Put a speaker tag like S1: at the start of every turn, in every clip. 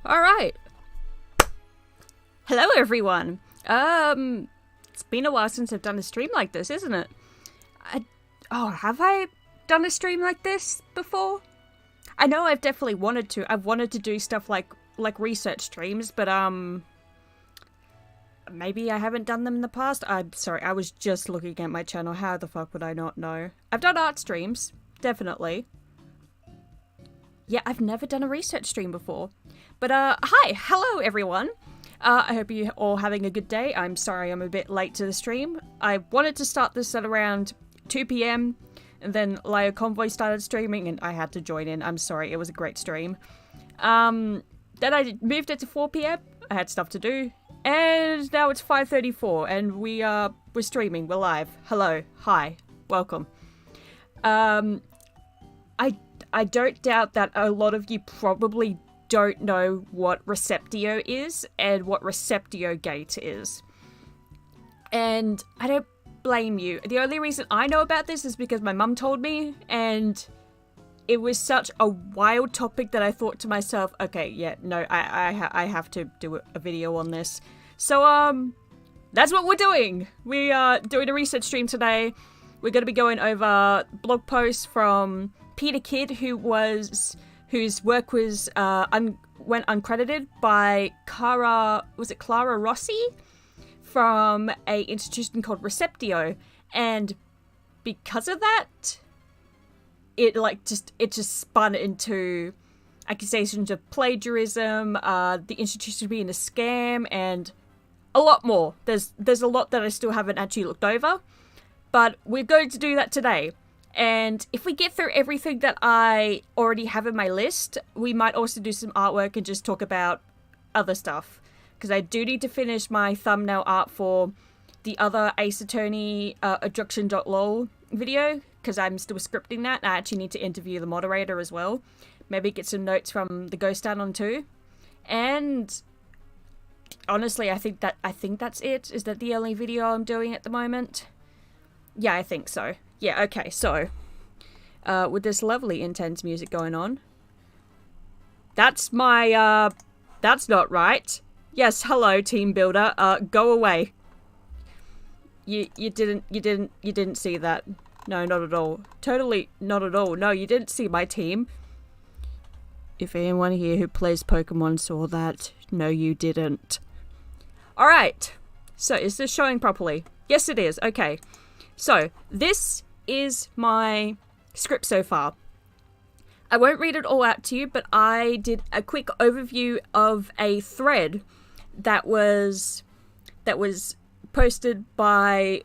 S1: All right. Hello, everyone. It's been a while since I've done a stream like this, isn't it? Have I done a stream like this before? I know I've definitely wanted to. I've wanted to do stuff like research streams, but maybe I haven't done them in the past. I'm sorry, I was just looking at my channel. How the fuck would I not know? I've done art streams, definitely. Yeah, I've never done a research stream before. But hello everyone. I hope you're all having a good day. I'm sorry I'm a bit late to the stream. I wanted to start this at around 2 p.m. and then Lio Convoy started streaming and I had to join in. I'm sorry, it was a great stream. Then I moved it to 4 p.m. I had stuff to do. And now it's 5:34 and we're streaming. We're live. Hello. Hi. Welcome. I don't doubt that a lot of you probably don't know what Recipio is and what Receptio Gate is. And I don't blame you. The only reason I know about this is because my mum told me, and it was such a wild topic that I thought to myself, okay, yeah, no, I have to do a video on this. So, that's what we're doing. We are doing a research stream today. We're going to be going over blog posts from Peter Kidd, whose work was went uncredited by Clara Rossi from a institution called Recipio, and because of that, it just spun into accusations of plagiarism, the institution being a scam, and a lot more. There's a lot that I still haven't actually looked over, but we're going to do that today. And if we get through everything that I already have in my list, we might also do some artwork and just talk about other stuff. Because I do need to finish my thumbnail art for the other Ace Attorney adduction.lol video, because I'm still scripting that. I actually need to interview the moderator as well. Maybe get some notes from the Ghost Anon too. And honestly, I think that's it. Is that the only video I'm doing at the moment? Yeah, I think so. Yeah, okay, so, with this lovely intense music going on, that's my, that's not right. Yes, hello, team builder, go away. You didn't see that. No, not at all. Totally not at all. No, you didn't see my team. If anyone here who plays Pokemon saw that, no, you didn't. Alright, so is this showing properly? Yes, it is, okay. So, this is my script so far. I won't read it all out to you, but I did a quick overview of a thread that was posted by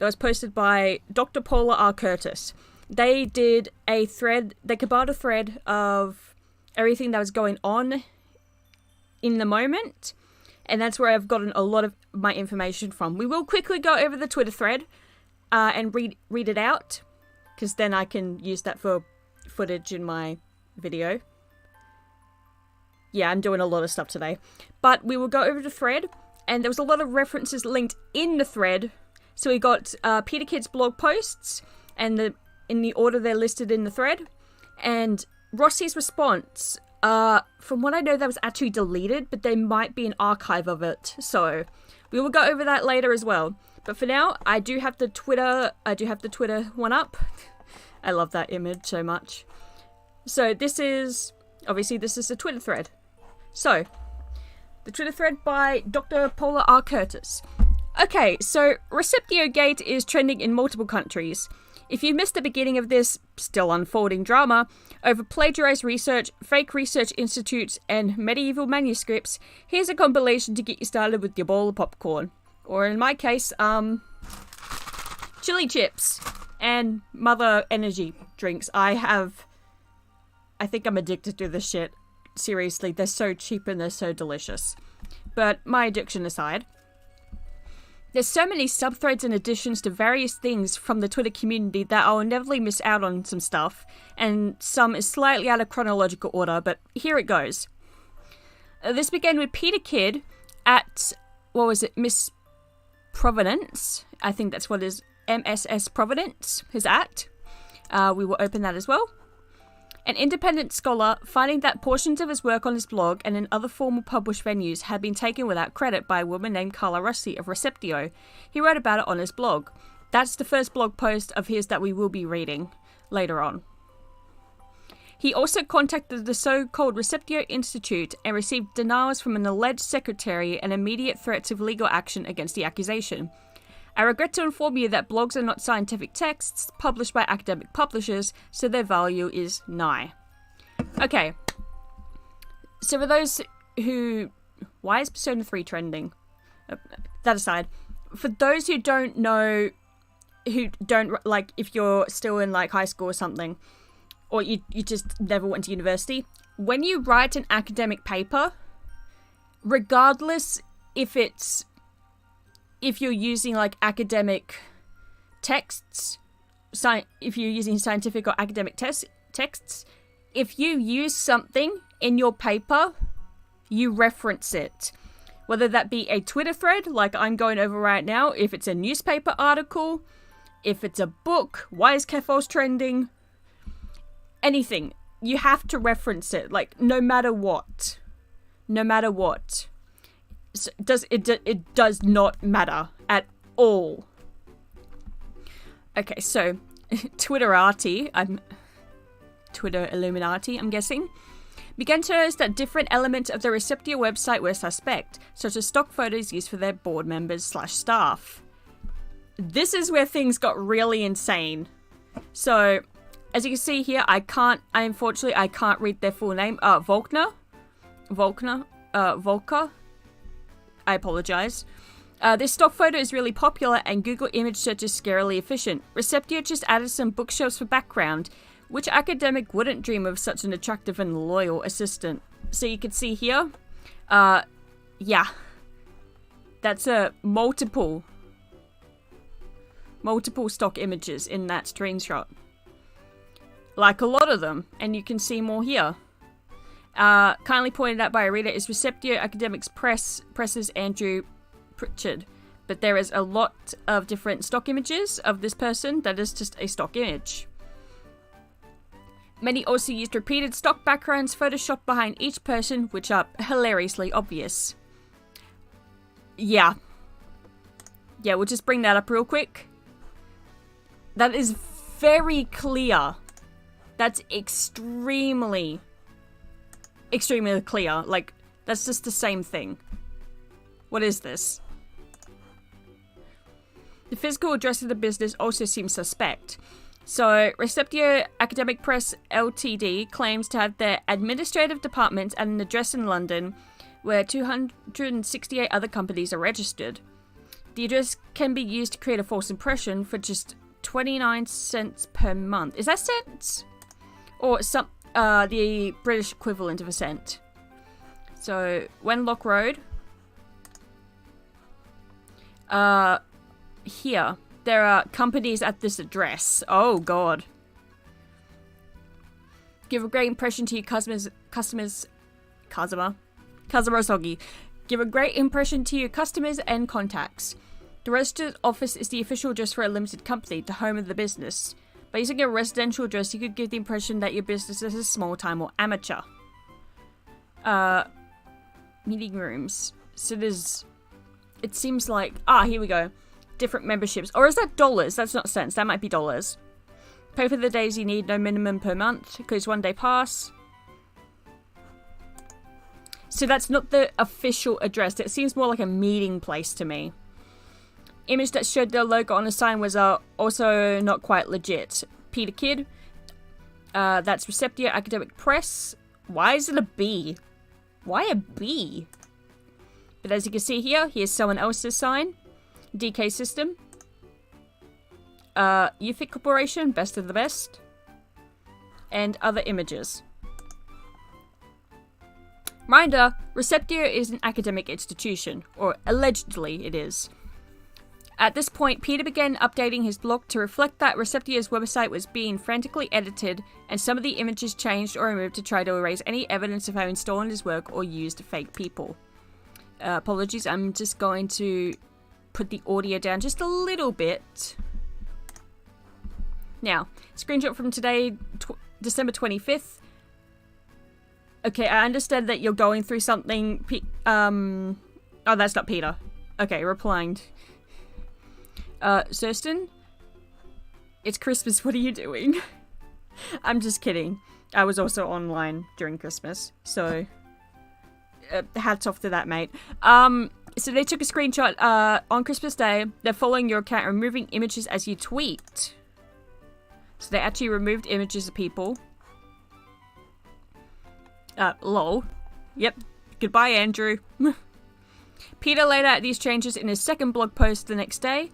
S1: Dr. Paula R. Curtis. They did a thread, they compiled a thread of everything that was going on in the moment, and that's where I've gotten a lot of my information from. We will quickly go over the Twitter thread and read it out, because then I can use that for footage in my video. Yeah, I'm doing a lot of stuff today. But we will go over the thread, and there was a lot of references linked in the thread. So we got Peter Kidd's blog posts, and in the order they're listed in the thread, and Rossi's response. From what I know, that was actually deleted, but there might be an archive of it. So we will go over that later as well. But for now, I do have the Twitter one up. I love that image so much. So this is the Twitter thread. So, the Twitter thread by Dr. Paula R. Curtis. Okay, so Recipio Gate is trending in multiple countries. If you missed the beginning of this still unfolding drama over plagiarized research, fake research institutes, and medieval manuscripts, here's a compilation to get you started with your bowl of popcorn. Or in my case, chili chips and Mother energy drinks. I think I'm addicted to this shit. Seriously, they're so cheap and they're so delicious. But my addiction aside, there's so many subthreads and additions to various things from the Twitter community that I'll inevitably miss out on some stuff, and some is slightly out of chronological order, but here it goes. This began with Peter Kidd at, Miss Providence, I think that's what it is, MSS Providence, his at. We will open that as well. An independent scholar, finding that portions of his work on his blog and in other formal published venues had been taken without credit by a woman named Carla Rossi of Recipio, he wrote about it on his blog. That's the first blog post of his that we will be reading later on. He also contacted the so-called Recipio Institute and received denials from an alleged secretary and immediate threats of legal action against the accusation. I regret to inform you that blogs are not scientific texts published by academic publishers, so their value is nigh. Okay. So for those who... Why is Persona 3 trending? That aside. For those who don't know... Who don't... Like, if you're still in, like, high school or something, or you just never went to university, when you write an academic paper, regardless if you're using like academic texts, if you're using scientific or academic texts, if you use something in your paper, you reference it. Whether that be a Twitter thread, like I'm going over right now, if it's a newspaper article, if it's a book, why is Kefos trending? Anything. You have to reference it, like, no matter what. No matter what. It does not matter at all. Okay, so Twitter Illuminati, I'm guessing, began to notice that different elements of the Recipio website were suspect, such as stock photos used for their board members/staff. This is where things got really insane. So, as you can see here, unfortunately I can't read their full name. Volker. I apologize. This stock photo is really popular and Google image search is scarily efficient. Recipio just added some bookshelves for background. Which academic wouldn't dream of such an attractive and loyal assistant? So you can see here, yeah. That's multiple stock images in that screenshot. Like a lot of them, and you can see more here. Kindly pointed out by a reader is Recipio Academics Press's Andrew Pritchard. But there is a lot of different stock images of this person that is just a stock image. Many also used repeated stock backgrounds photoshopped behind each person, which are hilariously obvious. Yeah, we'll just bring that up real quick. That is very clear. That's extremely clear. Like, that's just the same thing. What is this? The physical address of the business also seems suspect. So, Recipio Academic Press Ltd. claims to have their administrative department at an address in London where 268 other companies are registered. The address can be used to create a false impression for just 29 cents per month. Is that cents? Or the British equivalent of a cent. So, Wenlock Road. Here. There are companies at this address. Oh, God. Give a great impression to your customers. Kazuma Soggy. Give a great impression to your customers and contacts. The registered office is the official address for a limited company, the home of the business. By using a residential address, you could give the impression that your business is a small-time or amateur. Meeting rooms. So there's... It seems like... here we go. Different memberships. Or is that dollars? That's not cents. That might be dollars. Pay for the days you need, no minimum per month. Includes 1 day pass. So that's not the official address. It seems more like a meeting place to me. Image that showed their logo on the sign was also not quite legit. Peter Kidd. That's Recipio Academic Press. Why is it a B? Why a B? But as you can see here, here's someone else's sign. DK System. Ufit Corporation, best of the best. And other images. Reminder, Recipio is an academic institution, or allegedly it is. At this point, Peter began updating his blog to reflect that Recipio's website was being frantically edited, and some of the images changed or removed to try to erase any evidence of having stolen his work or used fake people. Apologies, I'm just going to put the audio down just a little bit. Now, screenshot from today, December 25th. Okay, I understand that you're going through something. Oh, that's not Peter. Okay, replying. Zurston? It's Christmas, what are you doing? I'm just kidding. I was also online during Christmas, so hats off to that, mate. So they took a screenshot on Christmas Day. They're following your account, removing images as you tweet. So they actually removed images of people. Lol. Yep. Goodbye, Andrew. Peter laid out these changes in his second blog post the next day.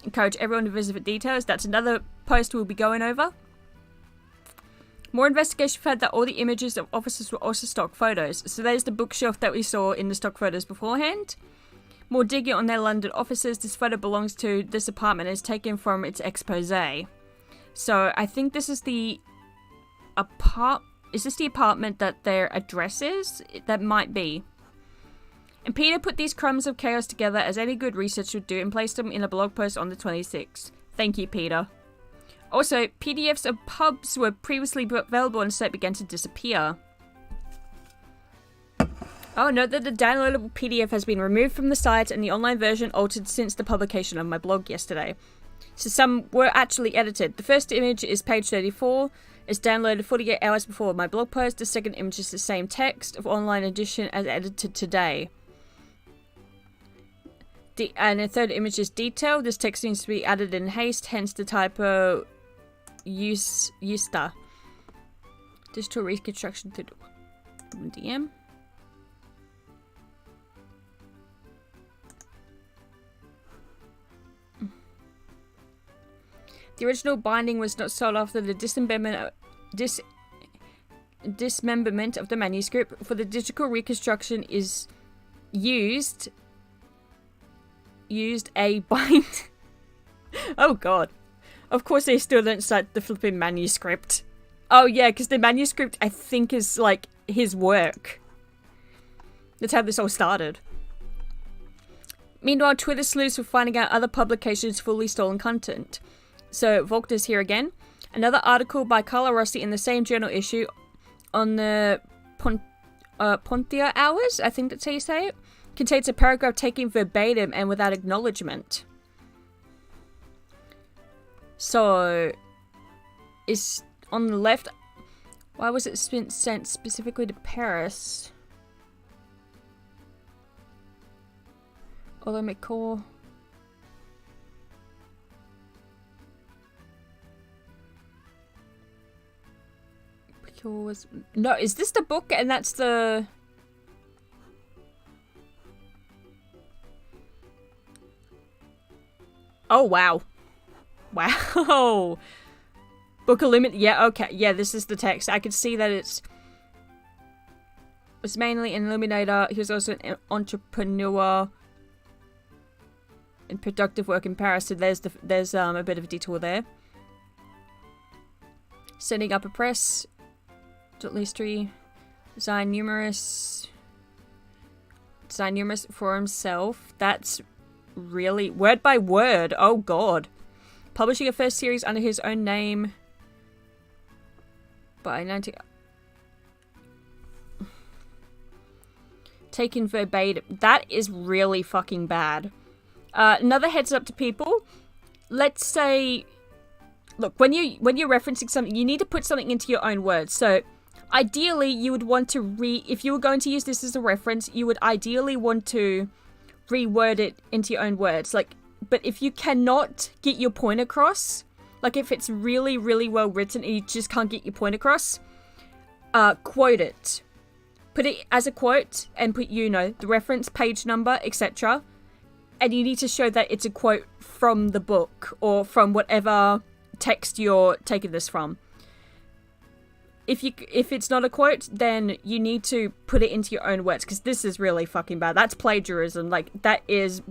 S1: Encourage everyone to visit for details. That's another post we'll be going over. More investigation found that all the images of officers were also stock photos. So there's the bookshelf that we saw in the stock photos beforehand. More digging on their London offices. This photo belongs to this apartment and is taken from its expose. So I think this is the Is this the apartment that their address is? That might be. And Peter put these crumbs of chaos together as any good research would do and placed them in a blog post on the 26th. Thank you, Peter. Also, PDFs of pubs were previously available on the site began to disappear. Oh, note that the downloadable PDF has been removed from the site and the online version altered since the publication of my blog yesterday. So some were actually edited. The first image is page 34. It's downloaded 48 hours before my blog post. The second image is the same text of online edition as edited today. And the third image is detailed. This text seems to be added in haste, hence the typo Usta. Digital reconstruction through DM. The original binding was not sold after the dismemberment of the manuscript. For the digital reconstruction is used a bind. Oh god. Of course they still don't cite the flipping manuscript. Oh yeah, because the manuscript I think is like his work. That's how this all started. Meanwhile, Twitter sleuths were finding out other publications' fully stolen content. So, Volkner's here again. Another article by Carlo Rossi in the same journal issue on the Pontia Hours, I think that's how you say it, contains a paragraph taken verbatim and without acknowledgement. So, is on the left. Why was it sent specifically to Paris? Although McCall. Was no, is this the book and that's the oh wow book of limit. Yeah, okay, yeah, this is the text. I could see that it's mainly an illuminator. He was also an entrepreneur in productive work in Paris, so there's a bit of a detour there. Setting up a press. History, design numerous for himself. That's really word by word. Oh god. Publishing a first series under his own name by 19. Taken verbatim. That is really fucking bad. Another heads up to people. Let's say, look, when you're referencing something, you need to put something into your own words. So ideally, you would want to if you were going to use this as a reference, you would ideally want to reword it into your own words. Like, but if you cannot get your point across, like if it's really, really well written and you just can't get your point across, quote it. Put it as a quote and put, the reference, page number, etc. And you need to show that it's a quote from the book or from whatever text you're taking this from. If it's not a quote, then you need to put it into your own words, because this is really fucking bad. That's plagiarism. Like, that is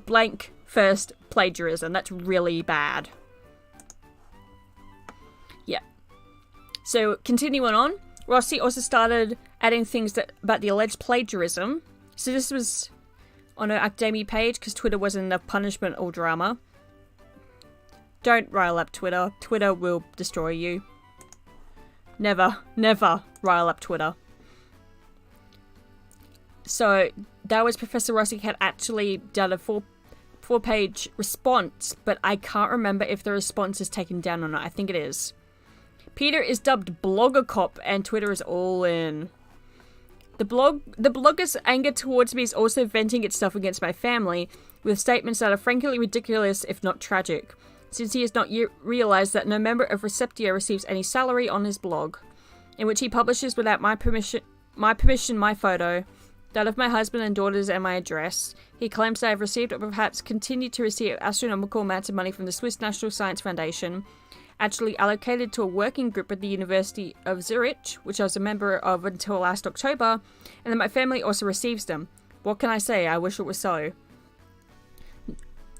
S1: blank first plagiarism. That's really bad. Yeah. So, continuing on, Rossi also started adding things about the alleged plagiarism. So this was on her academia page, because Twitter wasn't enough punishment or drama. Don't rile up Twitter. Twitter will destroy you. Never, never rile up Twitter. So that was Professor Rossi had actually done a four-page response, but I can't remember if the response is taken down or not. I think it is. Peter is dubbed Blogger Cop, and Twitter is all in. The blogger's anger towards me is also venting itself against my family, with statements that are frankly ridiculous, if not tragic, since he has not realized that no member of Receptio receives any salary on his blog, in which he publishes without my permission my photo, that of my husband and daughters, and my address. He claims that I have received or perhaps continue to receive astronomical amounts of money from the Swiss National Science Foundation, actually allocated to a working group at the University of Zurich, which I was a member of until last October, and that my family also receives them. What can I say? I wish it was so.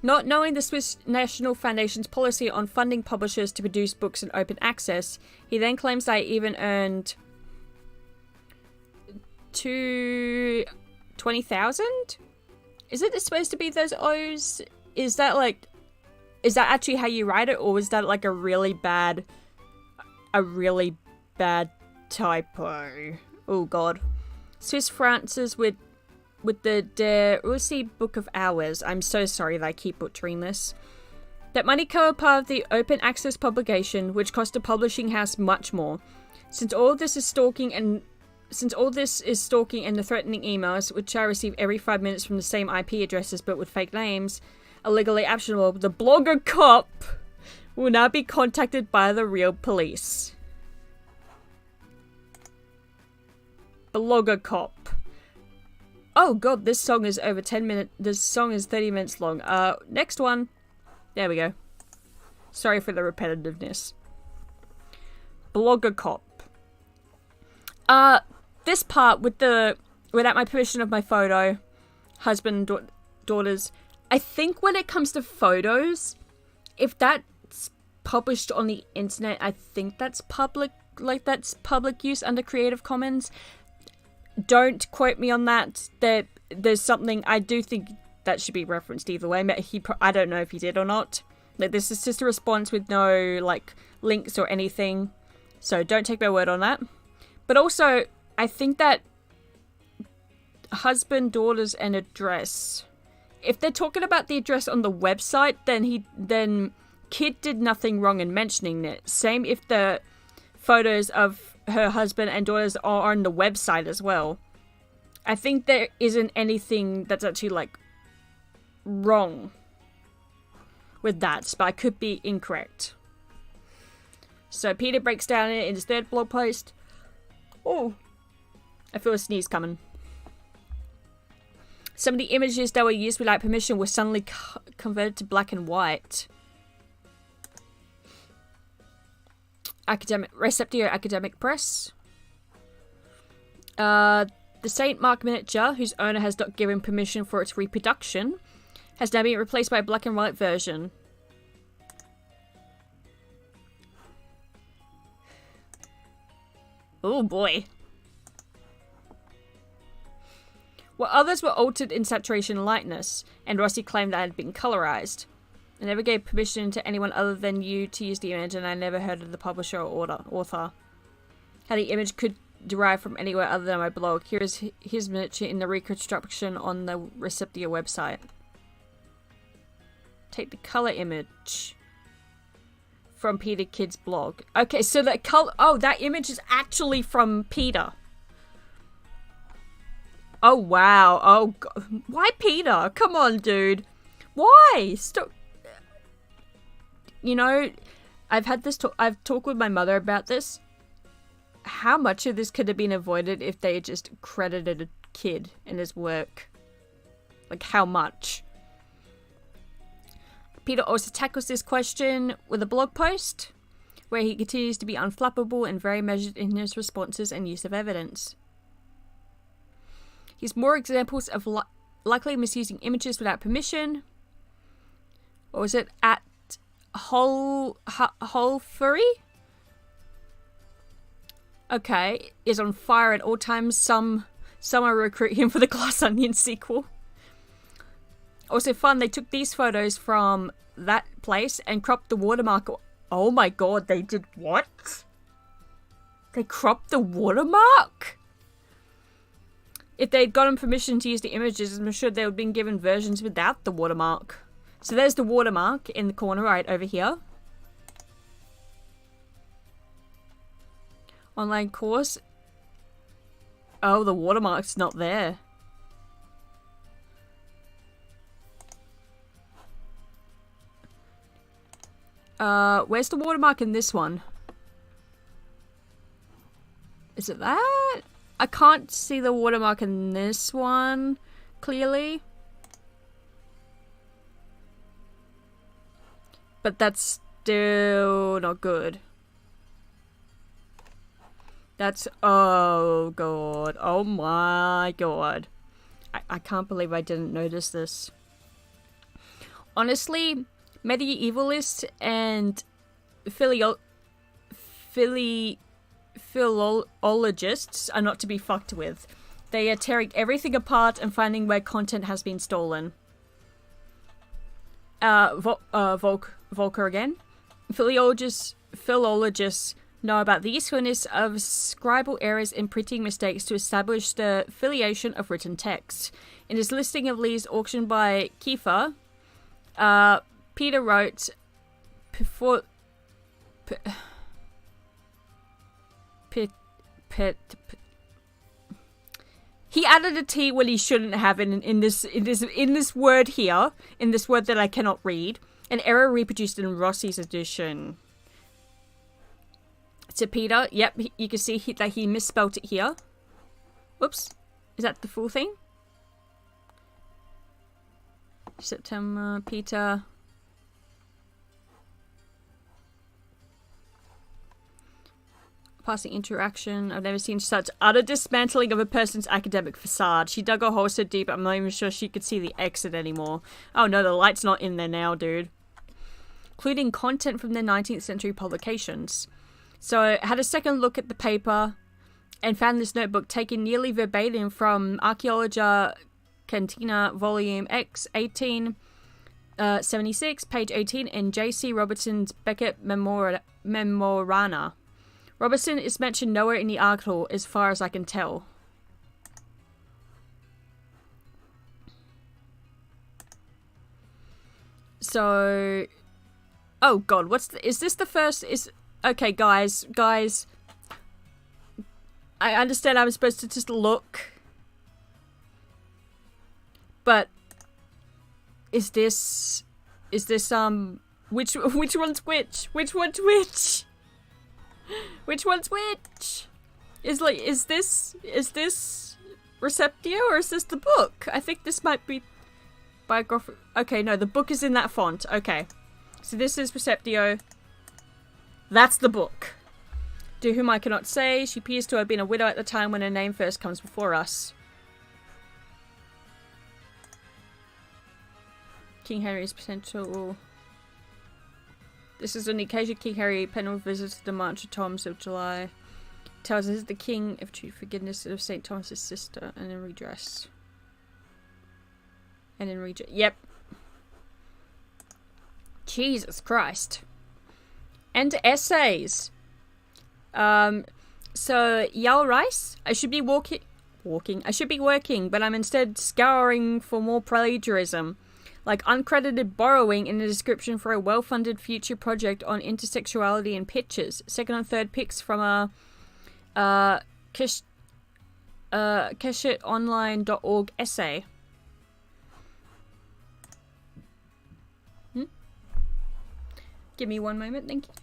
S1: Not knowing the Swiss National Foundation's policy on funding publishers to produce books in open access, he then claims that I even earned to 20,000? Is it supposed to be those O's? Is that actually how you write it, or is that like a really bad typo? Oh god. Swiss Francis with the Der Rossi Book of Hours. I'm so sorry that I keep butchering this. That money covered part of the open access publication, which cost a publishing house much more. Since all this is stalking and the threatening emails, which I receive every 5 minutes from the same IP addresses but with fake names, are legally actionable, the Blogger Cop will now be contacted by the real police. Blogger Cop. Oh god, this song is over 10 minutes. This song is 30 minutes long. Next one. There we go. Sorry for the repetitiveness. Blogger Cop. This part without my permission of my photo, husband and daughters, I think when it comes to photos, if that's published on the internet, I think that's public use under Creative Commons. Don't quote me on that. There's something, I do think that should be referenced either way. I don't know if he did or not. Like, this is just a response with no, like, links or anything. So don't take my word on that. But also, I think that husband, daughters, and address, if they're talking about the address on the website, then Kid did nothing wrong in mentioning it. Same if the photos of her husband and daughters are on the website as well. I think there isn't anything that's actually, like, wrong with that, but I could be incorrect. So Peter breaks down it in his third blog post. Oh, I feel a sneeze coming. Some of the images that were used without permission were suddenly converted to black and white. Receptio Academic Press. The St. Mark miniature, whose owner has not given permission for its reproduction, has now been replaced by a black and white version. Oh boy. While others were altered in saturation and lightness, and Rossi claimed that had been colorized. I never gave permission to anyone other than you to use the image, and I never heard of the publisher or author. How the image could derive from anywhere other than my blog. Here is his miniature in the reconstruction on the Recipio website. Take the color image from Peter Kid's blog. Okay, so that that image is actually from Peter. Oh wow. Oh god. Why Peter? Come on, dude. Why? Stop. You know, I've talked with my mother about this. How much of this could have been avoided if they had just credited a kid in his work? Like, how much? Peter also tackles this question with a blog post, where he continues to be unflappable and very measured in his responses and use of evidence. Here's more examples of likely misusing images without permission. Or was it at Holfurry? Okay, is on fire at all times. Some are recruit him for the Glass Onion sequel. Also fun, they took these photos from that place and cropped the watermark. Oh my god, they did what? They cropped the watermark? If they'd gotten permission to use the images, I'm sure they would have been given versions without the watermark. So there's the watermark in the corner right over here. Online course. Oh, the watermark's not there. Where's the watermark in this one? Is it that? I can't see the watermark in this one clearly. But that's still not good. That's... oh god. Oh my god. I can't believe I didn't notice this. Honestly, medievalists and philologists are not to be fucked with. They are tearing everything apart and finding where content has been stolen. Volker again. Philologists know about the usefulness of scribal errors and printing mistakes to establish the filiation of written text. In his listing of leaves auctioned by Kiefer, Peter wrote, he added a T when he shouldn't have in this word here, in this word that I cannot read. An error reproduced in Rossi's edition. So Peter, yep, you can see that he misspelt it here. Whoops. Is that the full thing? September, Peter. Passing interaction. I've never seen such utter dismantling of a person's academic facade. She dug a hole so deep I'm not even sure she could see the exit anymore. Oh no, the light's not in there now, dude. Including content from their 19th century publications. So I had a second look at the paper and found this notebook taken nearly verbatim from Archaeologia Cantina Volume X 1876, page 18, and J.C. Robertson's Beckett Memorana. Robertson is mentioned nowhere in the article as far as I can tell. So... oh god, is this the first... okay, guys. I understand I'm supposed to just look. But... Is this... Which one's which? Which one's which? Which one's which? Is this Receptio or is this the book? I think this might be biography. Okay, no, the book is in that font. Okay. So this is Receptio. That's the book. To whom I cannot say, she appears to have been a widow at the time when her name first comes before us. King Henry's potential... This is on the occasion King Harry Pennell visited the March of Thomas of July. Tells us the King of true forgiveness of St. Thomas's sister and in redress. Yep. Jesus Christ. And essays. So Yale Rice, I should be I should be working, but I'm instead scouring for more plagiarism. Like uncredited borrowing in the description for a well-funded future project on intersexuality in pictures. Second and third pics from a keshetonline.org essay. Give me one moment, thank you.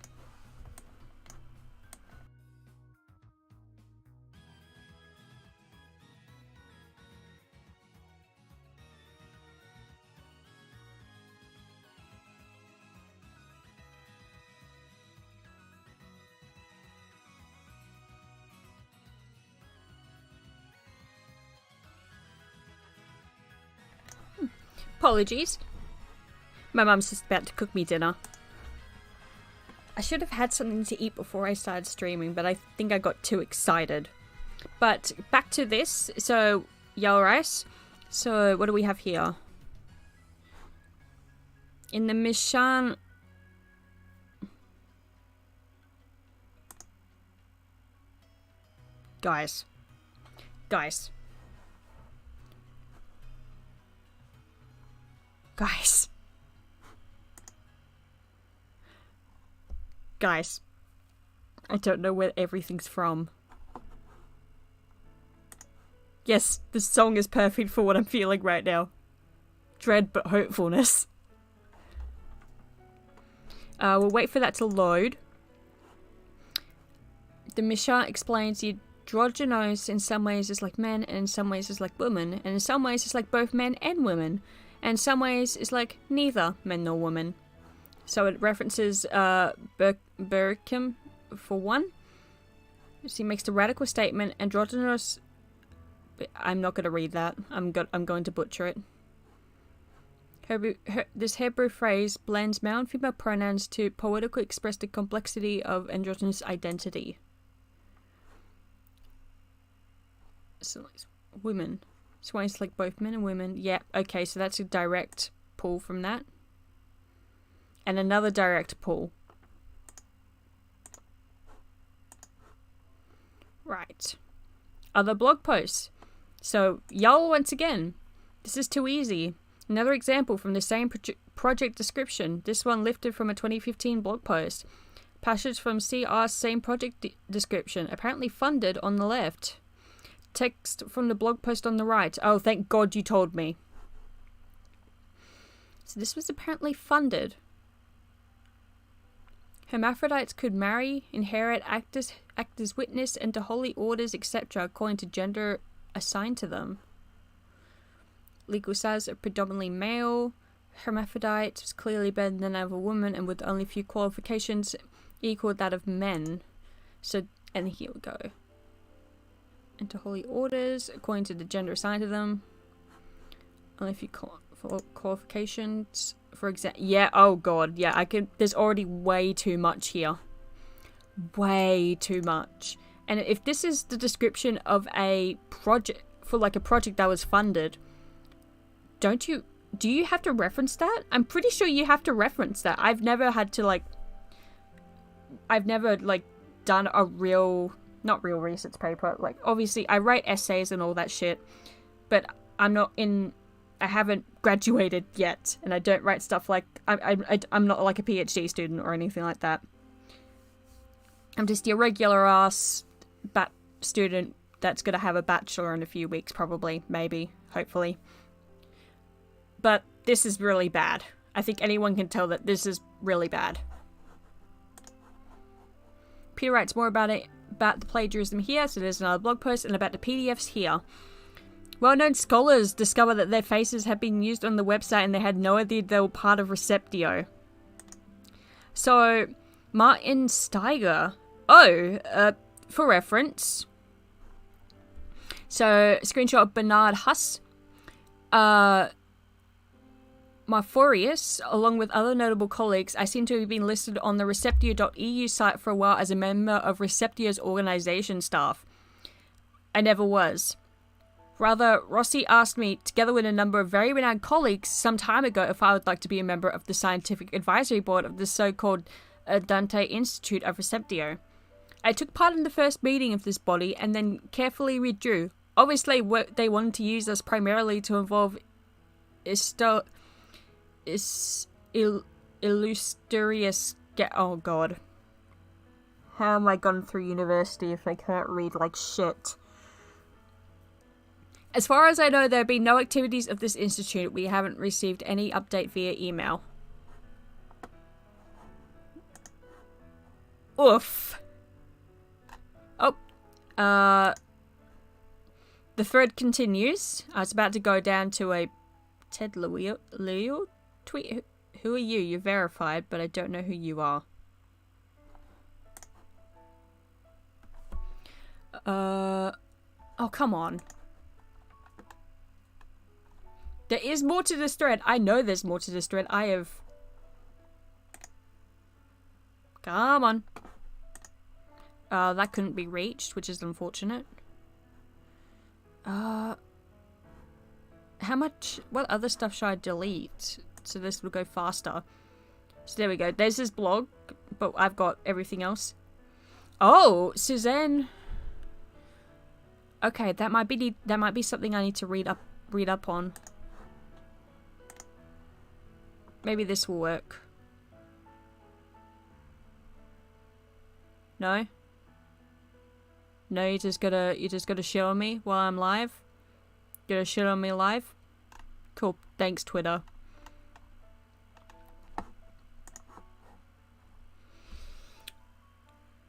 S1: Apologies. My mum's just about to cook me dinner. I should have had something to eat before I started streaming, but I think I got too excited. But back to this. So, yellow rice. So, what do we have here? In the Mishan... Guys. Guys. Guys. Guys. I don't know where everything's from. Yes, this song is perfect for what I'm feeling right now. Dread but hopefulness. We'll wait for that to load. The Misha explains the androgynous in some ways is like men, and in some ways is like women, and in some ways it's like both men and women, and in some ways it's like neither men nor women. So it references Berkham for one. She makes the radical statement, androgynous. I'm not going to read that. I'm going to butcher it. This Hebrew phrase blends male and female pronouns to poetically express the complexity of androgynous identity. So like women. So it's like both men and women. Yeah, okay, so that's a direct pull from that. And another direct pull. Right. Other blog posts. So, y'all, once again, this is too easy. Another example from the same project description. This one lifted from a 2015 blog post. Passage from CR's same project description. Apparently funded on the left. Text from the blog post on the right. Oh, thank God you told me. So this was apparently funded. Hermaphrodites could marry, inherit, act as witness, enter holy orders, etc. according to gender assigned to them. Legal status are predominantly male. Hermaphrodite was clearly better than that of a woman, and with only few qualifications equal that of men. So, and here we go. Enter holy orders according to the gender assigned to them. Only a few qualifications. For example, yeah, oh god, yeah, I could. There's already way too much here. Way too much. And if this is the description of a project, for like a project that was funded, do you have to reference that? I'm pretty sure you have to reference that. I've never done a real, not real research paper. Like, obviously, I write essays and all that shit, but I haven't graduated yet, and I don't write stuff like, I'm not like a PhD student or anything like that. I'm just your regular ass student that's gonna have a bachelor in a few weeks, probably, maybe, hopefully. But this is really bad. I think anyone can tell that this is really bad. Peter writes more about the plagiarism here, so there's another blog post, and about the PDFs here. Well-known scholars discovered that their faces had been used on the website and they had no idea they were part of Recipio. So, Martin Steiger. For reference. So, screenshot of Bernard Huss. Marforius, along with other notable colleagues, I seem to have been listed on the Receptio.eu site for a while as a member of Receptio's organization staff. I never was. Rather, Rossi asked me, together with a number of very renowned colleagues, some time ago if I would like to be a member of the scientific advisory board of the so-called Dante Institute of Receptio. I took part in the first meeting of this body and then carefully withdrew. Obviously, they wanted to use us primarily to involve illustrious... Oh god. How am I gone through university if I can't read like shit? As far as I know, there have been no activities of this institute. We haven't received any update via email. Oof. Oh. The thread continues. I was about to go down to a Ted Leo tweet. Who are you? You're verified, but I don't know who you are. Oh, come on. There is more to this thread. I know there's more to this thread. I have... Come on. That couldn't be reached, which is unfortunate. How much... What other stuff should I delete? So this will go faster. So there we go. There's his blog, but I've got everything else. Oh, Suzanne... Okay, that might be something I need to read up on. Maybe this will work. No? No, you just gotta shit on me while I'm live? You gonna shit on me live? Cool. Thanks, Twitter.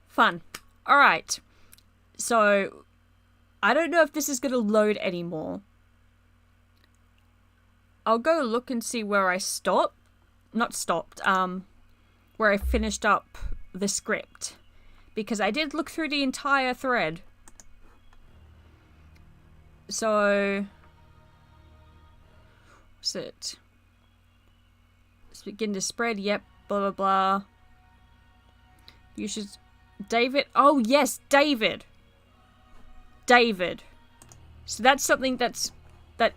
S1: Fun. Alright. So, I don't know if this is gonna load anymore. I'll go look and see where I stopped. Not stopped, where I finished up the script. Because I did look through the entire thread. So... what's it? Let's begin to spread. Yep, blah, blah, blah. You should... David. Oh, yes, David. David. So that's something that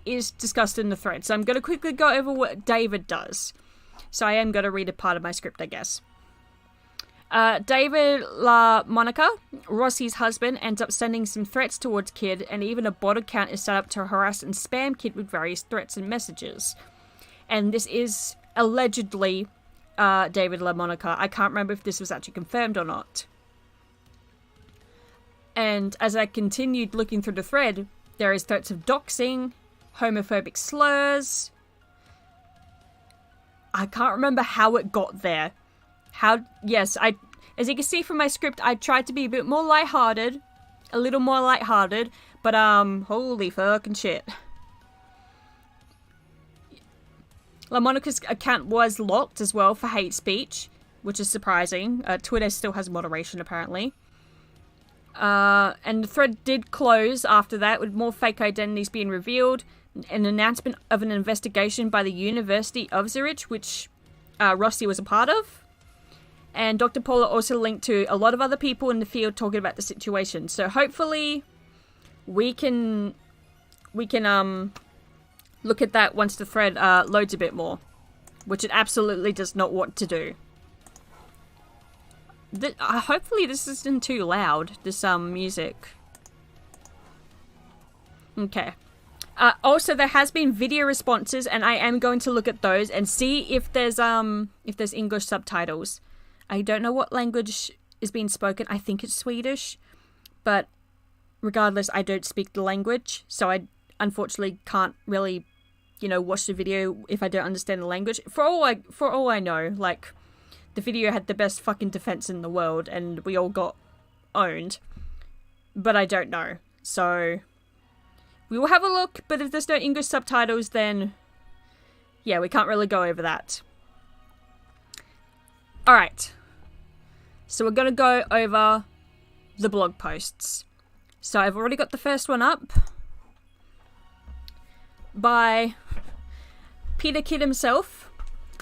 S1: is discussed in the thread. So I'm going to quickly go over what David does. So I am going to read a part of my script, I guess. David La Monica, Rossi's husband, ends up sending some threats towards Kid, and even a bot account is set up to harass and spam Kid with various threats and messages. And this is allegedly David La Monica. I can't remember if this was actually confirmed or not. And as I continued looking through the thread, there is threats of doxing, homophobic slurs. I can't remember how it got there. Yes, as you can see from my script, I tried to be a bit more lighthearted. A little more lighthearted. But, holy fucking shit. La Monica's account was locked as well for hate speech, which is surprising. Twitter still has moderation, apparently. And the thread did close after that, with more fake identities being revealed. An announcement of an investigation by the University of Zurich, which Rossi was a part of. And Dr. Paula also linked to a lot of other people in the field talking about the situation. So hopefully we can look at that once the thread loads a bit more, which it absolutely does not want to do. Hopefully this isn't too loud, this music. Okay. Also, there has been video responses, and I am going to look at those and see if there's English subtitles. I don't know what language is being spoken. I think it's Swedish, but regardless, I don't speak the language, so I unfortunately can't really, watch the video if I don't understand the language. For all I know, like, the video had the best fucking defense in the world, and we all got owned, but I don't know. So we will have a look, but if there's no English subtitles, then yeah, we can't really go over that. Alright, so we're going to go over the blog posts. So I've already got the first one up by Peter Kidd himself.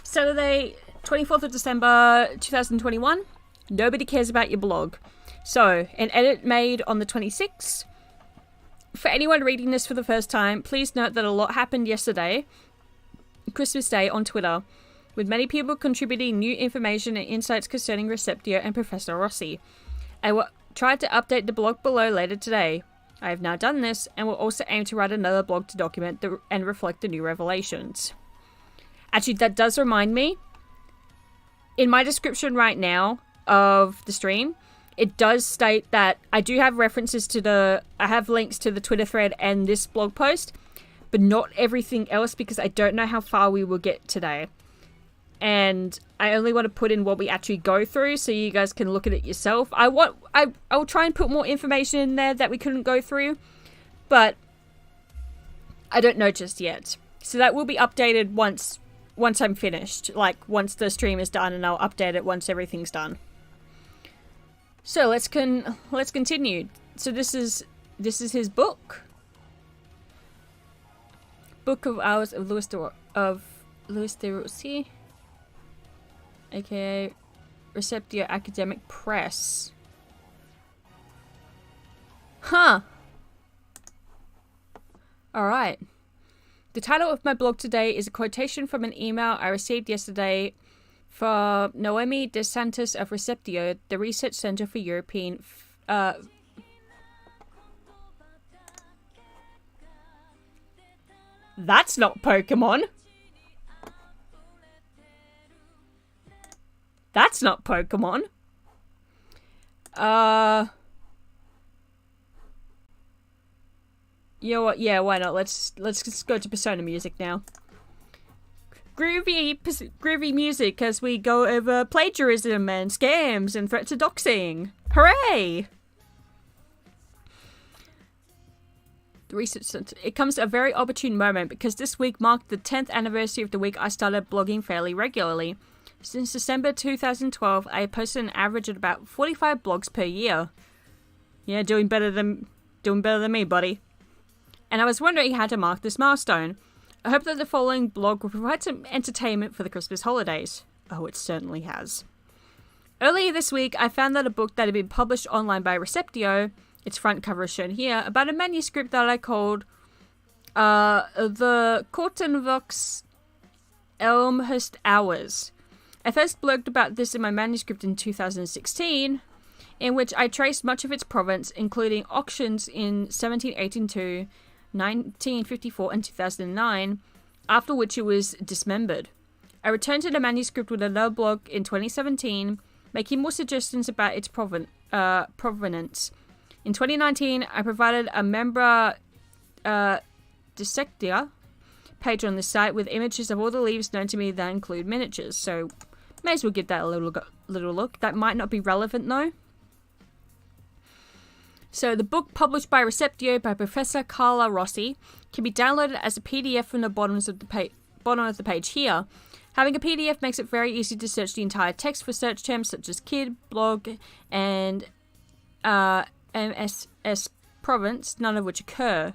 S1: Saturday, 24th of December 2021. Nobody cares about your blog. So, an edit made on the 26th. For anyone reading this for the first time, please note that a lot happened yesterday, Christmas Day, on Twitter, with many people contributing new information and insights concerning Receptio and Professor Rossi. I will try to update the blog below later today. I have now done this, and will also aim to write another blog to document and reflect the new revelations. Actually, that does remind me, in my description right now of the stream, it does state that I do have references to I have links to the Twitter thread and this blog post, but not everything else, because I don't know how far we will get today. And I only want to put in what we actually go through so you guys can look at it yourself. I will try and put more information in there that we couldn't go through, but I don't know just yet. So that will be updated once I'm finished, like once the stream is done, and I'll update it once everything's done. So let's continue. So this is his book. Book of Hours of Louis de Rossi, aka Recipio Academic Press. Huh. Alright. The title of my blog today is a quotation from an email I received yesterday from Noemi De Santos of Receptio, the Research Center for European That's not Pokemon. That's not Pokemon. You know what? Yeah, why not? Let's just go to Persona music now. Groovy music as we go over plagiarism and scams and threats of doxing. Hooray! The research center. It comes at a very opportune moment because this week marked the 10th anniversary of the week I started blogging fairly regularly. Since December 2012, I posted an average of about 45 blogs per year. Yeah, doing better than me, buddy. And I was wondering how to mark this milestone. I hope that the following blog will provide some entertainment for the Christmas holidays. Oh, it certainly has. Earlier this week, I found that a book that had been published online by Recipio, its front cover is shown here, about a manuscript that I called the Kortenvox Elmhurst Hours. I first blogged about this in my manuscript in 2016, in which I traced much of its provenance, including auctions in 1782, 1954 and 2009, after which it was dismembered. I returned to the manuscript with another blog in 2017, making more suggestions about its provenance. In 2019, I provided a member dissectia page on the site with images of all the leaves known to me that include miniatures, so may as well give that a little look. That might not be relevant though. So the book published by Recipio by Professor Carla Rossi can be downloaded as a PDF from the bottom of the page here. Having a PDF makes it very easy to search the entire text for search terms such as kid, blog, and MSS province, none of which occur.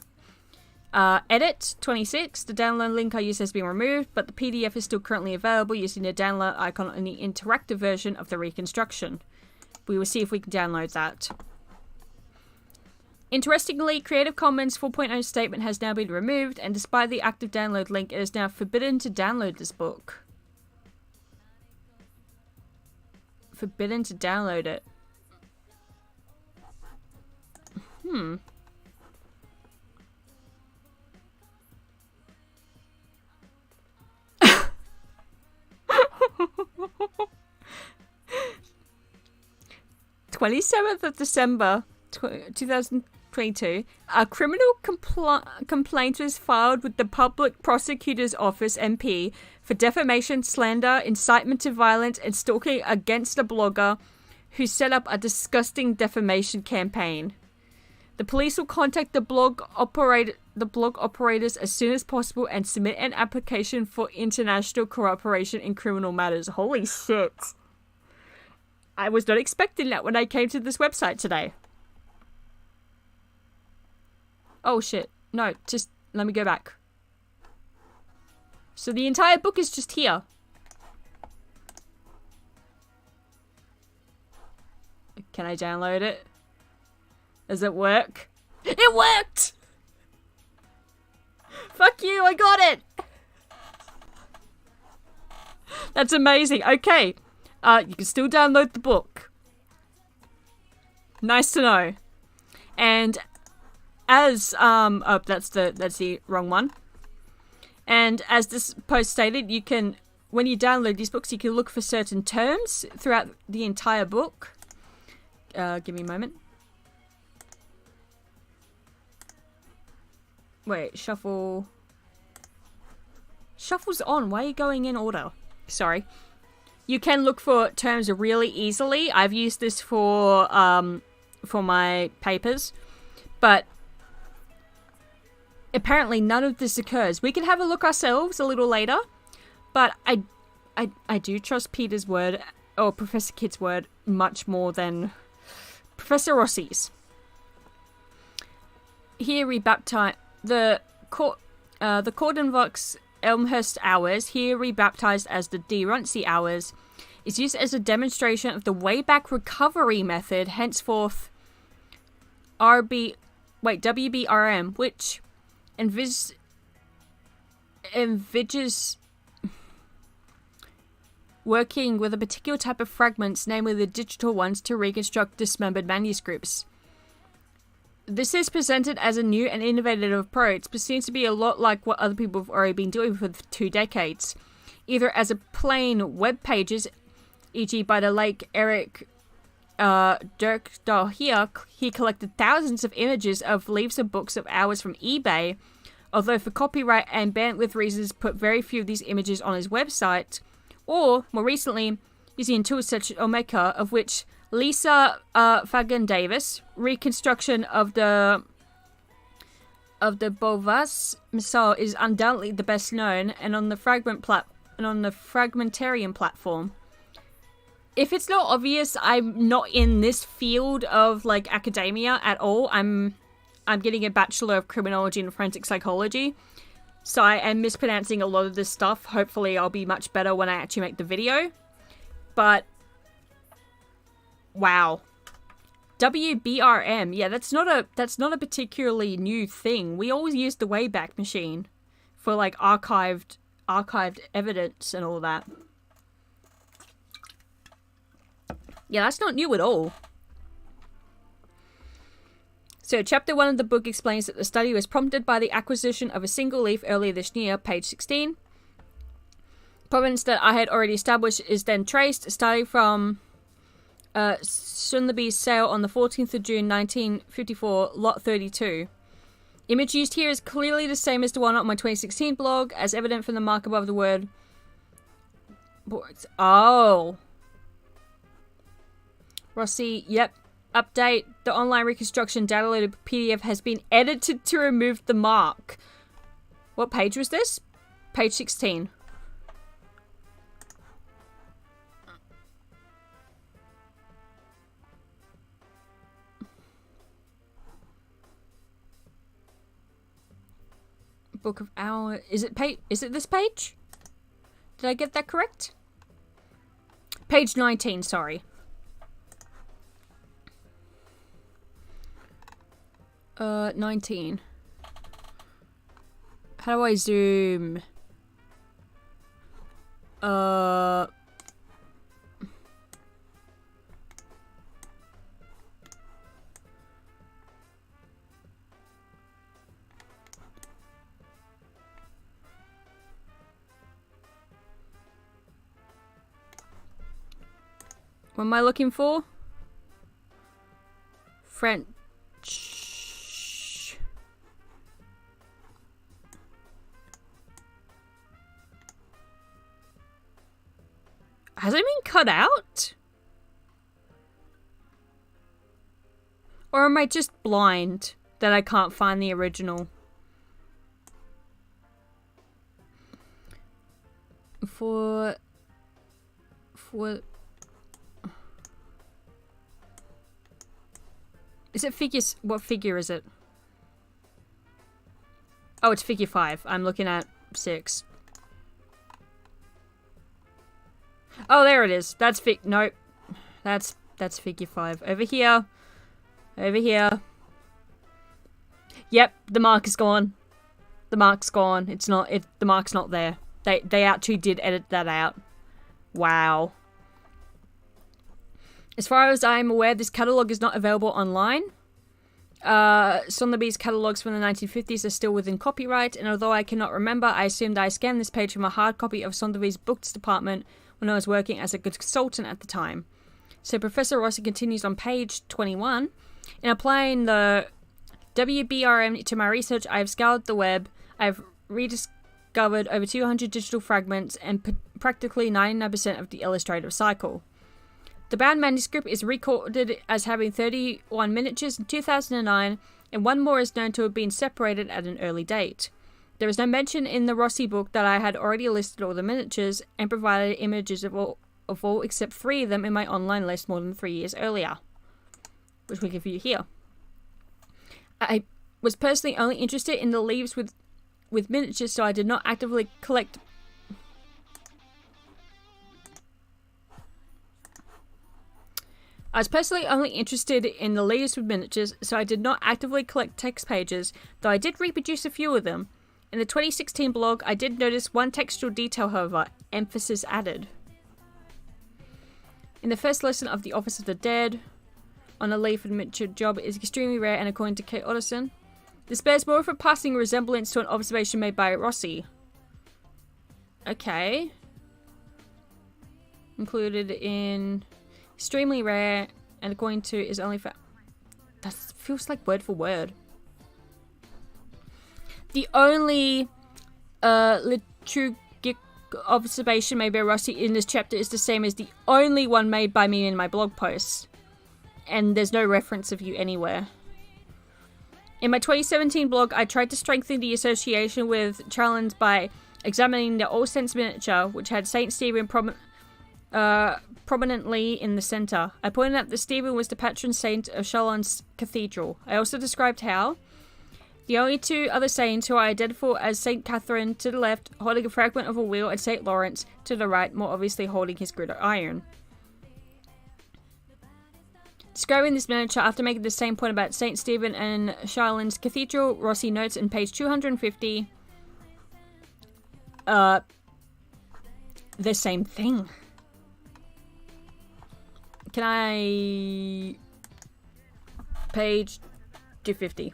S1: Edit 26. The download link I used has been removed, but the PDF is still currently available using the download icon on the interactive version of the reconstruction. We will see if we can download that. Interestingly, Creative Commons 4.0 statement has now been removed, and despite the active download link, it is now forbidden to download this book. Forbidden to download it. 27th of December 2022, a criminal complaint was filed with the Public Prosecutor's Office MP for defamation, slander, incitement to violence, and stalking against a blogger who set up a disgusting defamation campaign. The police will contact the blog operators as soon as possible and submit an application for international cooperation in criminal matters. Holy shit. I was not expecting that when I came to this website today. Oh shit. No, just let me go back. So the entire book is just here. Can I download it? Does it work? It worked! Fuck you, I got it! That's amazing. Okay. You can still download the book. Nice to know. And as oh, that's the wrong one. And as this post stated, you can, when you download these books, you can look for certain terms throughout the entire book. Give me a moment. Wait, shuffle. Shuffle's on. Why are you going in order? Sorry. You can look for terms really easily. I've used this for my papers, but apparently none of this occurs. We can have a look ourselves a little later, but I do trust Peter's word, or Professor Kidd's word, much more than Professor Rossi's. Here we baptize the Kortenvox Elmhurst Hours, here rebaptized as the D. Runcie Hours, is used as a demonstration of the Wayback Recovery method, henceforth WBRM, which envisages working with a particular type of fragments, namely the digital ones, to reconstruct dismembered manuscripts. This is presented as a new and innovative approach, but seems to be a lot like what other people have already been doing for 2 decades. Either as a plain web pages, e.g. by the late Eric Dirk Dahl. He collected thousands of images of leaves of books of hours from eBay, although for copyright and bandwidth reasons put very few of these images on his website, or, more recently, using tools such as Omeka, of which Lisa Fagan-Davis' reconstruction of the Beauvais missile is undoubtedly the best known, and on the Fragmentarium platform. If it's not obvious, I'm not in this field of like academia at all. I'm getting a Bachelor of Criminology and Forensic Psychology, so I am mispronouncing a lot of this stuff. Hopefully I'll be much better when I actually make the video. But wow. WBRM. Yeah, that's not a particularly new thing. We always use the Wayback Machine for like archived evidence and all that. Yeah, that's not new at all. So, Chapter 1 of the book explains that the study was prompted by the acquisition of a single leaf earlier this year, page 16. Provenance that I had already established is then traced, starting from Sunleby's sale on the 14th of June 1954, lot 32. Image used here is clearly the same as the one on my 2016 blog, as evident from the mark above the word. Oh. Rossi, yep. Update. The online reconstruction downloaded PDF has been edited to remove the mark. What page was this? Page 16. Book of Hours. Is it this page? Did I get that correct? Page 19, sorry. 19. How do I zoom? What am I looking for? French. Has it been cut out? Or am I just blind that I can't find the original? For is it figures? What figure is it? Oh, it's figure 5. I'm looking at 6. Oh, there it is. That's nope. That's figure 5. Over here. Over here. Yep, the mark is gone. The mark's gone. It's not the mark's not there. They actually did edit that out. Wow. As far as I'm aware, this catalogue is not available online. Sonderby's catalogues from the 1950s are still within copyright, and although I cannot remember, I assumed I scanned this page from a hard copy of Sonderby's books department when I was working as a consultant at the time. So Professor Rossi continues on page 21. In applying the WBRM to my research, I have scoured the web. I have rediscovered over 200 digital fragments and practically 99% of the illustrative cycle. The bound manuscript is recorded as having 31 miniatures in 2009, and one more is known to have been separated at an early date. There is no mention in the Rossi book that I had already listed all the miniatures and provided images of all except 3 of them in my online list more than 3 years earlier, which we can view here. I was personally only interested in the leaves with miniatures, so I did not actively collect. I was personally only interested in the leaves with miniatures, so I did not actively collect text pages, though I did reproduce a few of them. In the 2016 blog, I did notice one textual detail, however, emphasis added. In the first lesson of The Office of the Dead, on a leaf and miniature job is extremely rare, and according to Kate Otterson, this bears more of a passing resemblance to an observation made by Rossi. Okay. Included in extremely rare, and according to is only found. That feels like word for word. The only liturgic observation made by Rossi in this chapter is the same as the only one made by me in my blog post. And there's no reference of you anywhere. In my 2017 blog, I tried to strengthen the association with Challenges by examining the All Saints miniature, which had Saint Stephen prominently in the center. I pointed out that Stephen was the patron saint of Chalons Cathedral. I also described how the only two other saints who are identifiable as Saint Catherine to the left, holding a fragment of a wheel, and Saint Lawrence to the right, more obviously holding his gridiron. Describing this miniature after making the same point about Saint Stephen and Chalons Cathedral, Rossi notes in page 250 the same thing. Can I... Page 250.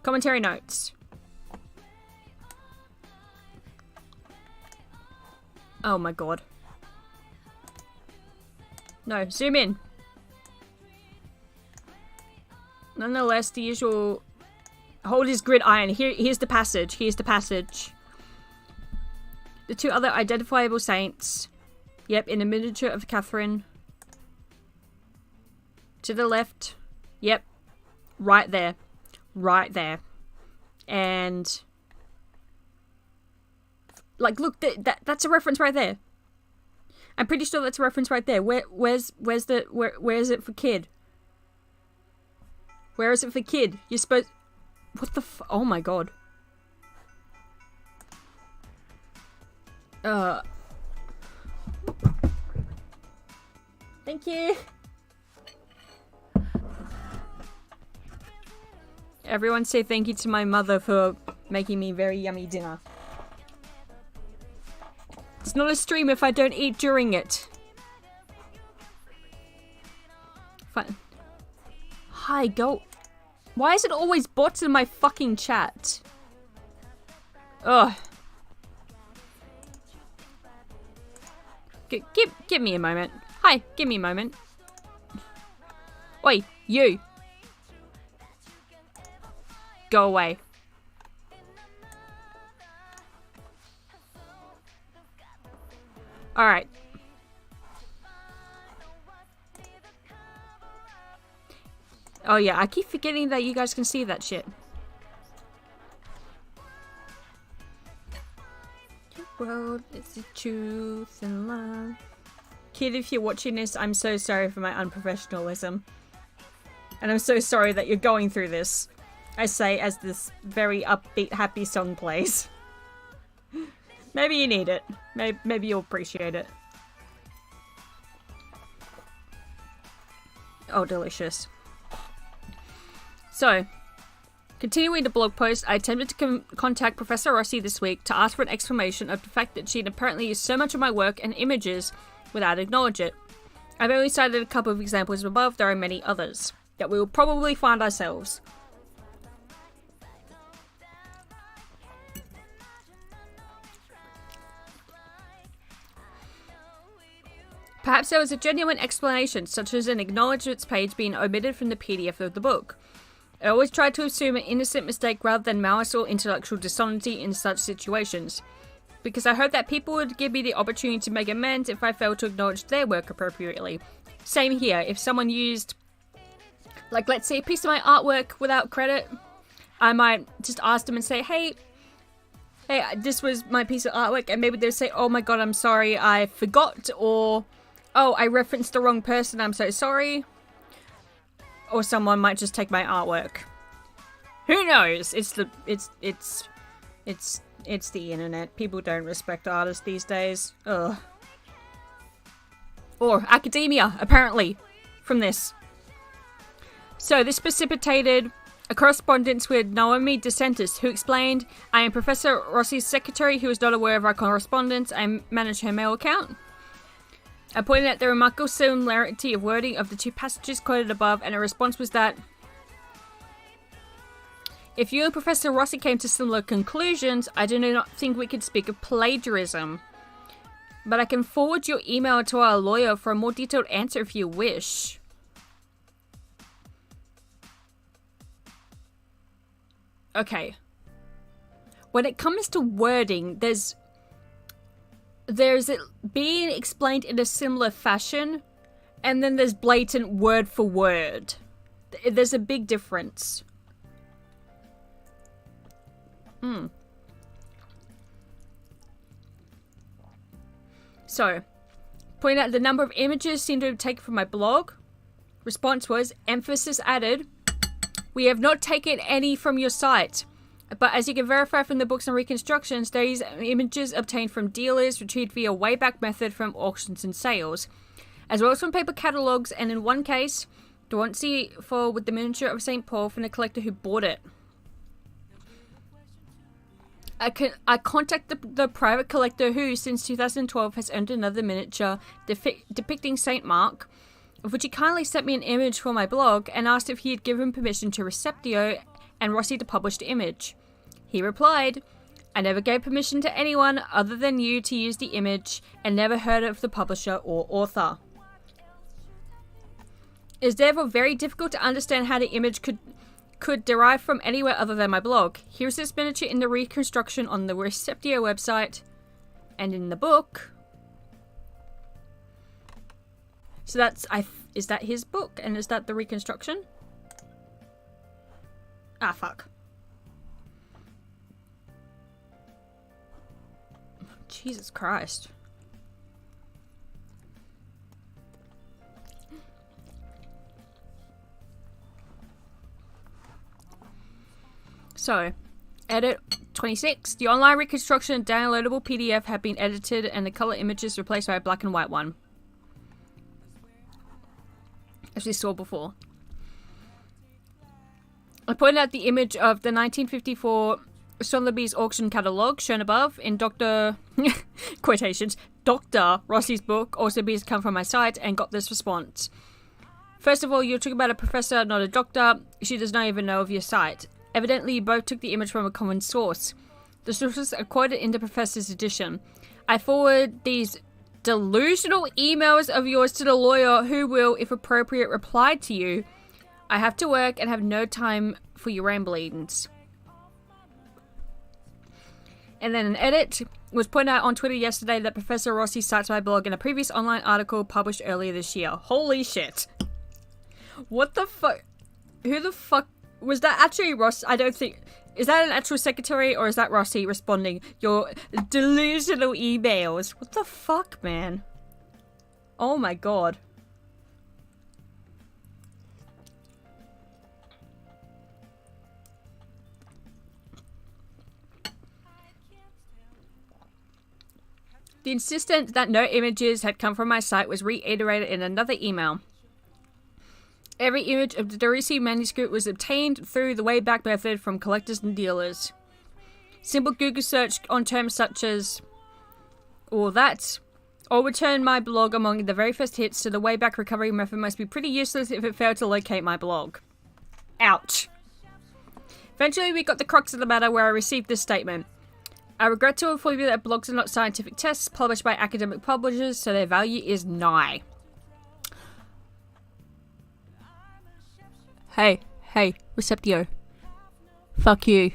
S1: Commentary notes. Oh my god. No, zoom in. Nonetheless, the usual... Hold his gridiron. Here's the passage. Here's the passage. The two other identifiable saints. Yep, in a miniature of Catherine. To the left. Yep. Right there. Right there. And... Like, look, that's a reference right there. I'm pretty sure that's a reference right there. Where's it for kid? Where is it for kid? You're supposed... What the oh my god. Thank you. Everyone say thank you to my mother for making me very yummy dinner. It's not a stream if I don't eat during it. Fine. Hi, go. Why is it always bots in my fucking chat? Ugh. Give me a moment. Hi, give me a moment. Oi, you. Go away. Alright. Oh yeah, I keep forgetting that you guys can see that shit. World is the truth and love. Kid, if you're watching this, I'm so sorry for my unprofessionalism. And I'm so sorry that you're going through this. I say as this very upbeat, happy song plays. Maybe you need it. Maybe you'll appreciate it. Oh, delicious. So, continuing the blog post, I attempted to contact Professor Rossi this week to ask for an explanation of the fact that she'd apparently used so much of my work and images without acknowledging it. I've only cited a couple of examples above, there are many others that we will probably find ourselves. Perhaps there was a genuine explanation, such as an acknowledgements page being omitted from the PDF of the book. I always try to assume an innocent mistake rather than malice or intellectual dishonesty in such situations, because I hope that people would give me the opportunity to make amends if I failed to acknowledge their work appropriately. Same here, if someone used, like, let's say a piece of my artwork without credit, I might just ask them and say, hey, this was my piece of artwork, and maybe they'll say, oh my god, I'm sorry, I forgot, or, oh, I referenced the wrong person, I'm so sorry. Or someone might just take my artwork. Who knows? It's the internet. People don't respect artists these days. Ugh. Or academia, apparently, from this. So this precipitated a correspondence with Naomi DeSantis, who explained, I am Professor Rossi's secretary who is not aware of our correspondence. I manage her mail account. I pointed out the remarkable similarity of wording of the two passages quoted above, and a response was that if you and Professor Rossi came to similar conclusions, I do not think we could speak of plagiarism. But I can forward your email to our lawyer for a more detailed answer if you wish. Okay. When it comes to wording, there's it being explained in a similar fashion, and then there's blatant word for word. There's a big difference. So, point out the number of images seem to have taken from my blog. Response was, emphasis added, we have not taken any from your site. But as you can verify from the books and reconstructions, these images obtained from dealers retrieved via Wayback Method from auctions and sales, as well as from paper catalogues, and in one case, Dauncey for with the miniature of St. Paul from the collector who bought it. I contacted the private collector who, since 2012, has owned another miniature depicting St. Mark, of which he kindly sent me an image for my blog, and asked if he had given permission to Recipio and Rossi to publish the image. He replied, I never gave permission to anyone other than you to use the image, and never heard of the publisher or author. It is therefore very difficult to understand how the image could derive from anywhere other than my blog. Here's this miniature in the reconstruction on the Recipio website, and in the book. So that's, is that his book? And is that the reconstruction? Ah, fuck. Jesus Christ. So, edit 26. The online reconstruction and downloadable PDF have been edited and the color images replaced by a black and white one. As we saw before. I pointed out the image of the 1954 Sotheby's auction catalogue shown above in Dr. quotations, Dr. Rossi's book, also being come from my site, and got this response. First of all, you're talking about a professor, not a doctor. She does not even know of your site. Evidently, you both took the image from a common source. The sources are quoted in the professor's edition. I forward these delusional emails of yours to the lawyer who will, if appropriate, reply to you. I have to work and have no time for your ramblings. And then an edit was pointed out on Twitter yesterday that Professor Rossi cites my blog in a previous online article published earlier this year. Holy shit. What the fuck? Who the fuck? Was that actually Ross? I don't think... Is that an actual secretary or is that Rossi responding? Your delusional emails. What the fuck, man? Oh my god. The insistence that no images had come from my site was reiterated in another email. Every image of the Dorisi manuscript was obtained through the Wayback Method from collectors and dealers. Simple Google search on terms such as all that, or return my blog among the very first hits to the Wayback recovery method must be pretty useless if it failed to locate my blog. Ouch. Eventually we got the crux of the matter where I received this statement. I regret to inform you that blogs are not scientific tests published by academic publishers, so their value is nigh. Hey, Receptio. Fuck you.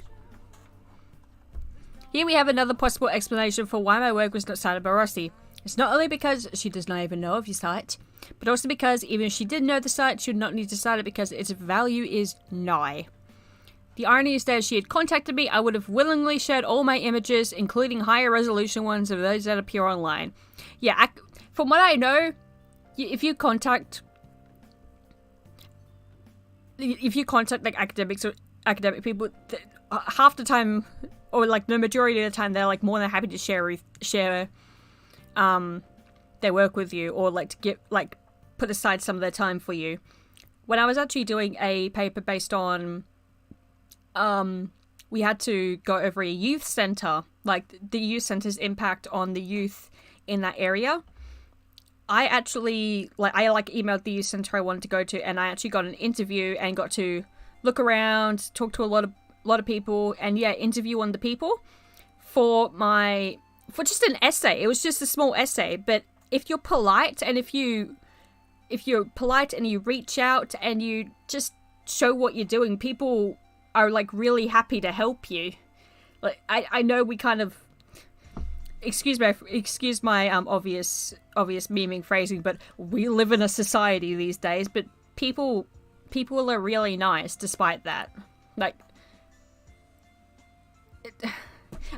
S1: Here we have another possible explanation for why my work was not cited by Rossi. It's not only because she does not even know of your site, but also because even if she did know the site, she would not need to cite it because its value is nigh. The irony is that if she had contacted me, I would have willingly shared all my images, including higher resolution ones of those that appear online. Yeah, from what I know, if you contact like academics or academic people, half the time, or like the majority of the time, they're like more than happy to share their work with you, or like to get like put aside some of their time for you. When I was actually doing a paper based on, we had to go over a youth center, like the youth center's impact on the youth in that area. I actually, I emailed the youth center I wanted to go to, and I actually got an interview and got to look around, talk to a lot of people, and yeah, interview one of the people for just an essay. It was just a small essay, but if you're polite and if you're polite and you reach out and you just show what you're doing, people are like really happy to help you. Like I know we kind of excuse my obvious memeing phrasing, but we live in a society these days, but people are really nice despite that. Like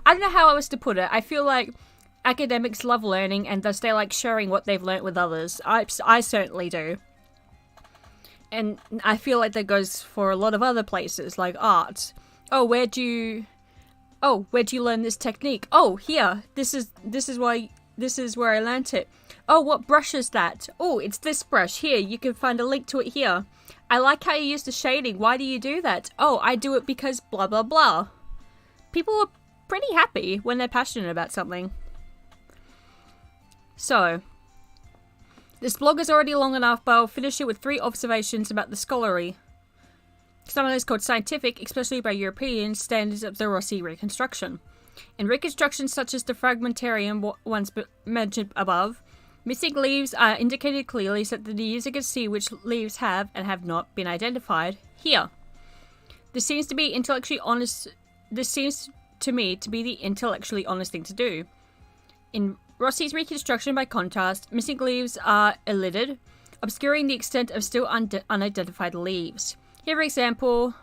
S1: I don't know how else to put it. I feel like academics love learning and thus they like sharing what they've learnt with others. I certainly do. And I feel like that goes for a lot of other places, like art. Oh, where'd you learn this technique? Oh, here. This is where I learnt it. Oh, what brush is that? Oh, it's this brush. Here, you can find a link to it here. I like how you use the shading. Why do you do that? Oh, I do it because blah blah blah. People are pretty happy when they're passionate about something. So, this blog is already long enough, but I'll finish it with 3 observations about the scholarly. Some of those called scientific, especially by European standards of the Rossi reconstruction. In reconstructions such as the fragmentarium ones mentioned above, missing leaves are indicated clearly so that the user can see which leaves have and have not been identified here. This seems to me to be the intellectually honest thing to do. In Rossi's reconstruction, by contrast, missing leaves are elided, obscuring the extent of still unidentified leaves. Here, for example,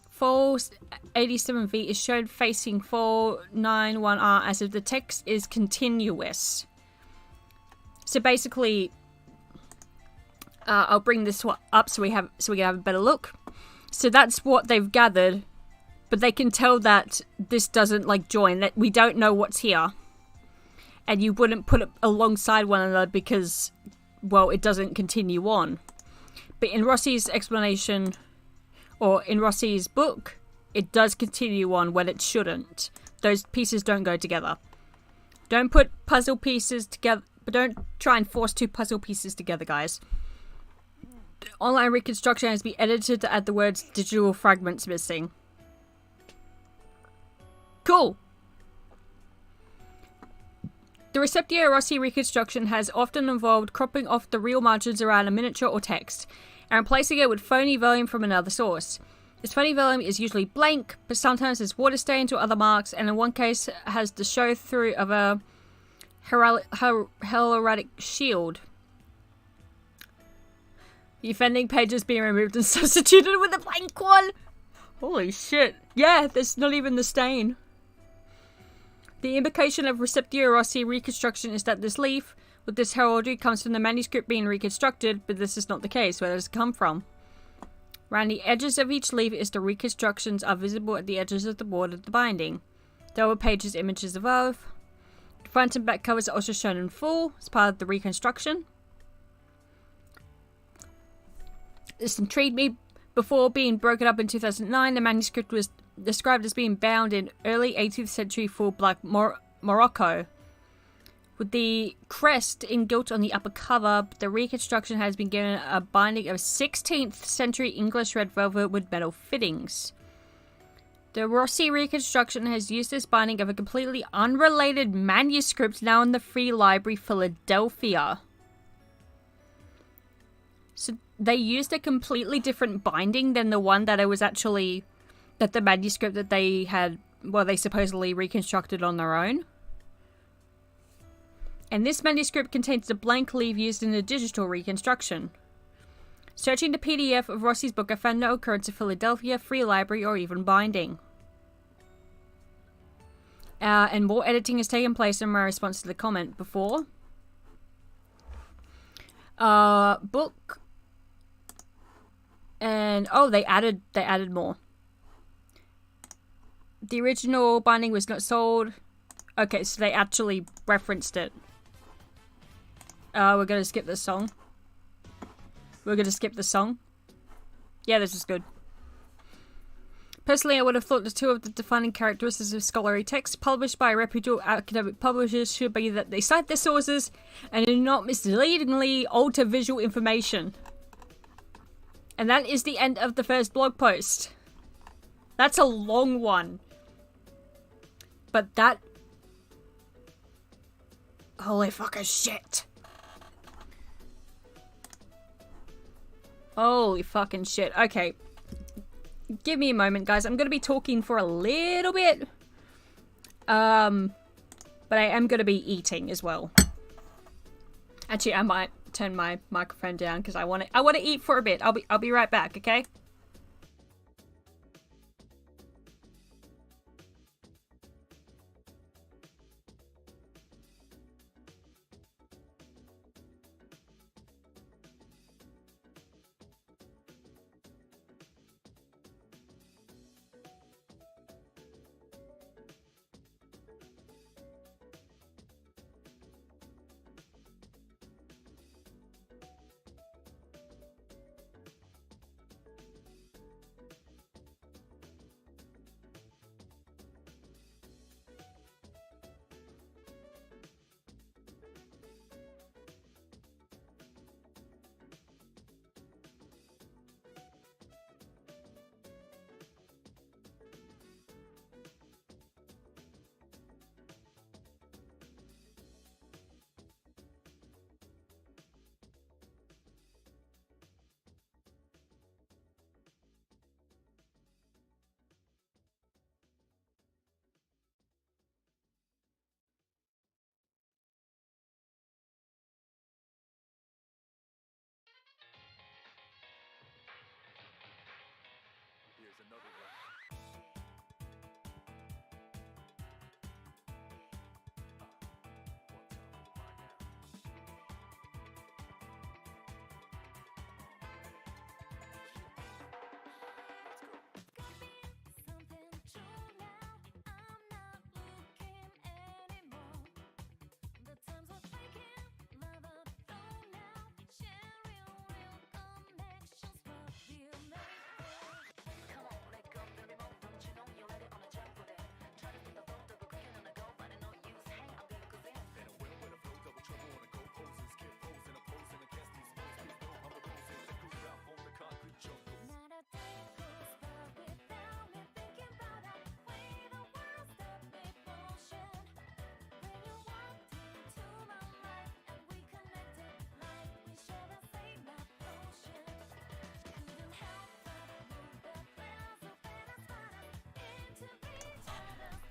S1: fold 87V is shown facing fold 91R as if the text is continuous. So basically, I'll bring this up so we can have a better look. So that's what they've gathered, but they can tell that this doesn't like join. That we don't know what's here, and you wouldn't put it alongside one another because, well, it doesn't continue on. But in Rossi's explanation, or in Rossi's book, it does continue on when it shouldn't. Those pieces don't go together. Don't put puzzle pieces together, but don't try and force 2 puzzle pieces together, guys. Online reconstruction has been edited to add the words digital fragments missing. Cool! The Recipio-Rossi reconstruction has often involved cropping off the real margins around a miniature or text, and replacing it with phony vellum from another source. This phony vellum is usually blank, but sometimes has water stains or other marks, and in one case has the show-through of a heraldic shield. The offending page has been removed and substituted with a blank one! Holy shit. Yeah, there's not even the stain. The implication of Recipio-Rossi reconstruction is that this leaf, with this heraldry, comes from the manuscript being reconstructed, but this is not the case. Where does it come from? Around the edges of each leaf is the reconstructions are visible at the edges of the border of the binding. There were pages images above. The front and back covers are also shown in full as part of the reconstruction. This intrigued me. Before being broken up in 2009, the manuscript was described as being bound in early 18th century full black Morocco. With the crest in gilt on the upper cover, the reconstruction has been given a binding of 16th century English red velvet with metal fittings. The Rossi reconstruction has used this binding of a completely unrelated manuscript now in the Free Library, Philadelphia. So they used a completely different binding than the one that it was actually, that the manuscript that they had, well, they supposedly reconstructed on their own. And this manuscript contains the blank leaf used in the digital reconstruction. Searching the PDF of Rossi's book, I found no occurrence of Philadelphia, Free Library, or even binding. And more editing has taken place in my response to the comment before. Book. And, oh, they added more. The original binding was not sold. Okay, so they actually referenced it. We're gonna skip this song. Yeah, this is good. Personally, I would have thought the two of the defining characteristics of scholarly texts published by reputable academic publishers should be that they cite their sources and do not misleadingly alter visual information. And that is the end of the first blog post. That's a long one. But that... Holy fucking shit. Holy fucking shit. Okay. Give me a moment, guys. I'm going to be talking for a little bit. But I am going to be eating as well. Actually, I might turn my microphone down because I want to eat for a bit. I'll be right back, okay?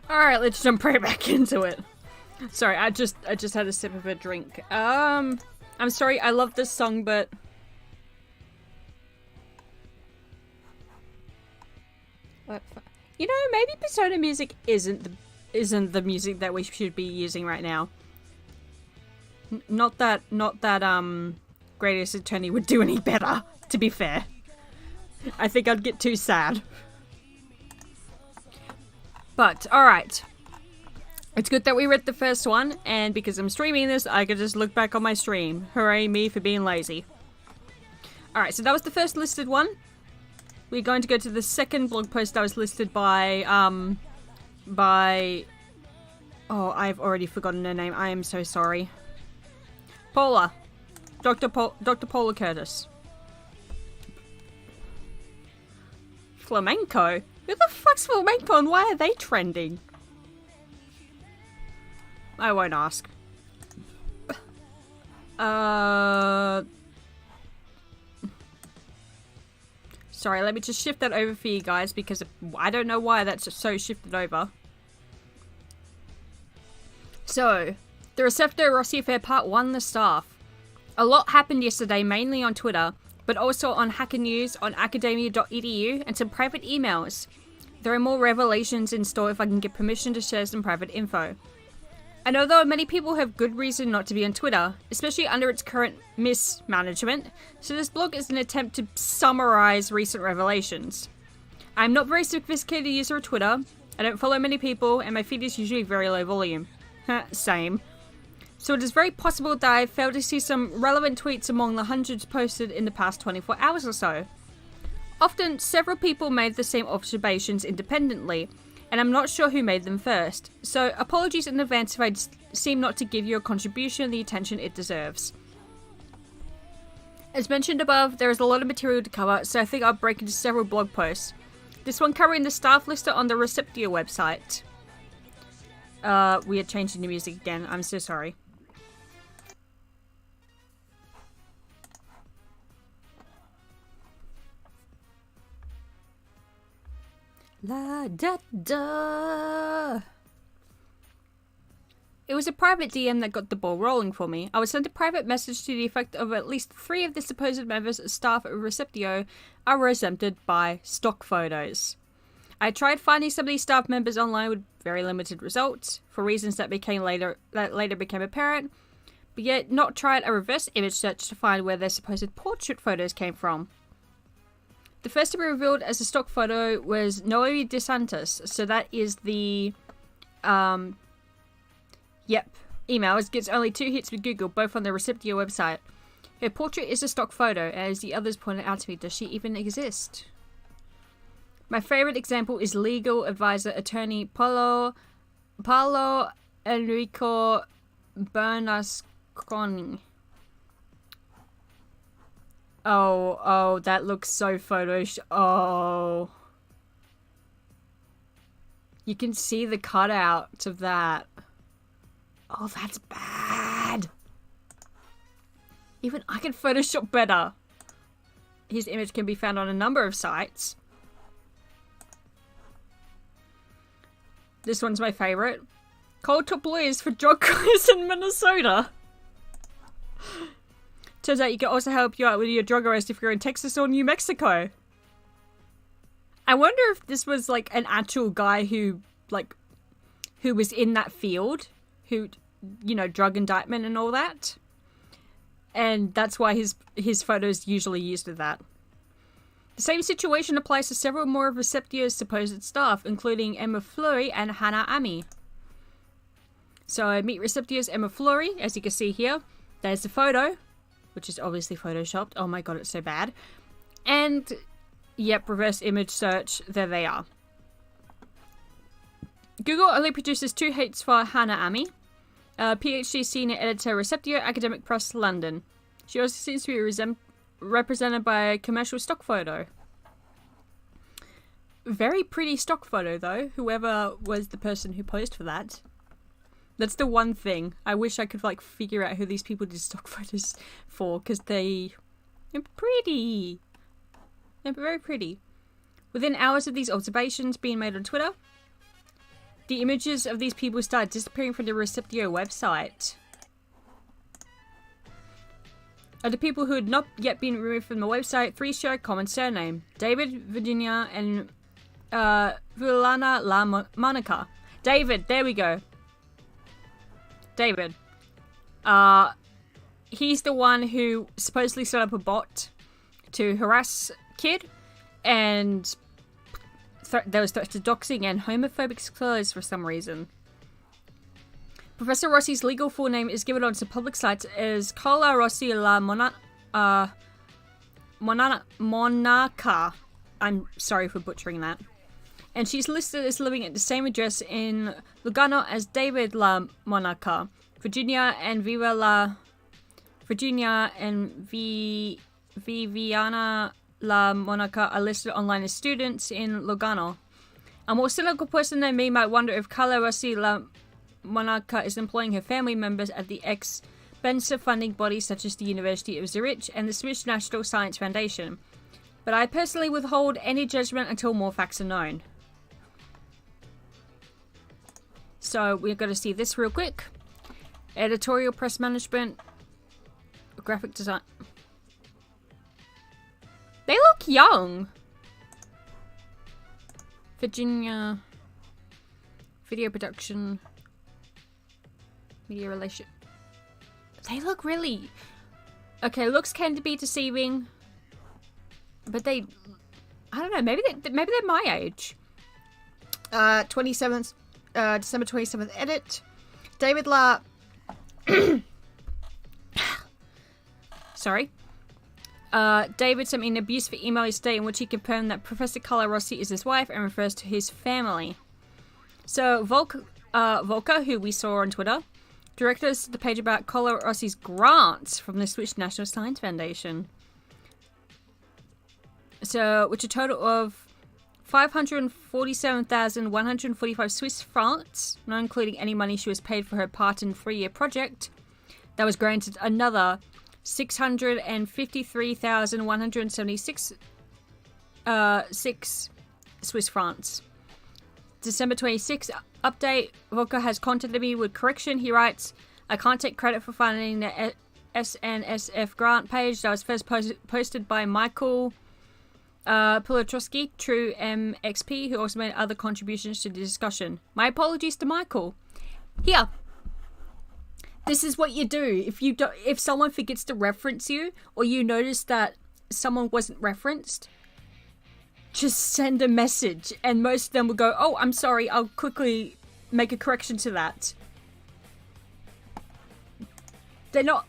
S1: Alright, let's jump right back into it. Sorry, I just had a sip of a drink. I'm sorry, I love this song, but... You know, maybe Persona music isn't the music that we should be using right now. Not that Greatest Attorney would do any better, to be fair. I think I'd get too sad. But, alright. It's good that we read the first one, and because I'm streaming this, I could just look back on my stream. Hooray me for being lazy. Alright, so that was the first listed one. We're going to go to the second blog post that was listed by, oh, I've already forgotten her name. I am so sorry. Paula. Dr. Paula Curtis. Flamenco? Who the fuck's flamenco and why are they trending? I won't ask. Sorry, let me just shift that over for you guys because I don't know why that's just so shifted over. So, the Recipio-Rossi affair part 1, the staff. A lot happened yesterday, mainly on Twitter, but also on Hacker News, on academia.edu, and some private emails. There are more revelations in store if I can get permission to share some private info. And although many people have good reason not to be on Twitter, especially under its current mismanagement, so this blog is an attempt to summarize recent revelations. I'm not a very sophisticated user of Twitter, I don't follow many people, and my feed is usually very low volume. Same. So it is very possible that I failed to see some relevant tweets among the hundreds posted in the past 24 hours or so. Often, several people made the same observations independently, and I'm not sure who made them first, so apologies in advance if I seem not to give your contribution the attention it deserves. As mentioned above, there is a lot of material to cover, so I think I'll break into several blog posts. This one covering the staff lister on the Recipio website. We are changing the music again, I'm so sorry. La da da. It was a private DM that got the ball rolling for me. I was sent a private message to the effect of at least 3 of the supposed members of staff at Recipio are represented by stock photos. I tried finding some of these staff members online with very limited results, for reasons that later became apparent, but yet not tried a reverse image search to find where their supposed portrait photos came from. The first to be revealed as a stock photo was Noemi DeSantis, so that is the, email. It gets only 2 hits with Google, both on the Recipio website. Her portrait is a stock photo, as the others pointed out to me, does she even exist? My favorite example is legal advisor attorney Paolo Enrico Bernasconi. Oh, that looks so Oh. You can see the cutouts of that. Oh, that's bad. Even I can Photoshop better. His image can be found on a number of sites. This one's my favorite. Cold top lawyers for drug crimes in Minnesota. Turns out you can also help you out with your drug arrest if you're in Texas or New Mexico. I wonder if this was like an actual guy who was in that field, who, you know, drug indictment and all that. And that's why his photos usually used with that. The same situation applies to several more of Receptio's supposed staff, including Emma Fleury and Hannah Ami. So I meet Receptio's Emma Fleury, as you can see here. There's the photo, which is obviously photoshopped. Oh my god, it's so bad. And, yep, reverse image search, there they are. Google only produces 2 hits for Hannah Ami, PhD Senior Editor, Receptio, Academic Press, London. She also seems to be represented by a commercial stock photo. Very pretty stock photo, though, whoever was the person who posed for that. That's the one thing. I wish I could, like, figure out who these people did stock photos for, because they're pretty. They're very pretty. Within hours of these observations being made on Twitter, the images of these people started disappearing from the Recipio website. Of the people who had not yet been removed from the website, 3 share a common surname. David, Virginia, and Vilana La Monica. David, there we go. David. He's the one who supposedly set up a bot to harass Kid, and there was threats to doxing and homophobic slurs for some reason. Professor Rossi's legal full name is given onto public sites as Carla Rossi La Monaca. I'm sorry for butchering that. And she's listed as living at the same address in Lugano as David La Monaca. Virginia and Viviana La Monaca are listed online as students in Lugano. A more cynical person than me might wonder if Carla Rossi La Monaca is employing her family members at the expensive funding bodies such as the University of Zurich and the Swiss National Science Foundation. But I personally withhold any judgment until more facts are known. So we're going to see this real quick. Editorial, press management, graphic design. They look young. Virginia. Video production. Media relation. They look really... Okay, looks can be deceiving. But they... I don't know, maybe they're my age. 27th... December 27th edit. David La... Sorry. David sent me an abusive email yesterday in which he confirmed that Professor Carlo Rossi is his wife and refers to his family. So Volker, who we saw on Twitter, directed us to the page about Carlo Rossi's grants from the Swiss National Science Foundation. So, which a total of 547,145 Swiss francs, not including any money she was paid for her part in the 3-year project. That was granted another 653,176 6 Swiss francs. December 26th update. Volker has contacted me with correction. He writes, I can't take credit for finding the SNSF grant page that was first posted by Michael Pilotrowski, True MXP, who also made other contributions to the discussion. My apologies to Michael. Here. This is what you do. If someone forgets to reference you, or you notice that someone wasn't referenced, just send a message, and most of them will go, oh, I'm sorry, I'll quickly make a correction to that. They're not...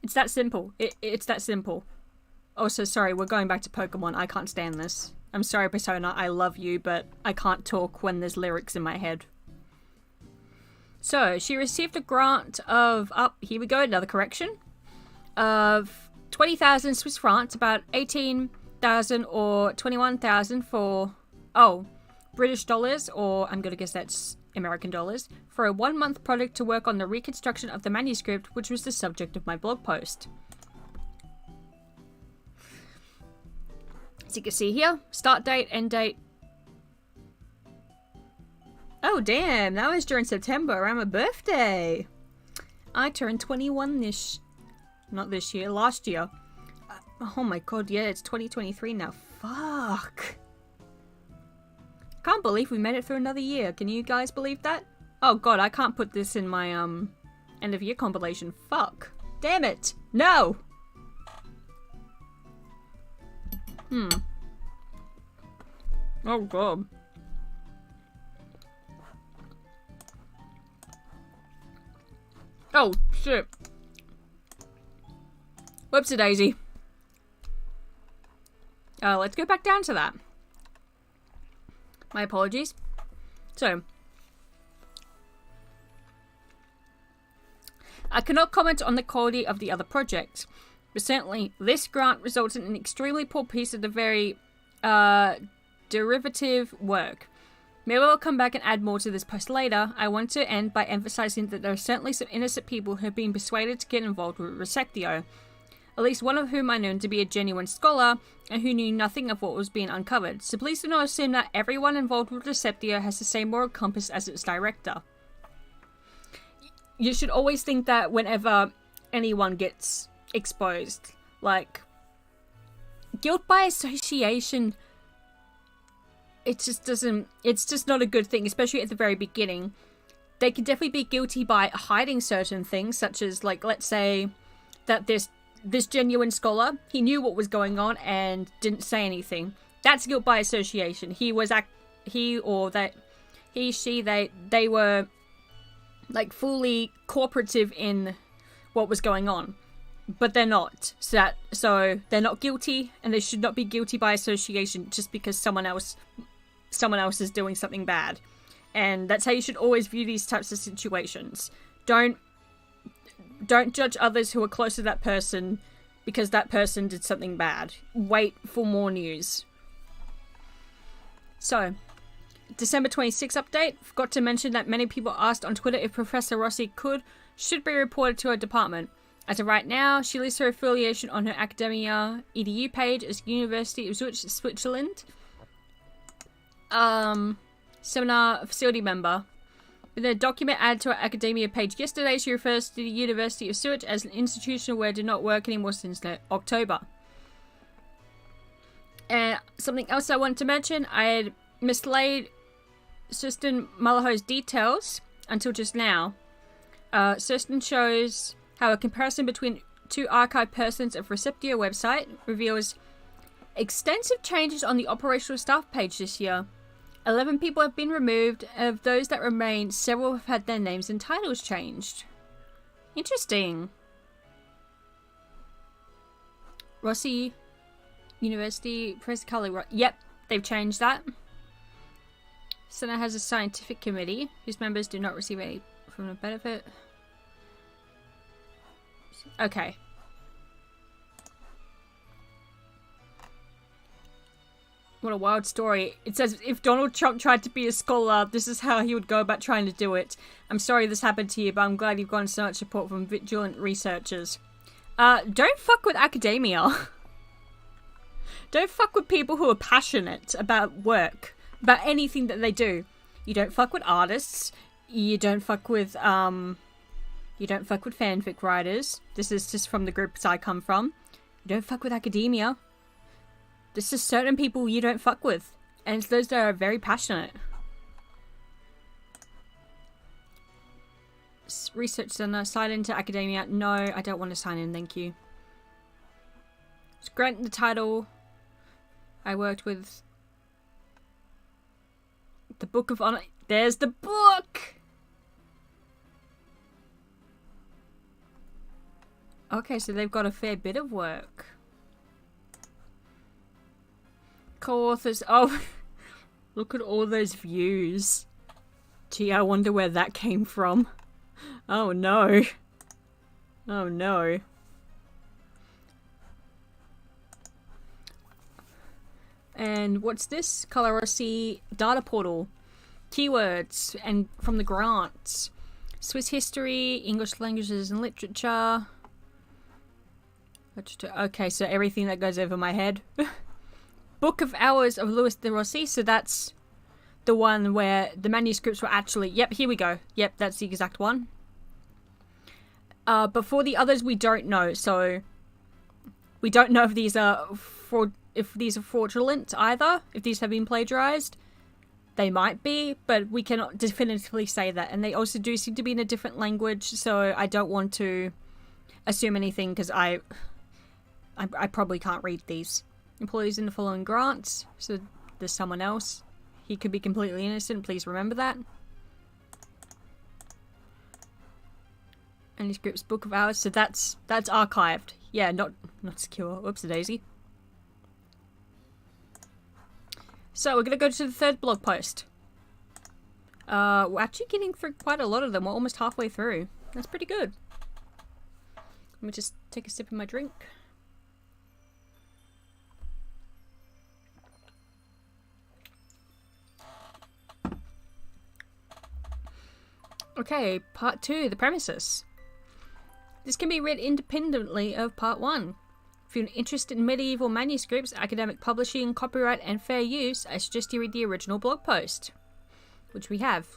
S1: It's that simple. It's that simple. Also, sorry, we're going back to Pokemon. I can't stand this. I'm sorry, Persona. I love you, but I can't talk when there's lyrics in my head. So, she received a grant of... here we go, another correction. Of 20,000 Swiss francs, about 18,000 or 21,000 for... British dollars, or I'm going to guess that's American dollars, for a 1-month project to work on the reconstruction of the manuscript, which was the subject of my blog post. As you can see here, start date, end date. Oh damn, that was during September, around my birthday. I turned 21 last year. Oh my god, yeah, it's 2023 now. Fuck. Can't believe we made it through another year. Can you guys believe that? Oh god, I can't put this in my end of year compilation. Fuck. Damn it. No. Oh god. Oh shit. Whoopsie daisy. Let's go back down to that. My apologies. So, I cannot comment on the quality of the other projects, but certainly this grant resulted in an extremely poor piece of the very derivative work. Maybe I'll come back and add more to this post later. I want to end by emphasizing that there are certainly some innocent people who have been persuaded to get involved with Recipio, at least one of whom I know to be a genuine scholar, and who knew nothing of what was being uncovered. So please do not assume that everyone involved with Recipio has the same moral compass as its director. You should always think that whenever anyone gets exposed, like, guilt by association, it's just not a good thing, especially at the very beginning. They can definitely be guilty by hiding certain things, such as, like, let's say that this genuine scholar, he knew what was going on and didn't say anything. That's guilt by association. They were like fully cooperative in what was going on, but they're not. So they're not guilty, and they should not be guilty by association just because someone else is doing something bad. And that's how you should always view these types of situations. Don't judge others who are close to that person because that person did something bad. Wait for more news. So, December 26th update. Forgot to mention that many people asked on Twitter if Professor Rossi should be reported to her department. As of right now, she lists her affiliation on her Academia EDU page as University of Zurich, Switzerland. Seminar facility member. With a document added to her academia page yesterday, she refers to the University of Zurich as an institution where it did not work anymore since October. And something else I wanted to mention, I had mislaid Kirsten Mullaho's details until just now. Kirsten shows how a comparison between two archived persons of Receptio website reveals extensive changes on the operational staff page this year. 11 people have been removed. Of those that remain, several have had their names and titles changed. Interesting. Rossi University Press Color. Yep, they've changed that. Senate has a scientific committee whose members do not receive any from the benefit. Okay. What a wild story. It says, if Donald Trump tried to be a scholar, this is how he would go about trying to do it. I'm sorry this happened to you, but I'm glad you've gotten so much support from vigilant researchers. Don't fuck with academia. Don't fuck with people who are passionate about work, about anything that they do. You don't fuck with artists. You don't fuck with, fanfic writers. This is just from the groups I come from. You don't fuck with academia. There's just certain people you don't fuck with. And it's those that are very passionate. Research center, sign into academia. No, I don't want to sign in, thank you. Let's grant the title. I worked with the Book of Honor. There's the book! Okay, so they've got a fair bit of work. Co-authors. Oh, look at all those views. Gee, I wonder where that came from. Oh no. Oh no. And what's this? Color Rossi data portal. Keywords and from the grants. Swiss history, English languages and literature. Okay, so everything that goes over my head. Book of Hours of Louis de Rossi. So that's the one where the manuscripts were actually... Yep, here we go. Yep, that's the exact one. But for the others, we don't know. So we don't know if these are fraudulent either. If these have been plagiarized. They might be, but we cannot definitively say that. And they also do seem to be in a different language. So I don't want to assume anything because I probably can't read these. Employees in the following grants. So there's someone else. He could be completely innocent. Please remember that. Manuscripts, Book of Hours. So that's archived. Yeah, not secure. Whoops a daisy. So we're gonna go to the third blog post. We're actually getting through quite a lot of them. We're almost halfway through. That's pretty good. Let me just take a sip of my drink. Okay, part 2, the premises. This can be read independently of part 1. If you're interested in medieval manuscripts, academic publishing, copyright, and fair use, I suggest you read the original blog post, which we have.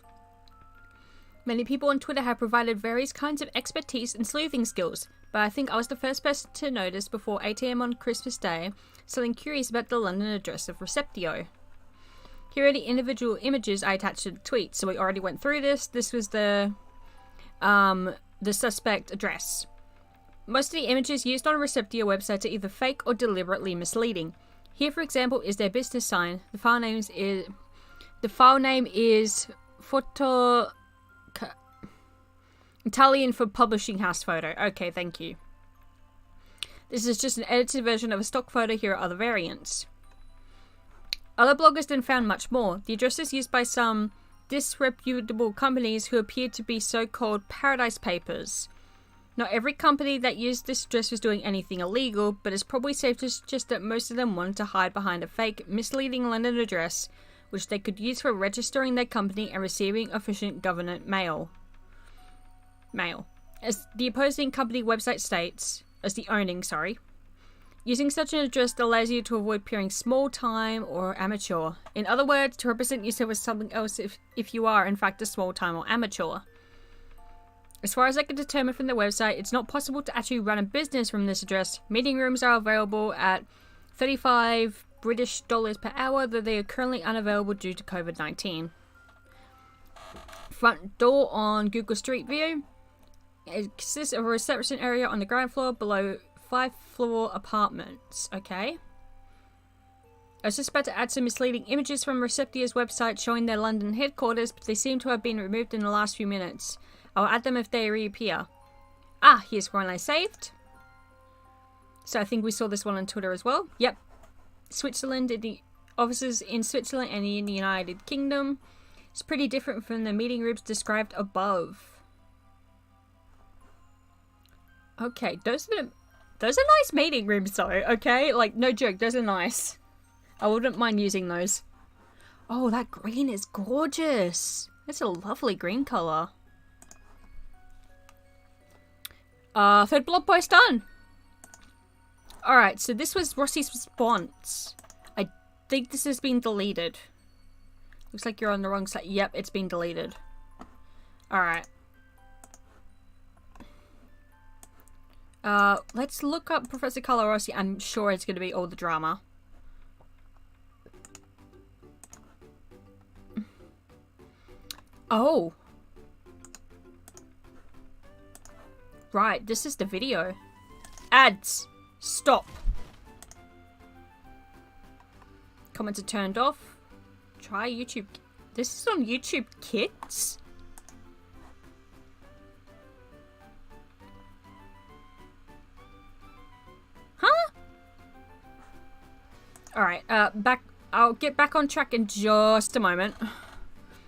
S1: Many people on Twitter have provided various kinds of expertise and sleuthing skills, but I think I was the first person to notice before 8 AM on Christmas Day something curious about the London address of Recipio. Here are the individual images I attached to the tweet. So we already went through this. This was the suspect address. Most of the images used on a Reciptio website are either fake or deliberately misleading. Here, for example, is their business sign. The file name is photo Italian for publishing house photo. Okay, thank you. This is just an edited version of a stock photo. Here are other variants. Other bloggers then found much more. The address is used by some disreputable companies who appeared to be so-called paradise papers. Not every company that used this address was doing anything illegal, but it's probably safe to suggest that most of them wanted to hide behind a fake, misleading London address, which they could use for registering their company and receiving efficient government mail. As the opposing company website states, using such an address allows you to avoid appearing small-time or amateur. In other words, to represent yourself as something else if you are, in fact, a small-time or amateur. As far as I can determine from the website, it's not possible to actually run a business from this address. Meeting rooms are available at $35 British per hour, though they are currently unavailable due to COVID-19. Front door on Google Street View. It consists of a reception area on the ground floor below 5-floor apartments. Okay. I was just about to add some misleading images from Receptio's website showing their London headquarters, but they seem to have been removed in the last few minutes. I'll add them if they reappear. Ah, here's one I saved. So I think we saw this one on Twitter as well. Yep. Switzerland, the offices in Switzerland and in the United Kingdom. It's pretty different from the meeting rooms described above. Okay, those are nice meeting rooms though, okay? Like, no joke, those are nice. I wouldn't mind using those. Oh, that green is gorgeous. That's a lovely green colour. Third blog post done. Alright, so this was Rossi's response. I think this has been deleted. Looks like you're on the wrong side. Yep, it's been deleted. Alright. Let's look up Professor Carlo Rossi. I'm sure it's going to be all the drama. Oh. Right, this is the video. Ads. Stop. Comments are turned off. Try YouTube. This is on YouTube Kids? Huh? Alright, I'll get back on track in just a moment.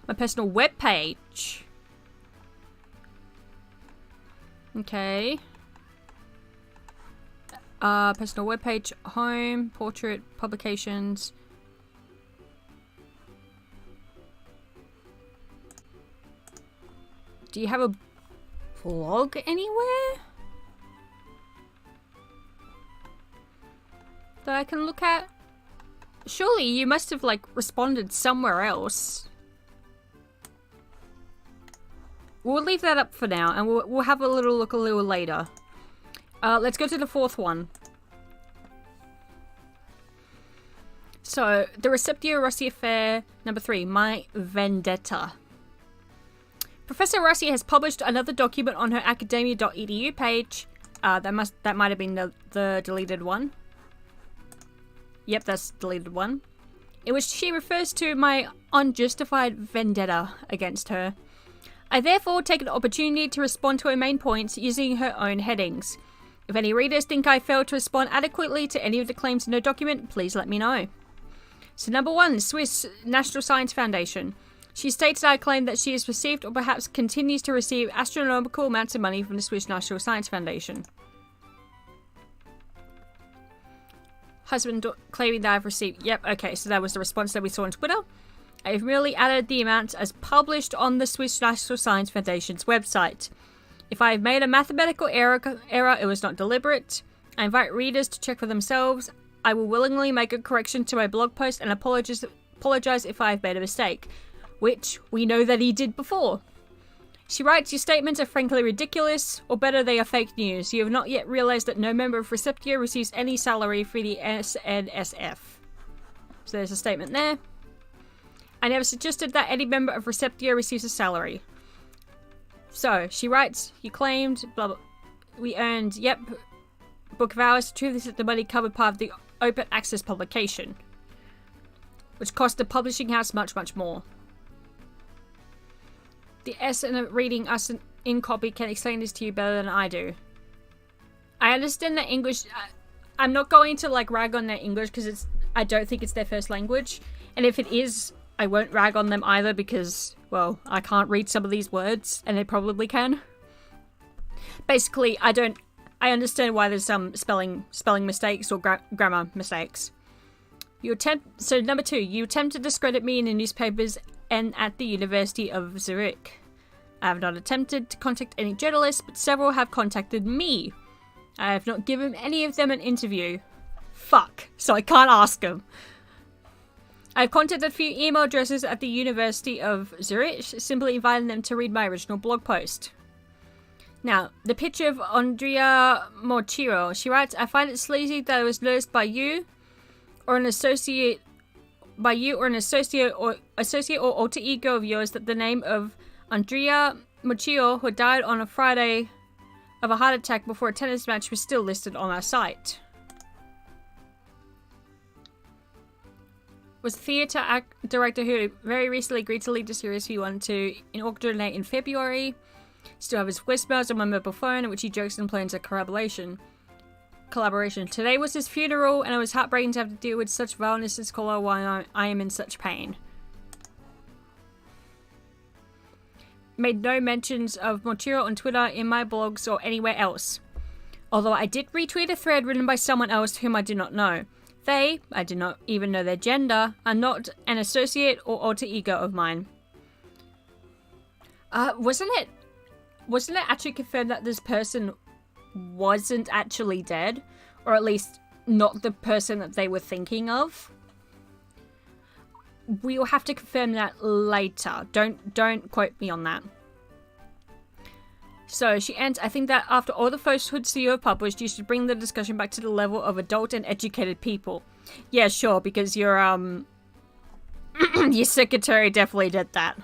S1: My personal webpage. Okay. Personal webpage, home, portrait, publications. Do you have a blog anywhere that I can look at? Surely you must have, like, responded somewhere else. We'll leave that up for now, and we'll have a little look a little later. Let's go to the fourth one. So, the Recipio-Rossi affair, number 3, My Vendetta. Professor Rossi has published another document on her academia.edu page. That might have been the deleted one. Yep, that's the deleted one. In which she refers to my unjustified vendetta against her. I therefore take an opportunity to respond to her main points using her own headings. If any readers think I failed to respond adequately to any of the claims in her document, please let me know. So number 1, Swiss National Science Foundation. She states that I claim that she has received or perhaps continues to receive astronomical amounts of money from the Swiss National Science Foundation. Husband claiming that I've received... Yep, okay, so that was the response that we saw on Twitter. I've merely added the amounts as published on the Swiss National Science Foundation's website. If I have made a mathematical error, it was not deliberate. I invite readers to check for themselves. I will willingly make a correction to my blog post and apologize if I have made a mistake, which we know that he did before. She writes, your statements are frankly ridiculous, or better, they are fake news. You have not yet realized that no member of Receptio receives any salary for the SNSF. So there's a statement there. I never suggested that any member of Receptio receives a salary. So, she writes, you claimed, blah, blah. We earned, yep, book of hours. The truth is that the money covered part of the open access publication, which cost the publishing house much, much more. The S in reading us in copy can explain this to you better than I do. I understand that English... I'm not going to, like, rag on their English because I don't think it's their first language. And if it is, I won't rag on them either because, well, I can't read some of these words and they probably can. Basically, I understand why there's some spelling mistakes or grammar mistakes. So number 2, you attempt to discredit me in the newspapers and at the University of Zurich. I have not attempted to contact any journalists, but several have contacted me. I have not given any of them an interview. Fuck. So I can't ask them. I've contacted a few email addresses at the University of Zurich, simply inviting them to read my original blog post. Now, the picture of Andrea Morchiro. She writes, I find it sleazy that it was noticed by you or an associate or alter ego of yours that the name of Andrea Morchiro, who died on a Friday of a heart attack before a tennis match, was still listed on our site. Was a theatre director who very recently agreed to leave the series we wanted to inaugurate in February. Still have his voicemails on my mobile phone in which he jokes and plans a collaboration. Today was his funeral, and it was heartbreaking to have to deal with such vileness as color while I am in such pain. Made no mentions of material on Twitter, in my blogs, or anywhere else. Although I did retweet a thread written by someone else whom I do not know. They, I do not even know their gender, are not an associate or alter ego of mine. Wasn't it actually confirmed that this person wasn't actually dead? Or at least not the person that they were thinking of? We'll have to confirm that later. Don't quote me on that. So she ends, I think that after all the falsehoods you have published, you should bring the discussion back to the level of adult and educated people. Yeah, sure, because your your secretary definitely did that.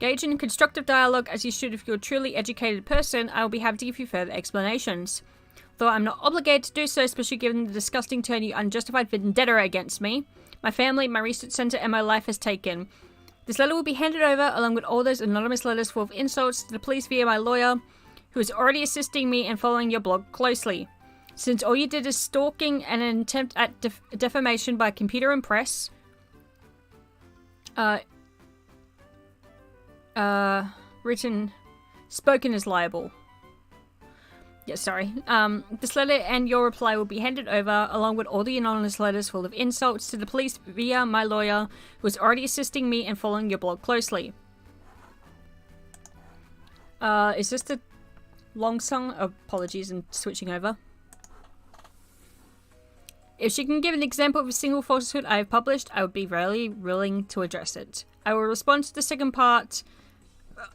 S1: Engage in constructive dialogue as you should if you're a truly educated person. I will be happy to give you further explanations. Though I'm not obligated to do so, especially given the disgusting turn you unjustified vendetta against me, my family, my research center, and my life has taken. This letter will be handed over along with all those anonymous letters full of insults to the police via my lawyer, who is already assisting me and following your blog closely. Since all you did is stalking and an attempt at defamation by computer and press, spoken is liable. Yeah, sorry. This letter and your reply will be handed over along with all the anonymous letters full of insults to the police via my lawyer, who is already assisting me and following your blog closely. Is this the long song? Apologies and switching over. If she can give an example of a single falsehood I have published, I would be really willing to address it. I will respond to the second part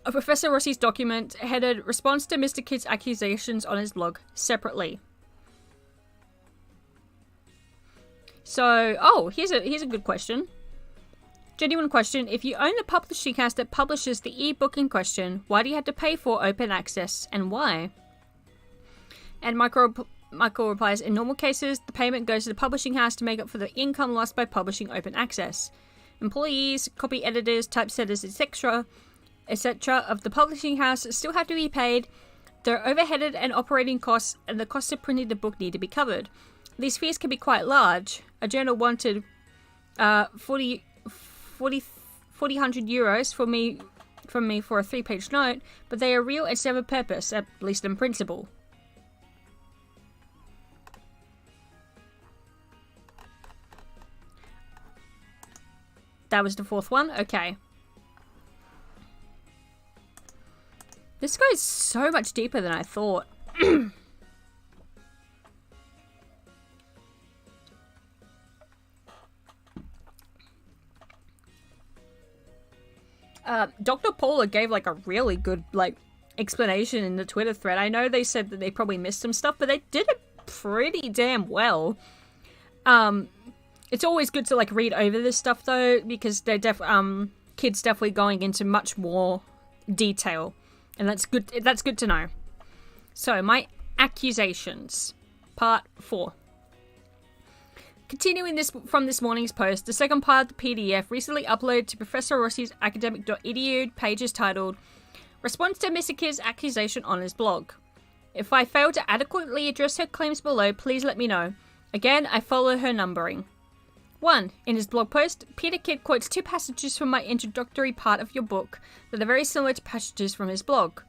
S1: of Professor Rossi's document headed Response to Mr. Kidd's accusations on his blog separately. So, here's a good question. Genuine question. If you own the publishing house that publishes the ebook in question, why do you have to pay for open access and why? And Michael replies, in normal cases, the payment goes to the publishing house to make up for the income lost by publishing open access. Employees, copy editors, typesetters, etc. of the publishing house still have to be paid. Their overheaded and operating costs and the cost of printing the book need to be covered. These fees can be quite large. A journal wanted 400 euros from me for a 3-page note, but they are real and serve a purpose, at least in principle. That was the fourth one? Okay. This goes so much deeper than I thought. Dr. Paula gave like a really good explanation in the Twitter thread. I know they said that they probably missed some stuff, but they did it pretty damn well. It's always good to read over this stuff though, because they're kids definitely going into much more detail, and that's good. That's good to know. So my accusations, part 4. Continuing this from this morning's post, the second part of the PDF recently uploaded to Professor Rossi's academic.edu page is titled Response to Mr. Kidd's accusation on his blog. If I fail to adequately address her claims below, please let me know. Again, I follow her numbering. 1. In his blog post, Peter Kidd quotes 2 passages from my introductory part of your book that are very similar to passages from his blog.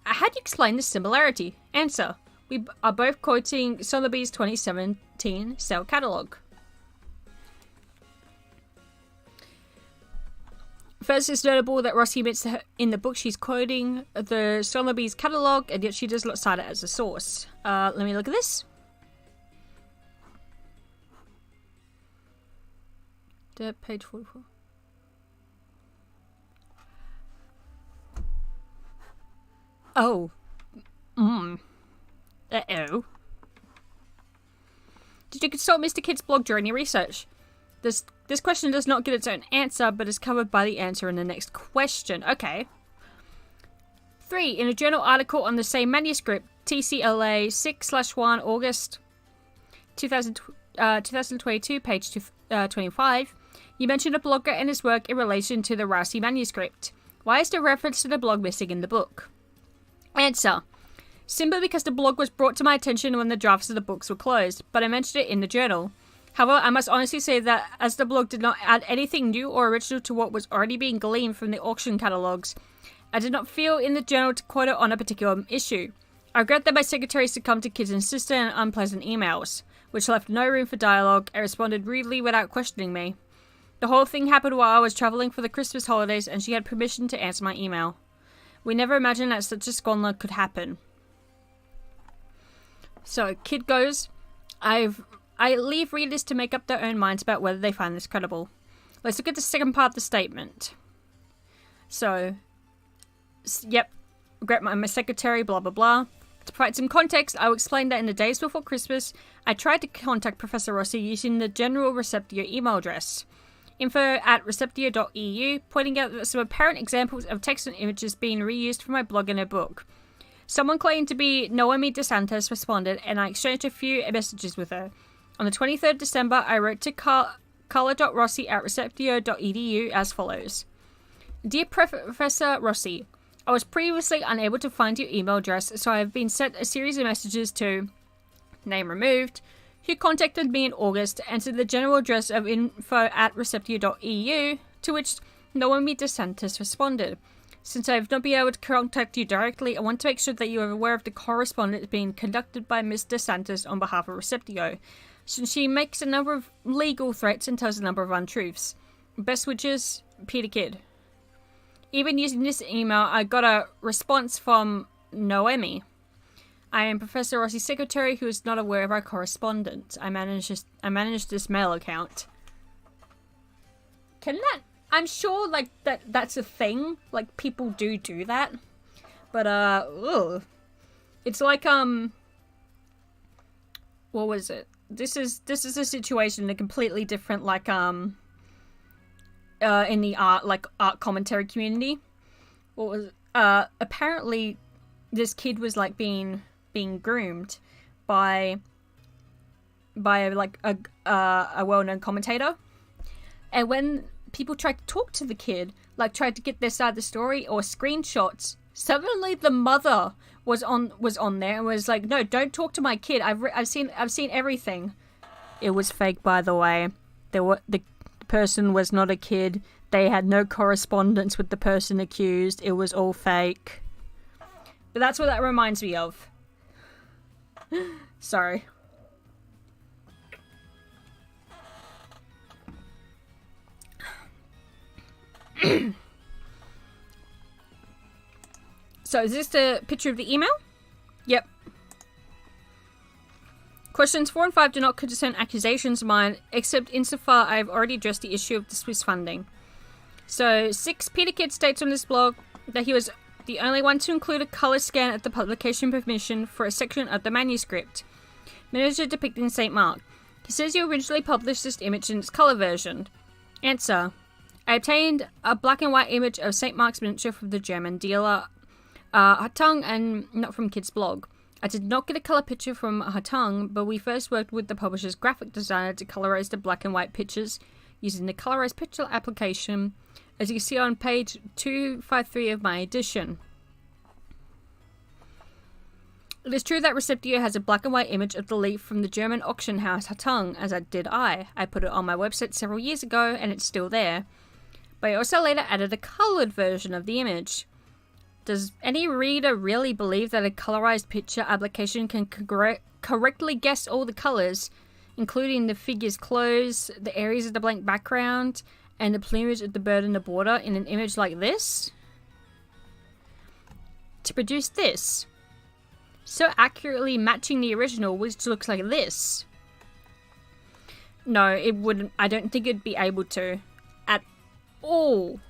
S1: How do you explain the similarity? Answer. We are both quoting Sotheby's 2017 sale catalogue. First, it's notable that Rossi admits that in the book she's quoting the Sotheby's catalogue, and yet she does not cite it as a source. Let me look at this. Page 44. Oh. Uh-oh. Did you consult Mr. Kidd's blog during your research? This question does not get its own answer, but is covered by the answer in the next question. Okay. 3. In a journal article on the same manuscript, TCLA 6/1 August 2022, page 25, you mentioned a blogger and his work in relation to the Rossi manuscript. Why is the reference to the blog missing in the book? Answer. Simply because the blog was brought to my attention when the drafts of the books were closed, but I mentioned it in the journal. However, I must honestly say that as the blog did not add anything new or original to what was already being gleaned from the auction catalogues, I did not feel in the journal to quote it on a particular issue. I regret that my secretary succumbed to Kid's insistent and unpleasant emails, which left no room for dialogue and responded rudely without questioning me. The whole thing happened while I was travelling for the Christmas holidays and she had permission to answer my email. We never imagined that such a squandor could happen. So, Kid goes, I leave readers to make up their own minds about whether they find this credible. Let's look at the second part of the statement. So, yep, regret my secretary, blah blah blah. To provide some context, I will explain that in the days before Christmas, I tried to contact Professor Rossi using the general Recipio email address. info@receptio.eu, pointing out that some apparent examples of text and images being reused from my blog and a book. Someone claiming to be Noemi DeSantis responded, and I exchanged a few messages with her. On the 23rd of December, I wrote to carla.rossi@receptio.edu as follows. Dear Professor Rossi, I was previously unable to find your email address, so I have been sent a series of messages to, name removed, who contacted me in August, and to the general address of info@receptio.eu, to which Noemi DeSantis responded. Since I have not been able to contact you directly, I want to make sure that you are aware of the correspondence being conducted by Ms. DeSantis on behalf of Reciptio, since she makes a number of legal threats and tells a number of untruths. Best wishes, Peter Kidd. Even using this email, I got a response from Noemi. I am Professor Rossi's secretary who is not aware of our correspondence. I manage this mail account. I'm sure, like, that's a thing. Like, people do that. But, ugh. It's like, what was it? This is a situation in a completely different, like, in the art commentary community. What was, apparently, this kid was, like, being groomed by like, a well-known commentator. And when people tried to talk to the kid, like tried to get their side of the story or screenshots, suddenly the mother was on there and was like, "No, don't talk to my kid. I've seen everything." It was fake, by the way. The person was not a kid. They had no correspondence with the person accused. It was all fake. But that's what that reminds me of. Sorry. So, is this the picture of the email? Yep. Questions 4 and 5 do not concern accusations of mine, except insofar I have already addressed the issue of the Swiss funding. So, 6, Peter Kidd states on this blog that he was the only one to include a colour scan at the publication permission for a section of the manuscript. Miniature depicting St. Mark. He says he originally published this image in its colour version. Answer. I obtained a black and white image of St. Mark's miniature from the German dealer Hartung and not from Kidd's blog. I did not get a colour picture from Hartung, but we first worked with the publisher's graphic designer to colorise the black and white pictures using the Colorise Picture application, as you can see on page 253 of my edition. It is true that Reciptio has a black and white image of the leaf from the German auction house Hartung, as did I. I put it on my website several years ago, and it's still there. But I also later added a coloured version of the image. Does any reader really believe that a colorized picture application can correctly guess all the colours, including the figure's clothes, the areas of the blank background, and the plumage of the bird in the border in an image like this? To produce this, so accurately matching the original, which looks like this. No, it wouldn't. I don't think it'd be able to at all.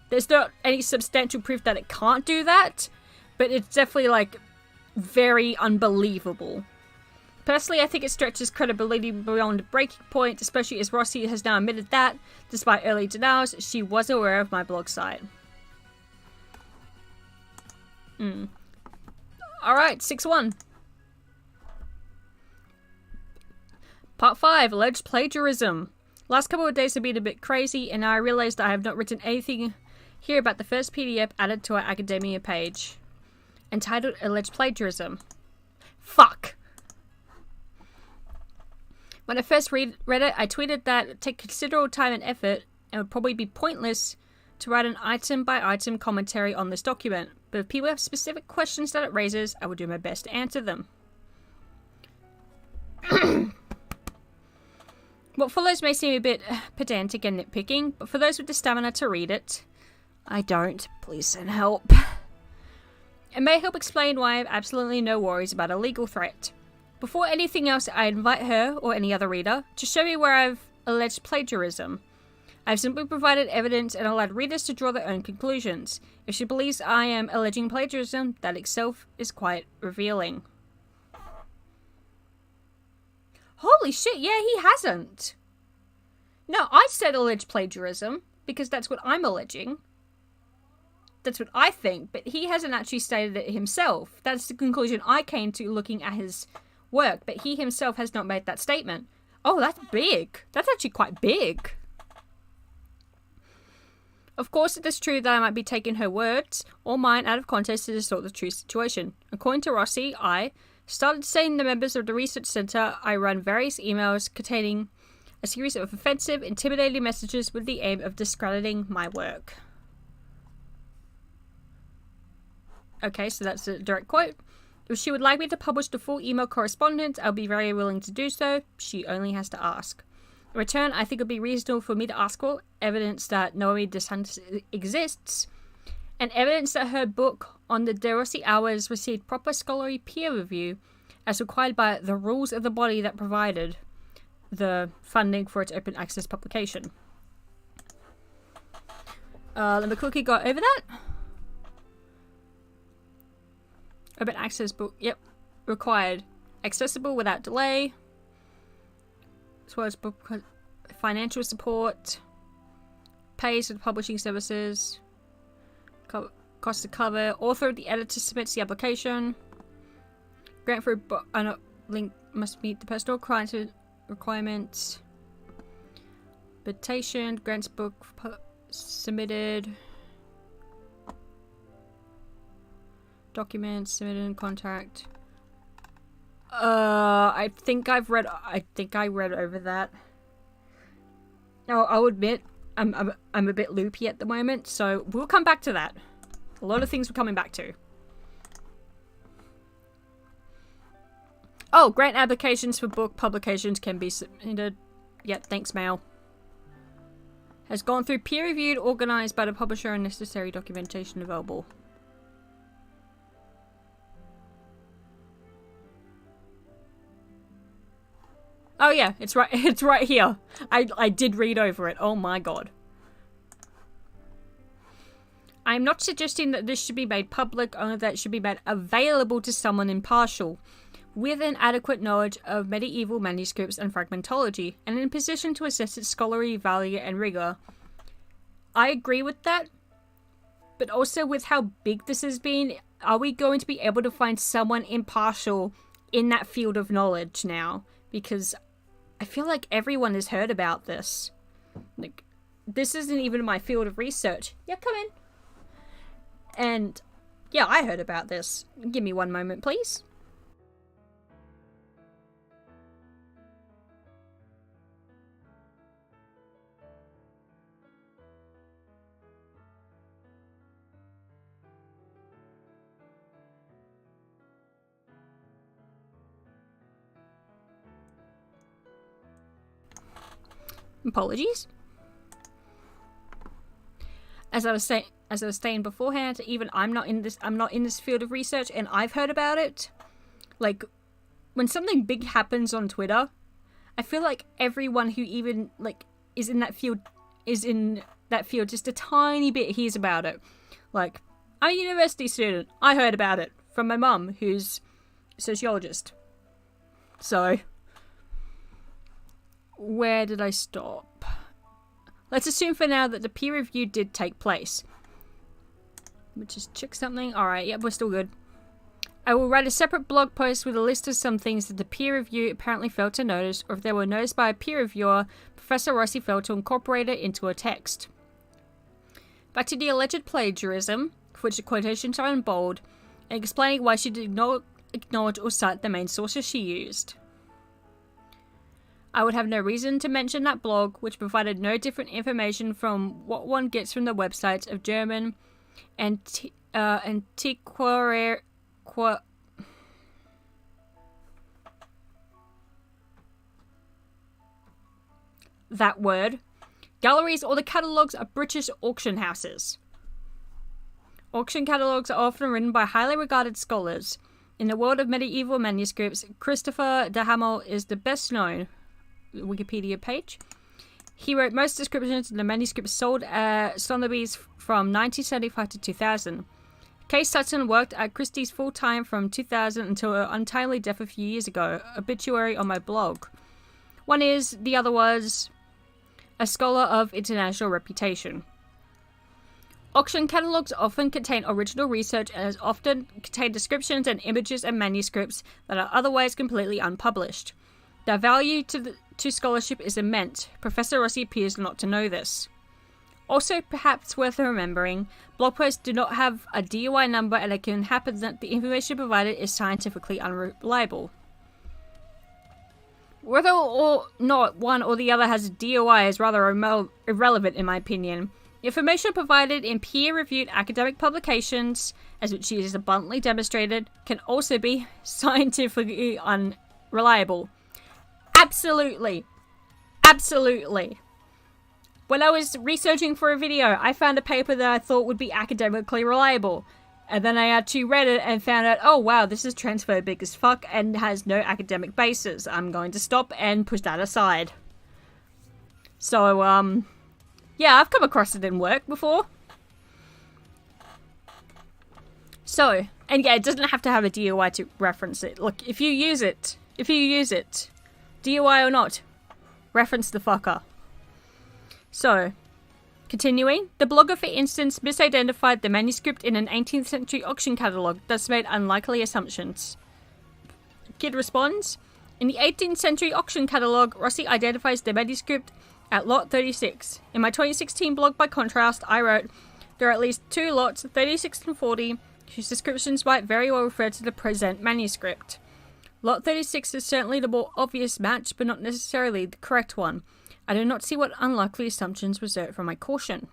S1: There's not any substantial proof that it can't do that, but it's definitely, like, very unbelievable. Personally, I think it stretches credibility beyond the breaking point, especially as Rossi has now admitted that, despite early denials, she was aware of my blog site. Alright, 6-1. Part 5, alleged plagiarism. Last couple of days have been a bit crazy, and I realised that I have not written anything Hear about the first PDF added to our academia page, entitled Alleged Plagiarism. Fuck! When I first read it, I tweeted that it'd take considerable time and effort and would probably be pointless to write an item-by-item commentary on this document, but if people have specific questions that it raises, I will do my best to answer them. What follows may seem a bit pedantic and nitpicking, but for those with the stamina to read it, I don't. Please send help. It may help explain why I have absolutely no worries about a legal threat. Before anything else, I invite her, or any other reader, to show me where I've alleged plagiarism. I've simply provided evidence and allowed readers to draw their own conclusions. If she believes I am alleging plagiarism, that itself is quite revealing. Holy shit, yeah, he hasn't. No, I said alleged plagiarism, because that's what I'm alleging. That's what I think, but he hasn't actually stated it himself. That's the conclusion I came to looking at his work, but he himself has not made that statement. Oh, that's big. That's actually quite big. Of course, it is true that I might be taking her words or mine out of context to distort the true situation. According to Rossi, I started saying to members of the research center I run various emails containing a series of offensive, intimidating messages with the aim of discrediting my work. Okay, so that's a direct quote. If she would like me to publish the full email correspondence, I'll be very willing to do so. She only has to ask. In return, I think it would be reasonable for me to ask for evidence that Naomi DeSantis exists, and evidence that her book on the De Rossi hours received proper scholarly peer review as required by the rules of the body that provided the funding for its open access publication. Let me quickly go over that. Open access book, yep, required. Accessible without delay. As well as book financial support. Pays for the publishing services. Cost to cover. Author of the editor submits the application. Grant for a book. Link must meet the personal client requirements. Invitation. Grants book submitted. Documents submitted in contact. I think I read over that. Now, I'll admit, I'm a bit loopy at the moment, so we'll come back to that. A lot of things we're coming back to. Oh, grant applications for book publications can be submitted. Yep, thanks, mail. Has gone through peer-reviewed, organized by the publisher, and necessary documentation available. Oh yeah, it's right here. I did read over it. Oh my god. I am not suggesting that this should be made public, only that it should be made available to someone impartial, with an adequate knowledge of medieval manuscripts and fragmentology, and in a position to assess its scholarly value and rigor. I agree with that, but also with how big this has been, are we going to be able to find someone impartial in that field of knowledge now? Because I feel like everyone has heard about this. Like, this isn't even my field of research. Yeah, come in. And, yeah, I heard about this. Give me one moment, please. Apologies. As I was saying beforehand, even I'm not in this field of research, and I've heard about it. Like, when something big happens on Twitter, I feel like everyone who even is in that field just a tiny bit hears about it. Like, I'm a university student. I heard about it from my mum, who's a sociologist. So, where did I stop? Let's assume for now that the peer review did take place. Let me just check something. Alright, yep, we're still good. I will write a separate blog post with a list of some things that the peer review apparently failed to notice, or if they were noticed by a peer reviewer, Professor Rossi failed to incorporate it into a text. Back to the alleged plagiarism, for which the quotations are in bold, and explaining why she did not acknowledge or cite the main sources she used. I would have no reason to mention that blog, which provided no different information from what one gets from the websites of German antiquarian. That word. Galleries or the catalogues of British auction houses. Auction catalogues are often written by highly regarded scholars. In the world of medieval manuscripts, Christopher de Hamel is the best known. Wikipedia page. He wrote most descriptions of the manuscripts sold at Sotheby's from 1975 to 2000. Case Sutton worked at Christie's full-time from 2000 until her untimely death a few years ago. Obituary on my blog. One is, the other was, a scholar of international reputation. Auction catalogues often contain original research and as often contain descriptions and images and manuscripts that are otherwise completely unpublished. Their value to scholarship is immense. Professor Rossi appears not to know this. Also, perhaps worth remembering, blog posts do not have a DOI number and it can happen that the information provided is scientifically unreliable. Whether or not one or the other has a DOI is rather irrelevant in my opinion. Information provided in peer-reviewed academic publications, as which is abundantly demonstrated, can also be scientifically unreliable. Absolutely. Absolutely. When I was researching for a video, I found a paper that I thought would be academically reliable. And then I actually read it and found out, oh wow, this is transphobic as fuck and has no academic basis. I'm going to stop and push that aside. So, yeah, I've come across it in work before. So, and yeah, it doesn't have to have a DOI to reference it. Look, if you use it, DOI or not, reference the fucker. So, continuing, the blogger, for instance, misidentified the manuscript in an 18th century auction catalogue, thus made unlikely assumptions. Kid responds, in the 18th century auction catalogue, Rossi identifies the manuscript at lot 36. In my 2016 blog, by contrast, I wrote, there are at least two lots, 36 and 40, whose descriptions might very well refer to the present manuscript. Lot 36 is certainly the more obvious match, but not necessarily the correct one. I do not see what unlikely assumptions result from my caution.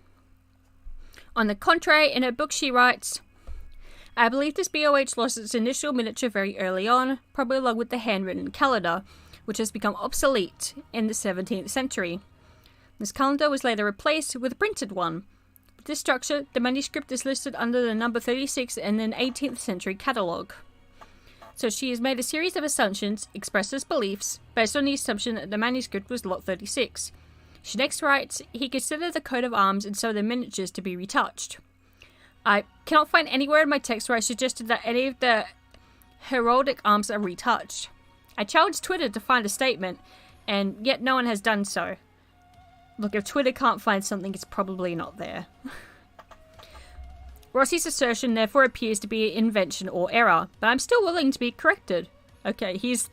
S1: On the contrary, in her book she writes, I believe this BOH lost its initial miniature very early on, probably along with the handwritten calendar, which has become obsolete in the 17th century. This calendar was later replaced with a printed one. With this structure, the manuscript is listed under the number 36 in an 18th century catalogue. So she has made a series of assumptions, expressed as beliefs, based on the assumption that the manuscript was lot 36. She next writes, he considered the coat of arms and some of the miniatures to be retouched. I cannot find anywhere in my text where I suggested that any of the heraldic arms are retouched. I challenged Twitter to find a statement, and yet no one has done so. Look, if Twitter can't find something, it's probably not there. Rossi's assertion therefore appears to be an invention or error, but I'm still willing to be corrected. Okay, he's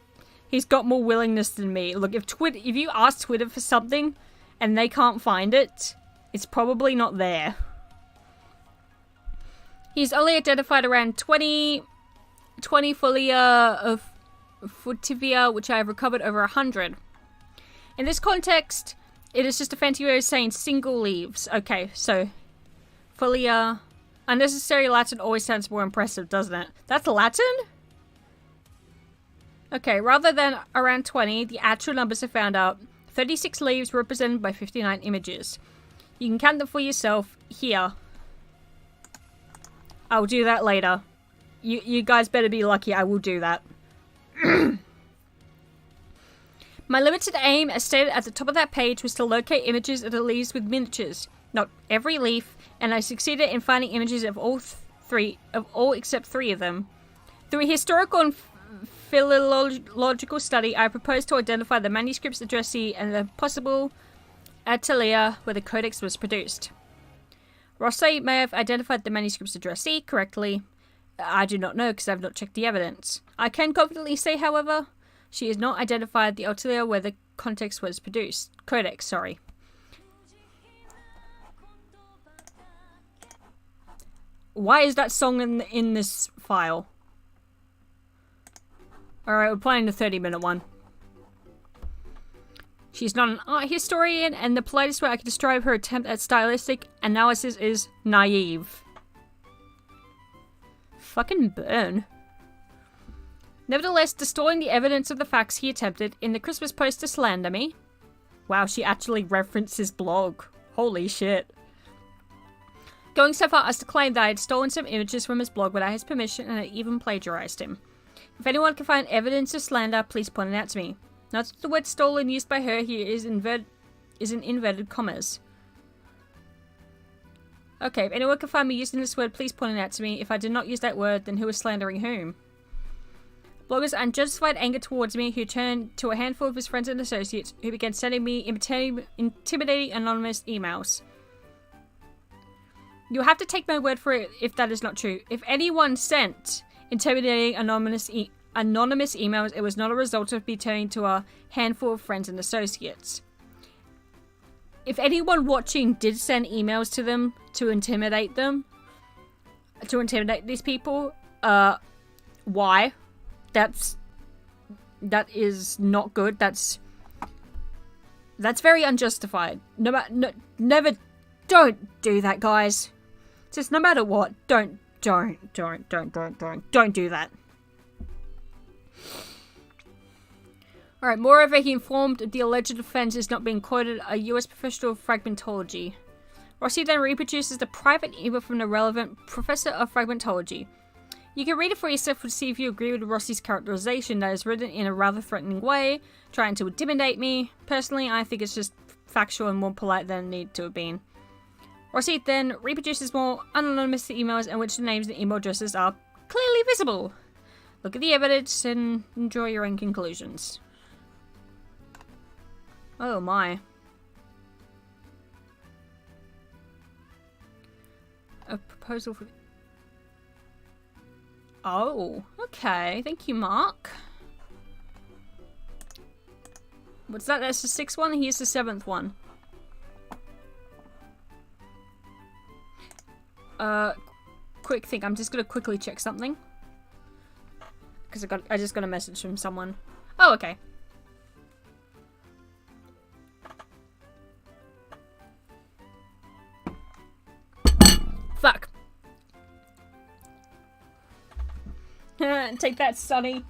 S1: got more willingness than me. Look, if you ask Twitter for something and they can't find it, it's probably not there. He's only identified around 20 folia of Futivia, which I have recovered over 100. In this context, it is just a fancy way of saying single leaves. Okay, so folia. Unnecessary Latin always sounds more impressive, doesn't it? That's Latin? Okay, rather than around 20, the actual numbers are found out. 36 leaves represented by 59 images. You can count them for yourself here. I'll do that later. You guys better be lucky, I will do that. My limited aim, as stated at the top of that page, was to locate images of the leaves with miniatures. Not every leaf, and I succeeded in finding images of all except three of them. Through a historical and philological study, I proposed to identify the manuscript's addressee and the possible atelier where the codex was produced. Rossi may have identified the manuscript's addressee correctly. I do not know because I have not checked the evidence. I can confidently say, however, she has not identified the atelier where the codex was produced. Why is that song in this file? Alright, we're playing the 30-minute one. She's not an art historian, and the politest way I could describe her attempt at stylistic analysis is naive. Fucking burn. Nevertheless, distorting the evidence of the facts he attempted in the Christmas post to slander me. Wow, she actually referenced his blog. Holy shit. Going so far as to claim that I had stolen some images from his blog without his permission and had even plagiarized him. If anyone can find evidence of slander, please point it out to me. Note that the word stolen used by her here is in inverted commas. Okay, if anyone can find me using this word, please point it out to me. If I did not use that word, then who is slandering whom? Bloggers unjustified anger towards me, who turned to a handful of his friends and associates, who began sending me intimidating anonymous emails. You'll have to take my word for it if that is not true. If anyone sent intimidating anonymous emails, it was not a result of me turning to a handful of friends and associates. If anyone watching did send emails to them to intimidate these people, why? That is not good. That's very unjustified. Never, don't do that, guys. Just no matter what, don't do that. Alright, moreover, he informed the alleged offense is not being quoted a US professional of fragmentology. Rossi then reproduces the private email from the relevant professor of fragmentology. You can read it for yourself to see if you agree with Rossi's characterization that is written in a rather threatening way, trying to intimidate me. Personally, I think it's just factual and more polite than it needed to have been. Rossi then reproduces more anonymous emails in which the names and email addresses are clearly visible. Look at the evidence and draw your own conclusions. Oh my. A proposal for... Oh, okay. Thank you, Mark. What's that? That's the 6th one. Here's the 7th one. Quick thing. I'm just gonna quickly check something. Because I just got a message from someone. Oh, okay. Fuck. Take that, Sonny.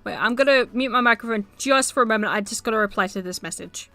S1: Wait, I'm gonna mute my microphone just for a moment. I just gotta reply to this message.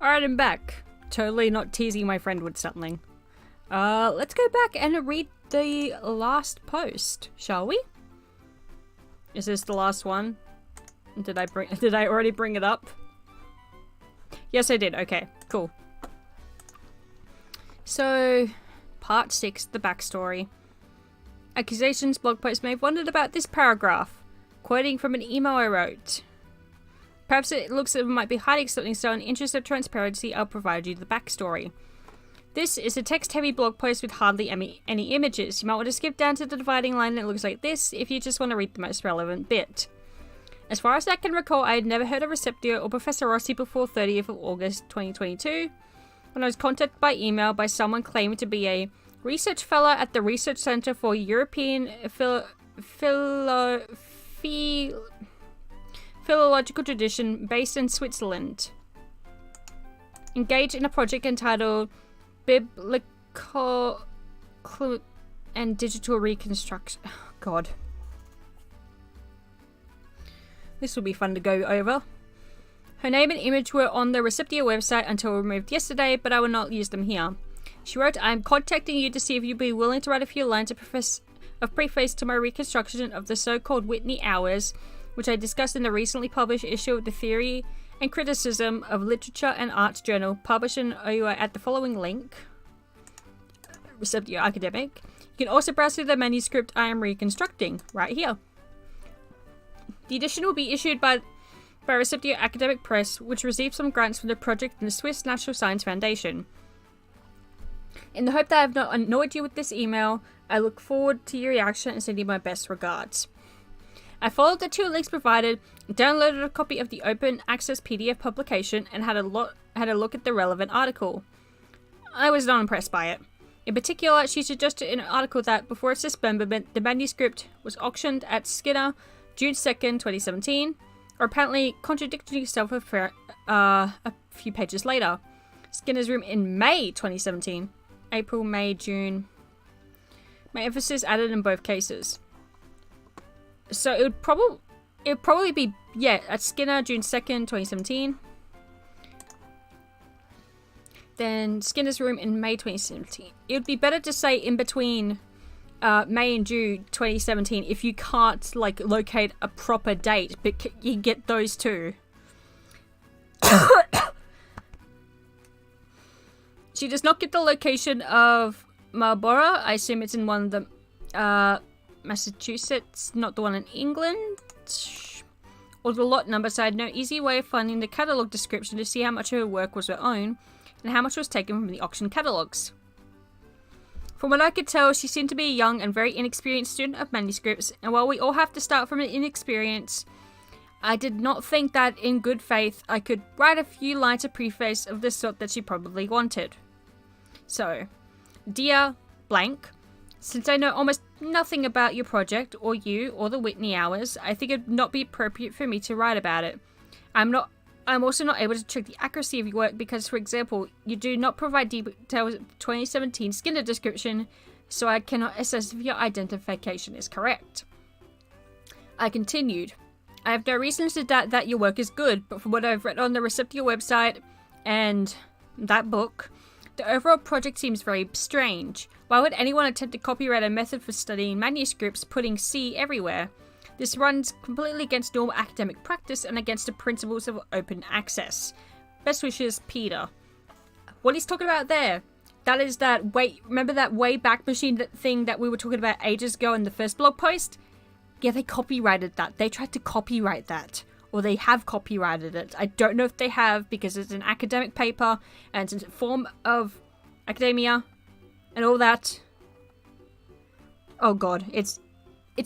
S1: Alright, I'm back. Totally not teasing my friend with something. Let's go back and read the last post, shall we? Is this the last one? Did I already bring it up? Yes, I did. Okay, cool. So, part 6, the backstory. Accusations blog post may have wondered about this paragraph. Quoting from an email I wrote. Perhaps it looks like it might be hiding something, so in interest of transparency, I'll provide you the backstory. This is a text-heavy blog post with hardly any images. You might want to skip down to the dividing line that looks like this if you just want to read the most relevant bit. As far as I can recall, I had never heard of Recipio or Professor Rossi before 30th of August 2022, when I was contacted by email by someone claiming to be a research fellow at the Research Center for European Philological Tradition based in Switzerland. Engaged in a project entitled Biblical and Digital Reconstruction. Oh, God. This will be fun to go over. Her name and image were on the Recipio website until removed yesterday, but I will not use them here. She wrote, I am contacting you to see if you'd be willing to write a few lines of preface to my reconstruction of the so-called Whitney Hours, which I discussed in the recently published issue of the Theory and Criticism of Literature and Arts Journal, published in OUI at the following link. Recipio Academic. You can also browse through the manuscript I am reconstructing, right here. The edition will be issued by Recipio Academic Press, which received some grants from the project and the Swiss National Science Foundation. In the hope that I have not annoyed you with this email, I look forward to your reaction and send you my best regards. I followed the 2 links provided, downloaded a copy of the open access PDF publication, and had a look at the relevant article. I was not impressed by it. In particular, she suggested in an article that, before its dismemberment, the manuscript was auctioned at Skinner June 2nd, 2017, or apparently contradicting herself a few pages later. Skinner's room in May 2017. April, May, June. My emphasis added in both cases. So it would probably be, yeah, at Skinner, June 2nd, 2017. Then Skinner's room in May 2017. It would be better to say in between May and June 2017 if you can't, like, locate a proper date, but you get those two. She does not get the location of Marlborough. I assume it's in one of the Massachusetts, not the one in England. Or the lot number, so I had no easy way of finding the catalogue description to see how much of her work was her own and how much was taken from the auction catalogues. From what I could tell, she seemed to be a young and very inexperienced student of manuscripts, and while we all have to start from an inexperience, I did not think that, in good faith, I could write a few lines of preface of the sort that she probably wanted. So, dear blank, since I know almost nothing about your project, or you, or the Whitney Hours, I think it would not be appropriate for me to write about it. I'm also not able to check the accuracy of your work because, for example, you do not provide details of the 2017 Skinner description, so I cannot assess if your identification is correct. I continued. I have no reason to doubt that your work is good, but from what I've read on the Recipio website and that book, the overall project seems very strange. Why would anyone attempt to copyright a method for studying manuscripts putting C everywhere? This runs completely against normal academic practice and against the principles of open access. Best wishes, Peter. What he's talking about there, that is that remember that Wayback Machine thing that we were talking about ages ago in the first blog post? Yeah, they copyrighted that. They tried to copyright that. Or they have copyrighted it. I don't know if they have because it's an academic paper and it's a form of academia and all that. Oh god, it's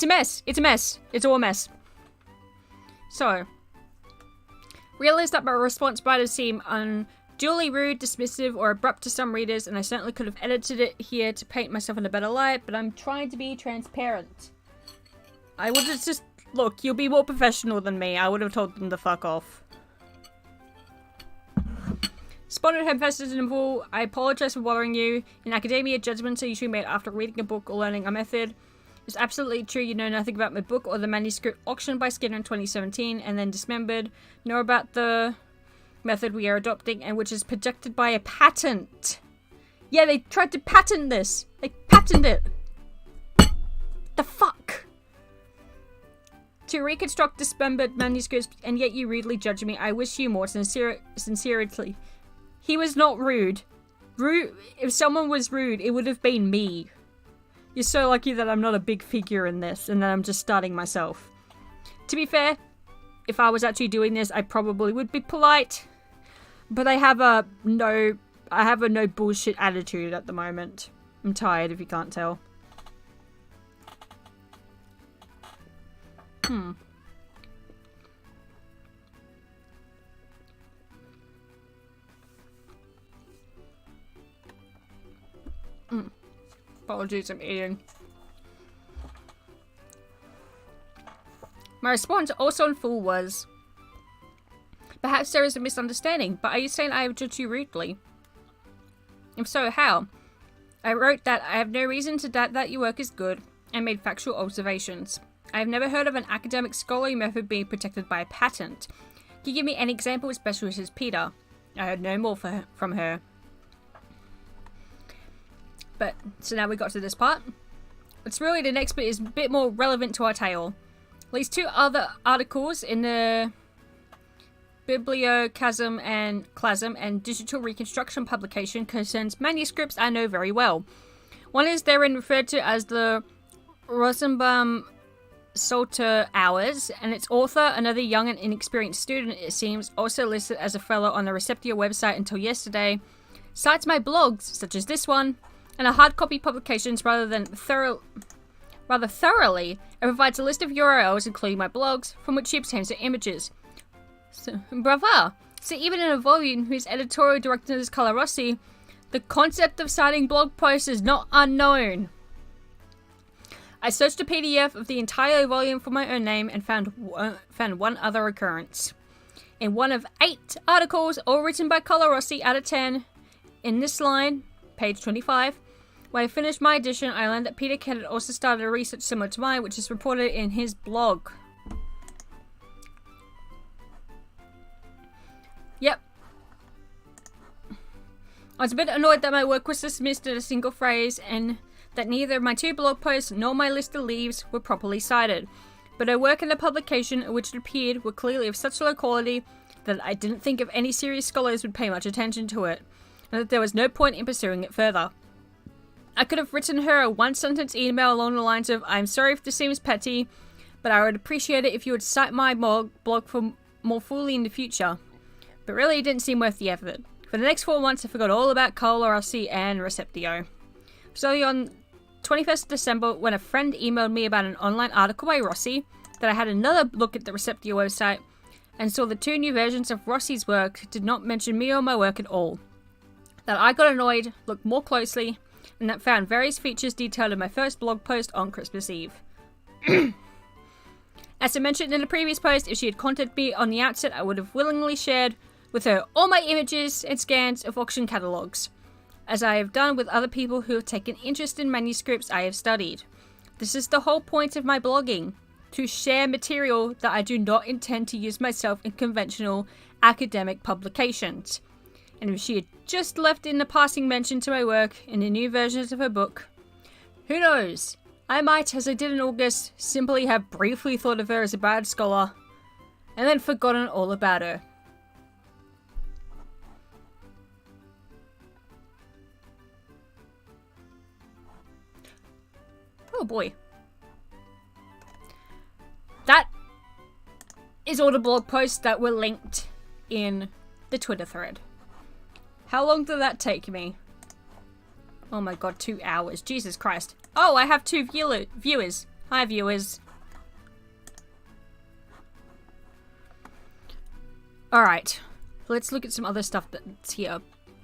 S1: a mess. It's a mess. It's all a mess. So, realized that my response might have seemed unduly rude, dismissive, or abrupt to some readers, and I certainly could have edited it here to paint myself in a better light, but I'm trying to be transparent. I would have just... Look, you'll be more professional than me. I would have told them to fuck off. Responded unfashionable. I apologize for bothering you. In academia, judgments are usually made after reading a book or learning a method. It's absolutely true you know nothing about my book or the manuscript auctioned by Skinner in 2017 and then dismembered, nor about the method we are adopting and which is protected by a patent. Yeah, they tried to patent this. They patented it. The fuck? To reconstruct dismembered manuscripts, and yet you rudely judge me. I wish you more sincerely. He was not rude. If someone was rude, it would have been me. You're so lucky that I'm not a big figure in this, and that I'm just starting myself. To be fair, if I was actually doing this, I probably would be polite. But I have a no bullshit attitude at the moment. I'm tired, if you can't tell. Apologies, I'm eating. My response, also in full, was, perhaps there is a misunderstanding, but are you saying I have judged you rudely? If so, how? I wrote that I have no reason to doubt that your work is good, and made factual observations. I have never heard of an academic scholarly method being protected by a patent. Can you give me an example, especially as Peter? I heard no more from her. But, so now we got to this part. It's really the next bit is a bit more relevant to our tale. At least 2 other articles in the Biblioclasm and Digital Reconstruction publication concerns manuscripts I know very well. One is therein referred to as the Rosenbaum Salter Hours, and its author, another young and inexperienced student, it seems, also listed as a fellow on the Recipio website until yesterday, cites my blogs, such as this one, and a hard copy publications rather thoroughly, and provides a list of URLs including my blogs, from which she obtains the images. So, bravo! So even in a volume whose editorial director is Rossi, the concept of citing blog posts is not unknown. I searched a PDF of the entire volume for my own name and found one other occurrence. In one of 8 articles, all written by Rossi out of 10, in this line, page 25, when I finished my edition, I learned that Peter Kent had also started a research similar to mine, which is reported in his blog. Yep. I was a bit annoyed that my work was dismissed in a single phrase, and that neither my 2 blog posts nor my list of leaves were properly cited. But her work in the publication in which it appeared were clearly of such low quality that I didn't think of any serious scholars would pay much attention to it, and that there was no point in pursuing it further. I could have written her a 1-sentence email along the lines of, I'm sorry if this seems petty, but I would appreciate it if you would cite my blog for more fully in the future. But really it didn't seem worth the effort. For the next 4 months I forgot all about Rossi and Recipio. It was only on 21st of December when a friend emailed me about an online article by Rossi that I had another look at the Recipio website and saw the 2 new versions of Rossi's work did not mention me or my work at all. That I got annoyed, looked more closely, and that found various features detailed in my first blog post on Christmas Eve. As I mentioned in the previous post, if she had contacted me on the outset, I would have willingly shared with her all my images and scans of auction catalogues, as I have done with other people who have taken interest in manuscripts I have studied. This is the whole point of my blogging, to share material that I do not intend to use myself in conventional academic publications. And if she had just left in the passing mention to my work in the new versions of her book, who knows? I might, as I did in August, simply have briefly thought of her as a bad scholar, and then forgotten all about her. Oh boy. That is all the blog posts that were linked in the Twitter thread. How long did that take me? Oh my god, 2 hours. Jesus Christ. Oh, I have 2 viewers. Hi, viewers. Alright. Let's look at some other stuff that's here.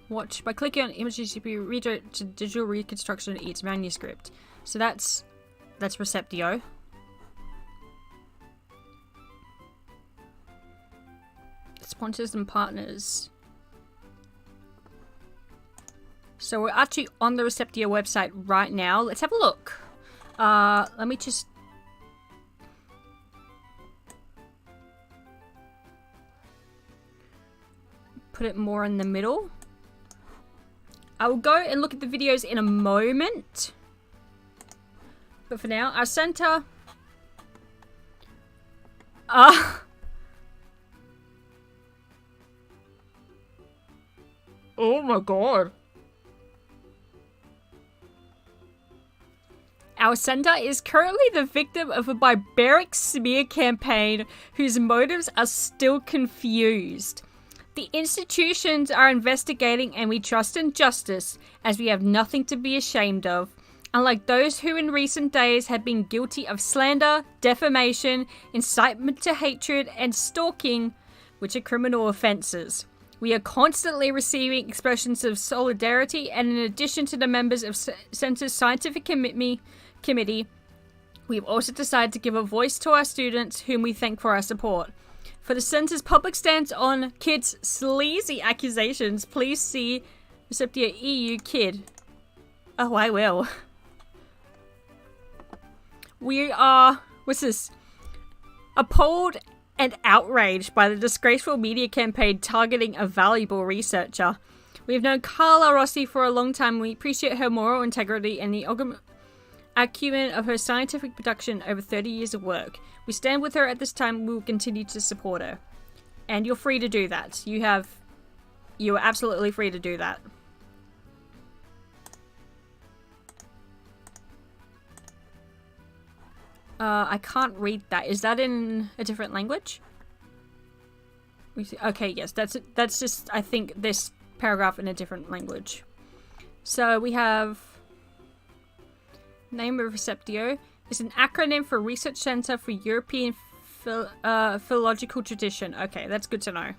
S1: Watch. By clicking on images, you can redirect to digital reconstruction of each manuscript. So that's Recipio. Sponsors and partners. So we're actually on the Recipio website right now. Let's have a look. Let me just... put it more in the middle. I will go and look at the videos in a moment. But for now, our center... Oh my god. Our center is currently the victim of a barbaric smear campaign whose motives are still confused. The institutions are investigating and we trust in justice, as we have nothing to be ashamed of. Unlike those who in recent days have been guilty of slander, defamation, incitement to hatred, and stalking, which are criminal offences. We are constantly receiving expressions of solidarity, and in addition to the members of Centre's Scientific Committee, we've also decided to give a voice to our students, whom we thank for our support. For the Centre's public stance on kids' sleazy accusations, please see Recipio EU Kid. Oh, I will. We are, what's this? Appalled and outraged by the disgraceful media campaign targeting a valuable researcher. We have known Carla Rossi for a long time. We appreciate her moral integrity and the acumen of her scientific production over 30 years of work. We stand with her at this time. We will continue to support her. And you're free to do that. You are absolutely free to do that. I can't read that. Is that in a different language? Okay, yes, that's just, I think, this paragraph in a different language. So we have name of Receptio. It's an acronym for Research Center for European Philological Tradition. Okay, that's good to know.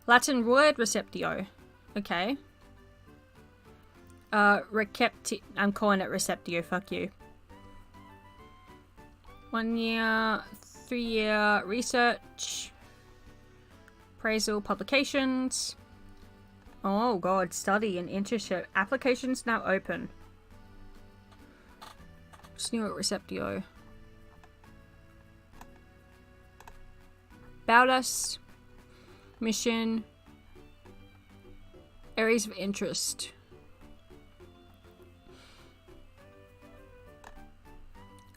S1: Latin word Receptio. Okay. Receptio. I'm calling it Receptio. Fuck you. 1 year, 3 year research. Appraisal publications. Oh god, study and internship. Applications now open. Just new at Receptio. About us. Mission. Areas of interest.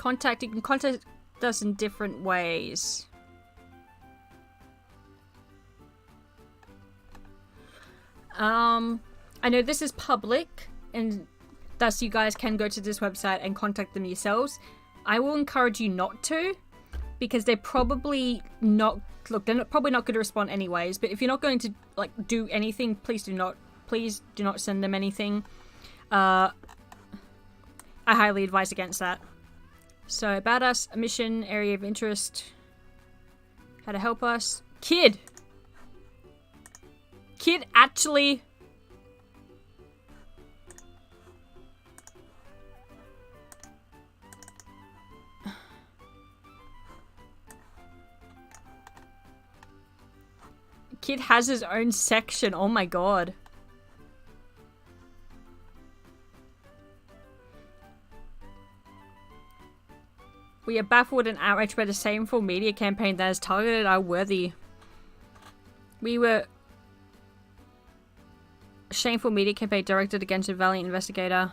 S1: You can contact us in different ways. I know this is public, and thus you guys can go to this website and contact them yourselves. I will encourage you not to, because they're probably not, look, they're probably not going to respond anyways, but if you're not going to, like, do anything, please do not send them anything. I highly advise against that. So, about us, a mission, area of interest, how to help us. Kid actually... Kid has his own section, oh my god. We are baffled and outraged by the shameful media campaign that has targeted our worthy. We were... Shameful media campaign directed against a valiant investigator.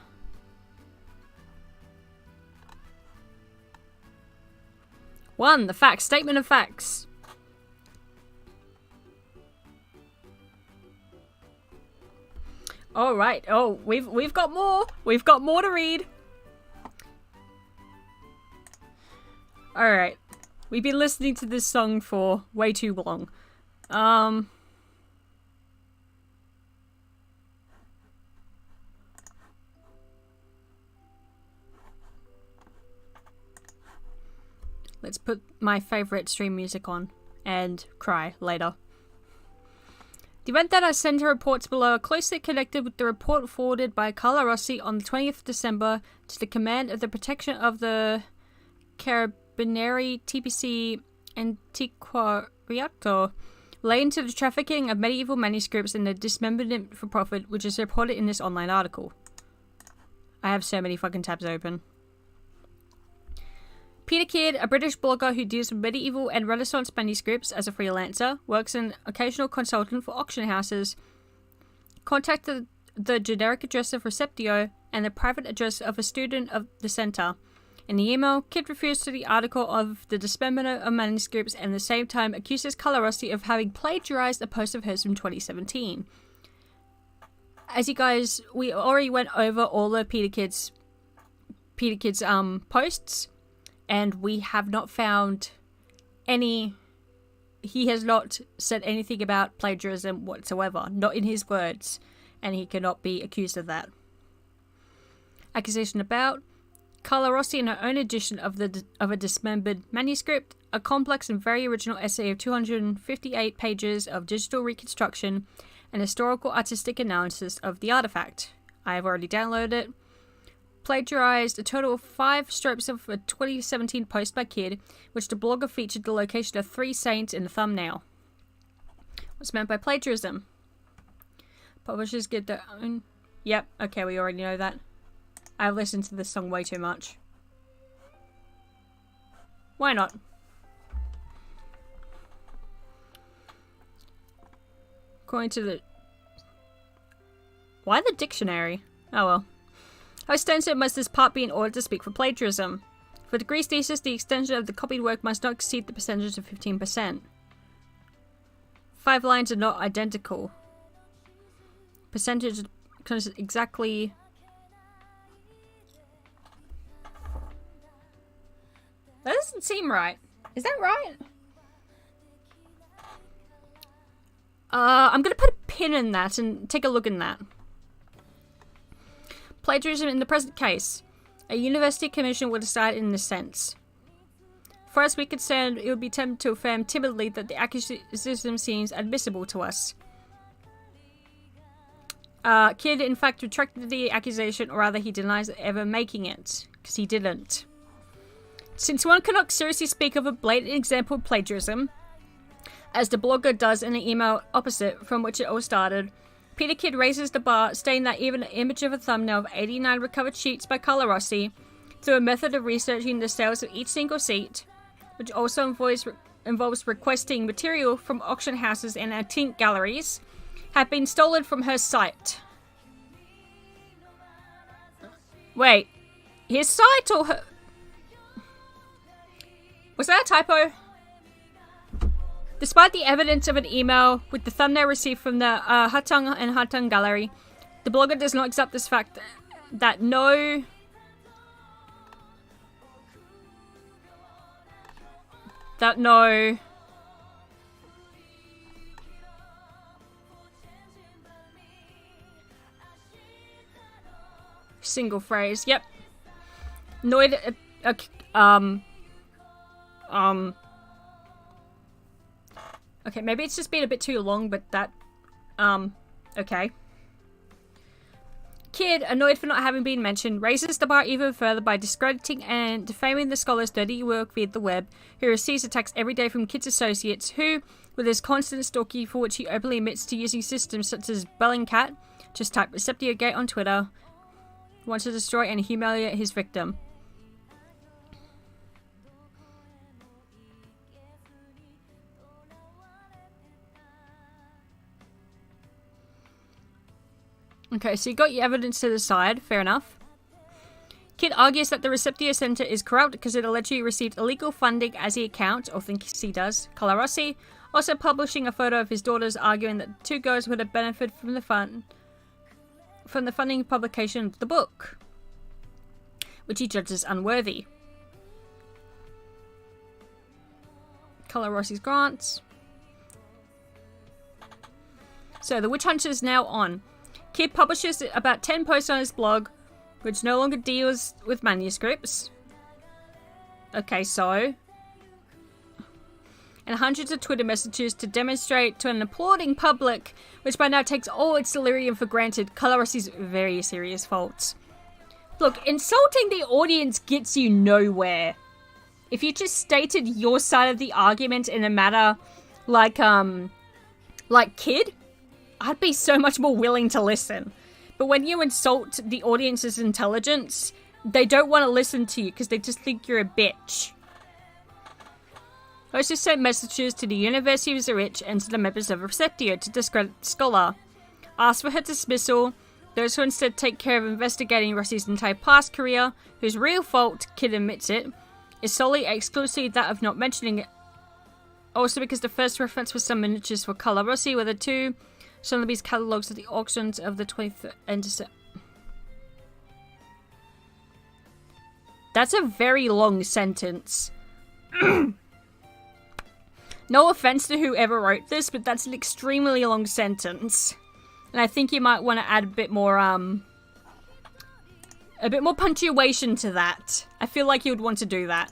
S1: One, the facts. Statement of facts. All right. Oh, we've got more. We've got more to read. All right. We've been listening to this song for way too long. Let's put my favorite stream music on and cry later. The event that I send reports below are closely connected with the report forwarded by Carla Rossi on the 20th of December to the Command of the Protection of the Carabinieri TPC Antiquariato relating to the trafficking of medieval manuscripts and the dismemberment for profit, which is reported in this online article. I have so many fucking tabs open.
S2: Peter Kidd, a British blogger who deals with medieval and Renaissance manuscripts as a freelancer, works as an occasional consultant for auction houses, contacted the generic address of Receptio and the private address of a student of the centre. In the email, Kidd refers to the article of the dismemberment of manuscripts and at the same time accuses Rossi of having plagiarised a post of hers from 2017. As you guys, we already went over all of Peter Kidd's posts, and we have not found any. He has not said anything about plagiarism whatsoever, not in his words, and he cannot be accused of that. Accusation about Rossi in her own edition of a dismembered manuscript, a complex and very original essay of 258 pages of digital reconstruction and historical artistic analysis of the artifact. I have already downloaded it. Plagiarized a total of 5 strips of a 2017 post by Kidd, which the blogger featured the location of 3 saints in the thumbnail. What's meant by plagiarism? Publishers get their own... Yep, okay, we already know that. I've listened to this song way too much. Why not? According to the... Why the dictionary? Oh well. How extensive must this part be in order to speak for plagiarism? For degrees thesis, the extension of the copied work must not exceed the percentage of 15%. 5 lines are not identical. Percentage is exactly... That doesn't seem right. Is that right? I'm gonna put a pin in that and take a look in that. Plagiarism in the present case. A university commission will decide in this sense. Far as we're concerned, it would be tempted to affirm timidly that the accusation seems admissible to us. Kidd, in fact, retracted the accusation, or rather he denies ever making it, because he didn't. Since one cannot seriously speak of a blatant example of plagiarism, as the blogger does in the email opposite from which it all started, Peter Kidd raises the bar, stating that even an image of a thumbnail of 89 recovered sheets by Rossi, through a method of researching the sales of each single sheet, which also involves requesting material from auction houses and antique galleries, have been stolen from her site. Wait, his site or her... Was that a typo? Despite the evidence of an email with the thumbnail received from the Hatang and Hatang gallery, the blogger does not accept this fact that no single phrase. Yep. Okay, maybe it's just been a bit too long, but that, okay. Kidd, annoyed for not having been mentioned, raises the bar even further by discrediting and defaming the scholar's dirty work via the web, who receives attacks every day from Kidd's associates, who, with his constant stalking for which he openly admits to using systems such as Bellingcat, just type Recipio-Gate on Twitter, wants to destroy and humiliate his victim. Okay, so you got your evidence to the side. Fair enough. Kidd argues that the Recipio Center is corrupt because it allegedly received illegal funding as the account, or thinks he does, Rossi, also publishing a photo of his daughters arguing that the 2 girls would have benefited from the funding publication of the book, which he judges unworthy. Rossi's grants. So the witch hunt is now on. Kidd publishes about 10 posts on his blog, which no longer deals with manuscripts. Okay, so... And hundreds of Twitter messages to demonstrate to an applauding public, which by now takes all its delirium for granted, Rossi's very serious faults. Look, insulting the audience gets you nowhere. If you just stated your side of the argument in a matter like Kidd, I'd be so much more willing to listen. But when you insult the audience's intelligence, they don't want to listen to you because they just think you're a bitch. also sent messages to the University of Zurich and to the members of Receptio to discredit the scholar. Asked for her dismissal. Those who instead take care of investigating Rossi's entire past career, whose real fault, Kid admits it, is solely exclusively that of not mentioning it. Also because the first reference was some miniatures for Carla Rossi were the two Sotheby's catalogues at the auctions of the 23rd and December. That's a very long sentence. No offense to whoever wrote this, but that's an extremely long sentence. And I think you might want to add a bit more punctuation to that. I feel like you would want to do that.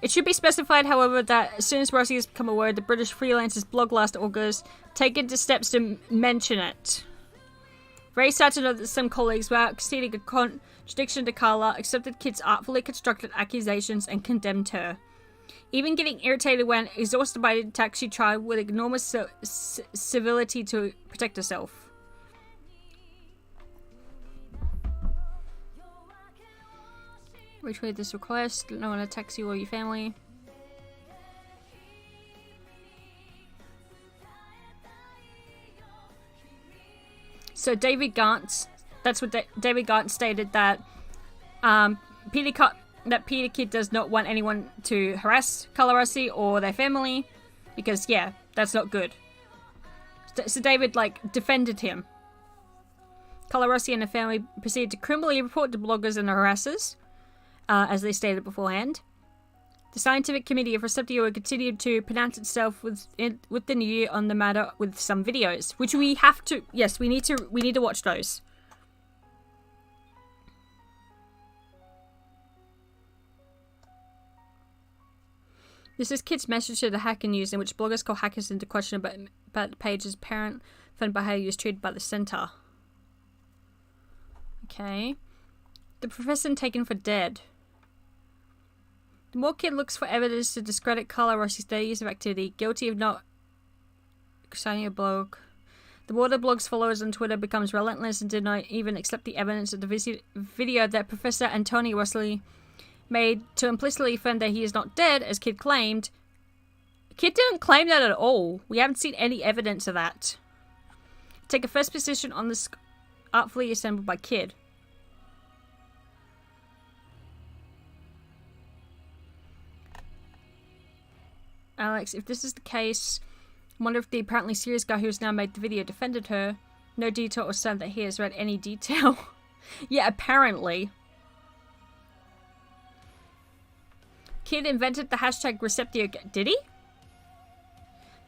S2: It should be specified, however, that as soon as Rossi has become aware of the British Freelancer's blog last August, taken the steps to mention it. Very sad to note that some colleagues, without conceding a contradiction to Carla, accepted Kid's artfully constructed accusations and condemned her. Even getting irritated when, exhausted by the attack, she tried with enormous civility to protect herself. Retweet this request. No one attacks you or your family. So David Gantz, that's what David Gantz stated, that Peter Kid does not want anyone to harass Carla Rossi or their family, because yeah, that's not good. So David defended him. Carla Rossi and her family proceeded to criminally report the bloggers and the harassers, as they stated beforehand. The scientific committee of Receptio will continue to pronounce itself within the new year on the matter with some videos, which we have to. Yes, we need to watch those. This is Kid's message to the Hacker News, in which bloggers call hackers into question about the page's parent fund behavior is treated by the center. Okay. The professor taken for dead. The more Kid looks for evidence to discredit Carla Rossi's 30 years of activity, guilty of not signing a blog, the more the blog's followers on Twitter becomes relentless and did not even accept the evidence of the video that Professor Antonio Rossi made to implicitly affirm that he is not dead, as Kid claimed. Kid didn't claim that at all. We haven't seen any evidence of that. Take a first position on this artfully assembled by Kid. Alex, if this is the case, I wonder if the apparently serious guy who has now made the video defended her. No detail or said that he has read any detail. Yeah, apparently. Kid invented the hashtag Recipio. Did he?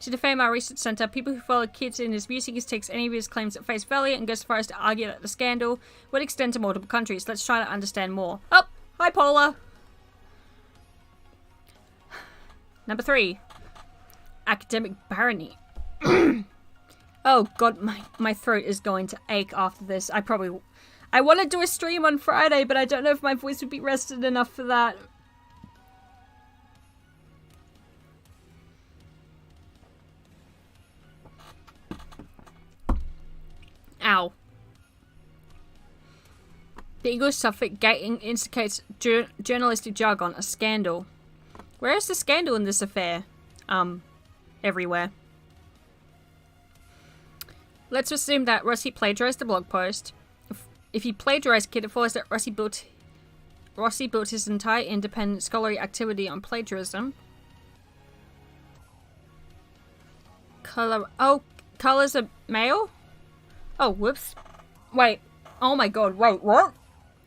S2: To defame our research center, people who follow Kid in his music takes any of his claims at face value and goes as far as to argue that the scandal would extend to multiple countries. Let's try to understand more. Oh, hi Paula. Number 3. Academic barony. Oh god, my throat is going to ache after this. I want to do a stream on Friday, but I don't know if my voice would be rested enough for that. Ow. The English suffix gating indicates journalistic jargon, a scandal. Where is the scandal in this affair? Everywhere. Let's assume that Rossi plagiarized the blog post. If he plagiarized Kid, it follows that Rossi built his entire independent scholarly activity on plagiarism. Color's a male? Oh, whoops. Wait. Oh my god, wait, what?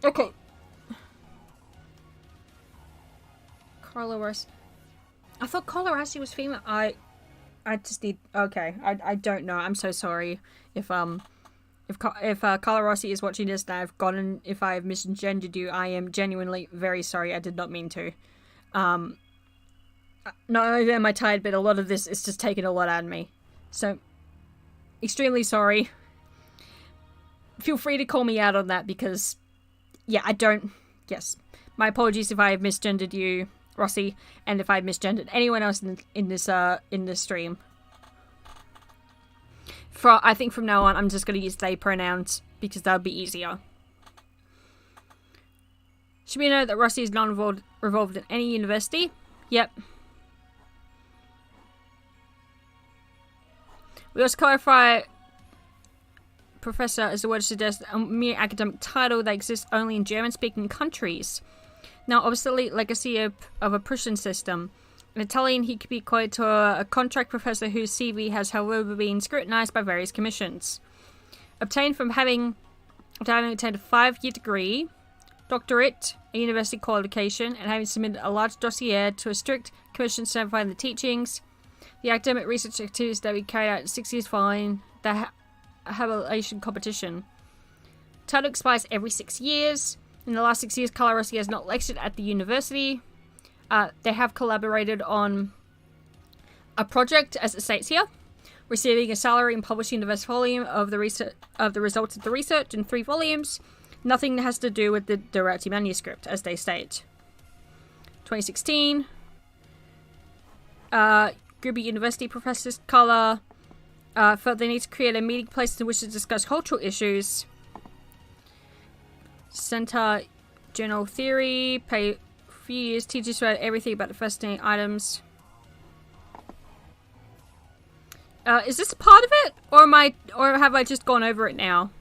S2: Okay. Carla Rossi. I thought Carla Rossi was female. I just need. Okay, I don't know. I'm so sorry if Carla Rossi is watching this and if I have misgendered you. I am genuinely very sorry. I did not mean to. Not only am I tired, but a lot of this is just taking a lot out of me. So, extremely sorry. Feel free to call me out on that because, yeah, I don't. Yes, my apologies if I have misgendered you, Rossi, and if I've misgendered anyone else in this stream. I think from now on, I'm just going to use they pronouns because that would be easier. Should be noted that Rossi is not involved in any university. Yep. We also clarify professor as the word suggests a mere academic title that exists only in German-speaking countries. Now, obviously, legacy of a Prussian system. In Italian, he could be quoted to a contract professor whose CV has, however, been scrutinized by various commissions. Obtained from having attained a 5-year degree, doctorate, a university qualification, and having submitted a large dossier to a strict commission certifying the teachings, the academic research activities that we carried out 6 years following the habilitation competition. Title expires every 6 years. In the last 6 years, Carlo Rossi has not lectured at the university. They have collaborated on a project, as it states here, receiving a salary and publishing the first volume of the results of the research in 3 volumes. Nothing has to do with the Dorati manuscript, as they state. 2016. Gruby University professors Carla felt they need to create a meeting place in which to discuss cultural issues. Center General Theory, pay a few years, teaches about everything about the fascinating items. Is this a part of it? Or have I just gone over it now?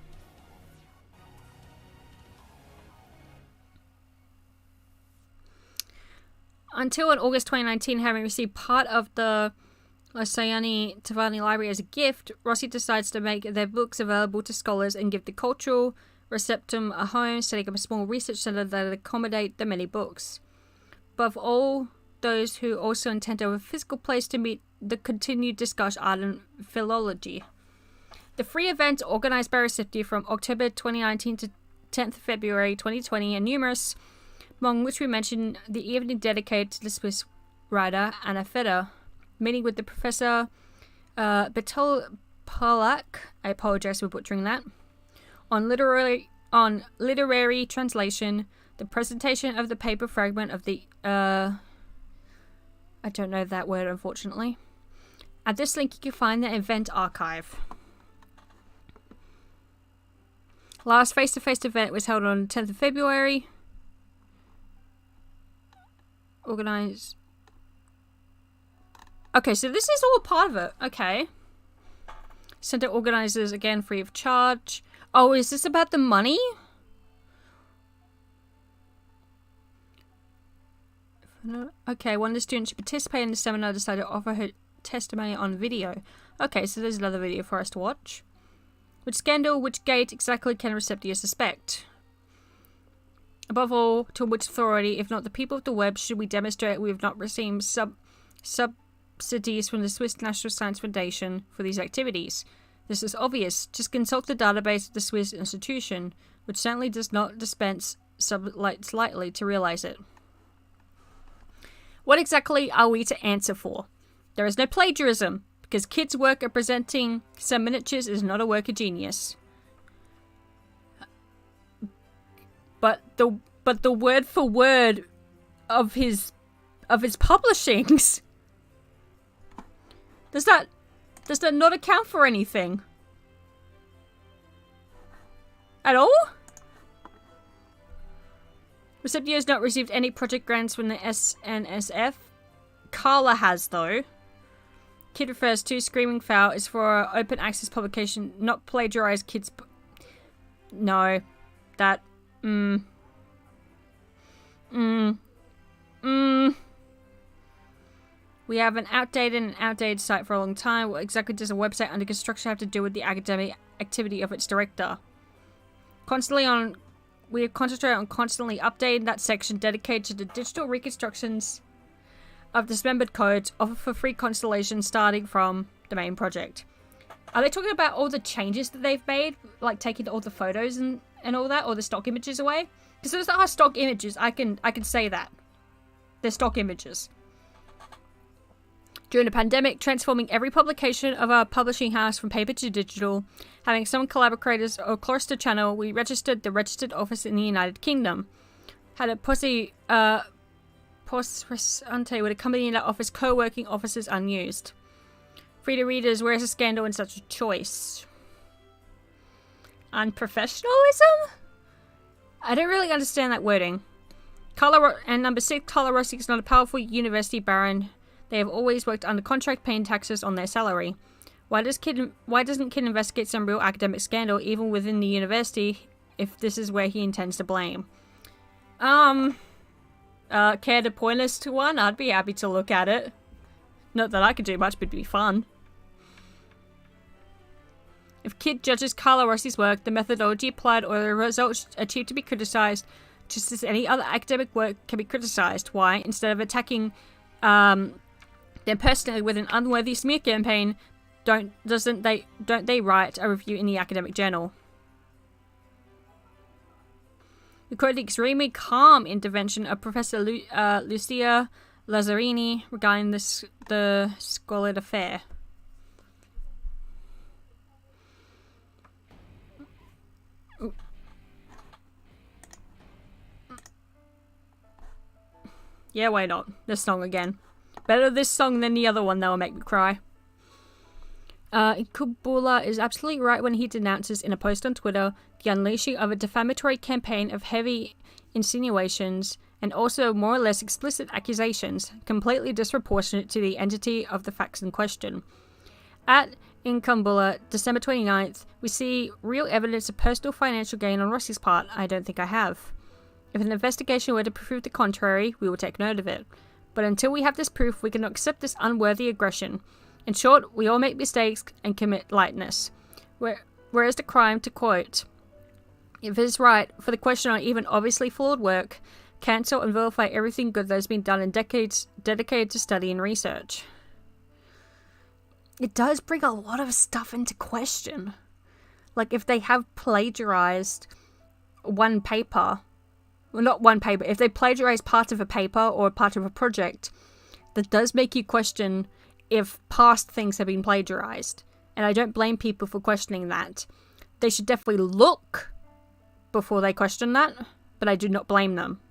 S2: Until in August 2019, having received part of the Lasciani Tavani Library as a gift, Rossi decides to make their books available to scholars and give the cultural Receptum a home, setting up a small research center that would accommodate the many books. Above all, those who also intend to have a physical place to meet the continued discussion art and philology. The free event organized by Reciptio from October 2019 to 10th February 2020 are numerous, among which we mention the evening dedicated to the Swiss writer Anna Feder, meeting with the Professor Bertol Polak, I apologize for butchering that, on literary translation, the presentation of the paper fragment of the I don't know that word, unfortunately. At this link, you can find the event archive. Last face-to-face event was held on 10th of February. Organized. Okay, so this is all part of it. Okay. Center organizers, again, free of charge. Oh, is this about the money? Okay, one of the students who participated in the seminar decided to offer her testimony on video. Okay, so there's another video for us to watch. Which scandal, which gate exactly can Reciptio suspect? Above all, to which authority, if not the people of the web, should we demonstrate we have not received subsidies from the Swiss National Science Foundation for these activities? This is obvious. Just consult the database of the Swiss institution, which certainly does not dispense sublights lightly to realize it. What exactly are we to answer for? There is no plagiarism, because kids' work at presenting some miniatures is not a work of genius. But the word for word of his publishings, does that not account for anything at all? Reciptio has not received any project grants from the SNSF. Carla has, though. Kid refers to Screaming Fowl is for open access publication, not plagiarized kids. No. That. We have an outdated site for a long time. What exactly does a website under construction have to do with the academic activity of its director? We have concentrated on constantly updating that section dedicated to the digital reconstructions of dismembered codes offered for free constellation starting from the main project. Are they talking about all the changes that they've made? Like taking all the photos and all that? Or the stock images away? Because those are stock images. I can say that. They're stock images. During the pandemic, transforming every publication of our publishing house from paper to digital, having some collaborators or close to channel, we registered the registered office in the United Kingdom. Had a posse ante with a company in that office, co-working offices unused. Free to readers, where is a scandal in such a choice? Unprofessionalism? I don't really understand that wording. And number 6, Carlo Rossi is not a powerful university baron. They have always worked under contract, paying taxes on their salary. Why doesn't Kid investigate some real academic scandal, even within the university, if this is where he intends to blame? Care to point us to one? I'd be happy to look at it. Not that I could do much, but it'd be fun. If Kid judges Carlo Rossi's work, the methodology applied or the results achieved to be criticized, just as any other academic work can be criticized. Why, instead of attacking them personally with an unworthy smear campaign, don't they write a review in the academic journal? We quote the extremely calm intervention of Professor Lucia Lazzarini regarding the squalid affair. Yeah, why not? This song again. Better this song than the other one that will make me cry. Kubula is absolutely right when he denounces in a post on Twitter the unleashing of a defamatory campaign of heavy insinuations and also more or less explicit accusations, completely disproportionate to the entity of the facts in question. At Inkumbula, December 29th, we see real evidence of personal financial gain on Rossi's part. I don't think I have. If an investigation were to prove the contrary, we will take note of it. But until we have this proof, we cannot accept this unworthy aggression. In short, we all make mistakes and commit lightness. Whereas the crime, to quote, if it is right for the question on even obviously flawed work, cancel and vilify everything good that has been done in decades dedicated to study and research. It does bring a lot of stuff into question. Like if they have plagiarized one paper, well, not one paper, if they plagiarize part of a paper or part of a project, that does make you question if past things have been plagiarized. And I don't blame people for questioning that. They should definitely look before they question that, but I do not blame them.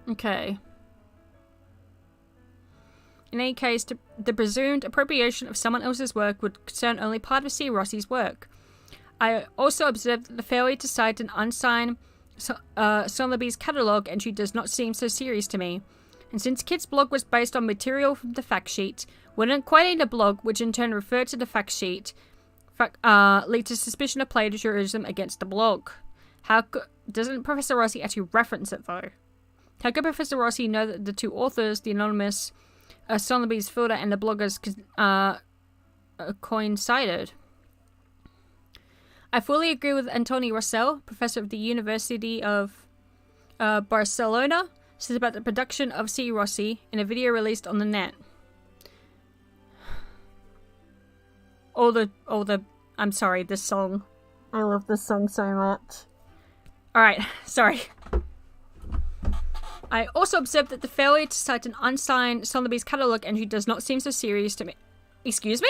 S2: Okay. In any case, the presumed appropriation of someone else's work would concern only part of C. Rossi's work. I also observed that the failure to cite an unsigned Sotheby's catalogue entry does not seem so serious to me. And since Kid's blog was based on material from the fact sheet, wouldn't quoting the blog, which in turn referred to the fact sheet, lead to suspicion of plagiarism against the blog? Doesn't Professor Rossi actually reference it, though? How could Professor Rossi know that the two authors, the anonymous Sotheby's fielder and the bloggers, coincided? I fully agree with Antoni Rossell, professor of the University of Barcelona, says about the production of C. Rossi in a video released on the net. I'm sorry, this song. I love this song so much. Alright, sorry. I also observed that the failure to cite an unsigned Sotheby's catalogue entry does not seem so serious to me. Excuse me?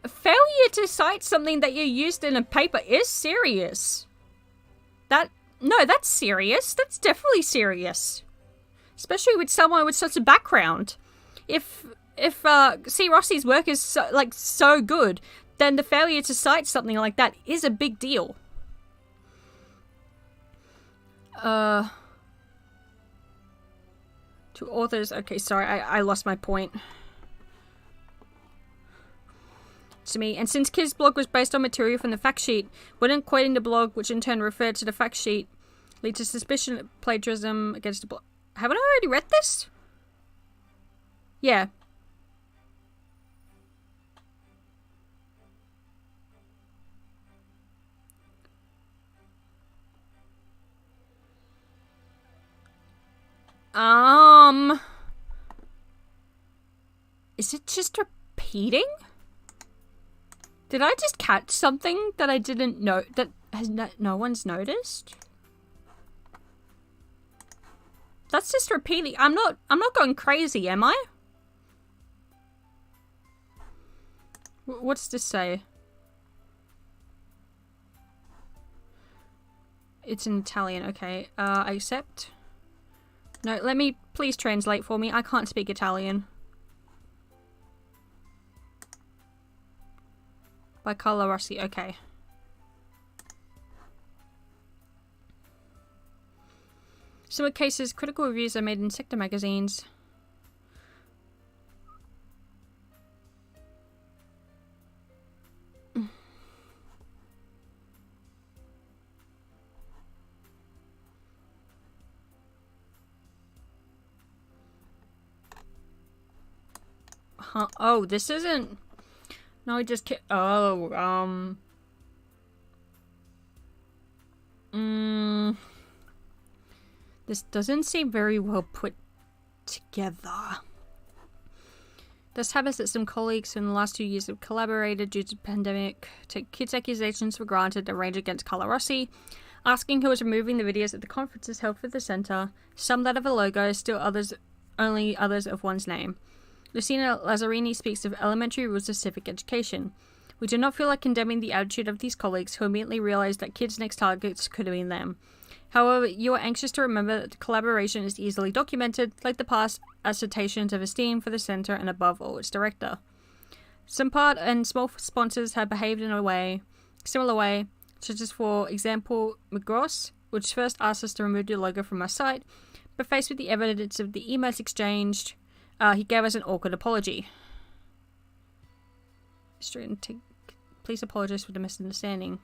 S2: A failure to cite something that you used in a paper is serious. No, that's serious. That's definitely serious. Especially with someone with such a background. If C. Rossi's work is so good, then the failure to cite something like that is a big deal. Two authors. Okay, sorry, I lost my point. To me, and since Kid's blog was based on material from the fact sheet, wouldn't quoting the blog, which in turn referred to the fact sheet, lead to suspicion of plagiarism against the blog? Haven't I already read this? Yeah. Is it just repeating? Did I just catch something that I didn't know, that no one's noticed? That's just repeating. I'm not going crazy, am I? What's this say? It's in Italian, okay. I accept. No, let me please translate for me. I can't speak Italian. By Carlo Rossi, okay. Similar cases, critical reviews are made in sector magazines. Huh. Oh, this isn't... No, I just... Oh, This doesn't seem very well put together. This happens that some colleagues in the last 2 years have collaborated due to the pandemic, take kids' accusations for granted, and rage against Carla Rossi, asking who was removing the videos at the conferences held for the centre, some that have a logo, still others, only others of one's name. Lucina Lazzarini speaks of elementary rules of civic education. We do not feel like condemning the attitude of these colleagues who immediately realised that kids' next targets could have been them. However, you are anxious to remember that the collaboration is easily documented, like the past assertions of esteem for the centre and above all its director. Some part and small sponsors have behaved in a similar way, such as for example McGross, which first asked us to remove the logo from our site, but faced with the evidence of the emails exchanged, he gave us an awkward apology. Please apologise for the misunderstanding.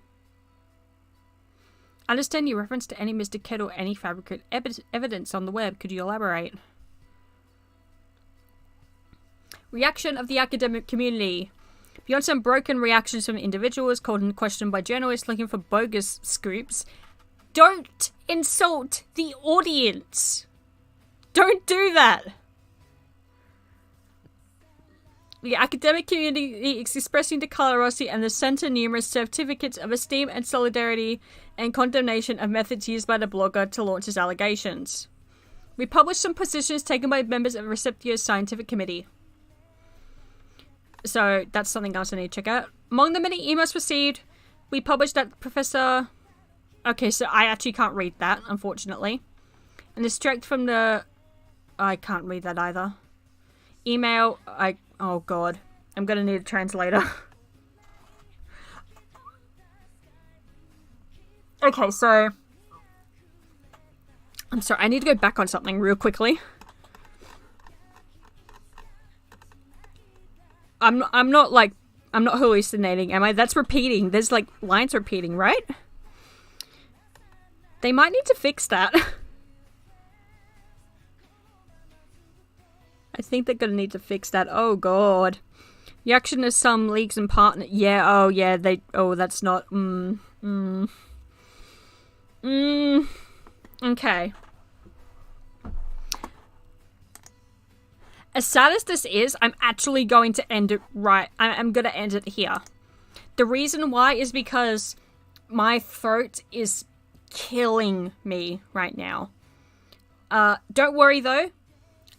S2: Understand your reference to any Mr. or any fabricated evidence on the web. Could you elaborate? Reaction of the academic community. Beyond some broken reactions from individuals called into question by journalists looking for bogus scoops, don't insult the audience. Don't do that. The academic community is expressing to Carla Rossi and the Centre numerous certificates of esteem and solidarity and condemnation of methods used by the blogger to launch his allegations. We published some positions taken by members of Receptio's scientific committee. So that's something else I need to check out. Among the many emails received, we published that Professor... Okay, so I actually can't read that, unfortunately. And it's direct from the... I can't read that either. Email... Oh god. I'm gonna need a translator. Okay, so... I'm sorry, I need to go back on something real quickly. I'm not hallucinating, am I? That's repeating. There's like lines repeating, right? They might need to fix that. I think they're gonna need to fix that. Oh god. The action of some leagues and partner. Yeah, oh yeah, that's not. Okay. As sad as this is, I'm actually going to end it right. I'm gonna end it here. The reason why is because my throat is killing me right now. Don't worry though.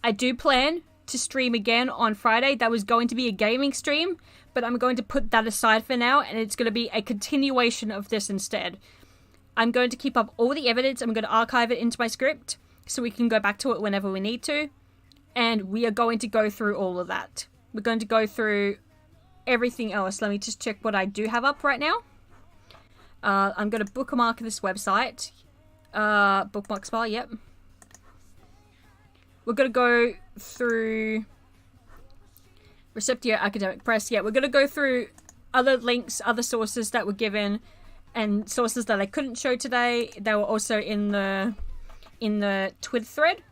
S2: I do plan to stream again on Friday. That was going to be a gaming stream, but I'm going to put that aside for now, and it's going to be a continuation of this instead. I'm going to keep up all the evidence. I'm going to archive it into my script so we can go back to it whenever we need to. And we are going to go through all of that. We're going to go through everything else. Let me just check what I do have up right now. I'm going to bookmark this website. Bookmark file, yep. We're going to go through Receptio Academic Press. Yeah, we're going to go through other links, other sources that were given, and sources that I couldn't show today. They were also in the Twitter thread.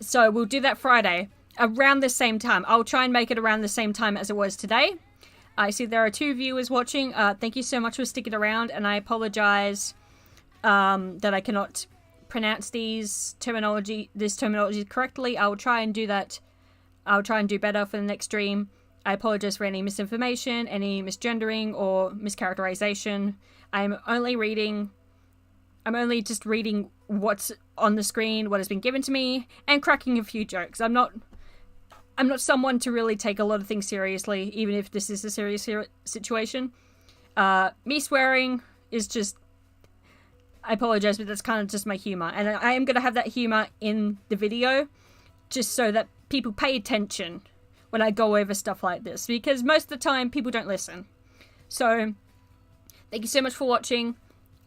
S2: So we'll do that Friday around the same time. I'll try and make it around the same time as it was today. I see there are 2 viewers watching. Thank you so much for sticking around, and I apologize that I cannot pronounce this terminology correctly. I will try and do that. I'll try and do better for the next stream. I apologize for any misinformation, any misgendering or mischaracterization. I'm only just reading what's on the screen, what has been given to me, and cracking a few jokes. I'm not someone to really take a lot of things seriously, even if this is a serious situation. Me swearing is just... I apologize, but that's kind of just my humor. And I am going to have that humor in the video, just so that people pay attention when I go over stuff like this, because most of the time, people don't listen. So, thank you so much for watching.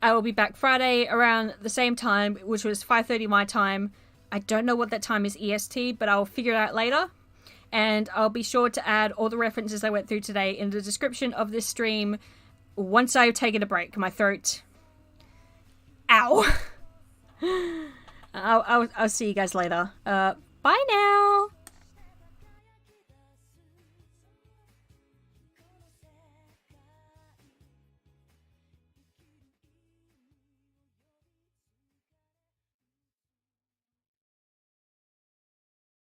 S2: I will be back Friday around the same time, which was 5:30 my time. I don't know what that time is EST, but I'll figure it out later. And I'll be sure to add all the references I went through today in the description of this stream once I've taken a break. My throat. Ow. I'll see you guys later. Bye now.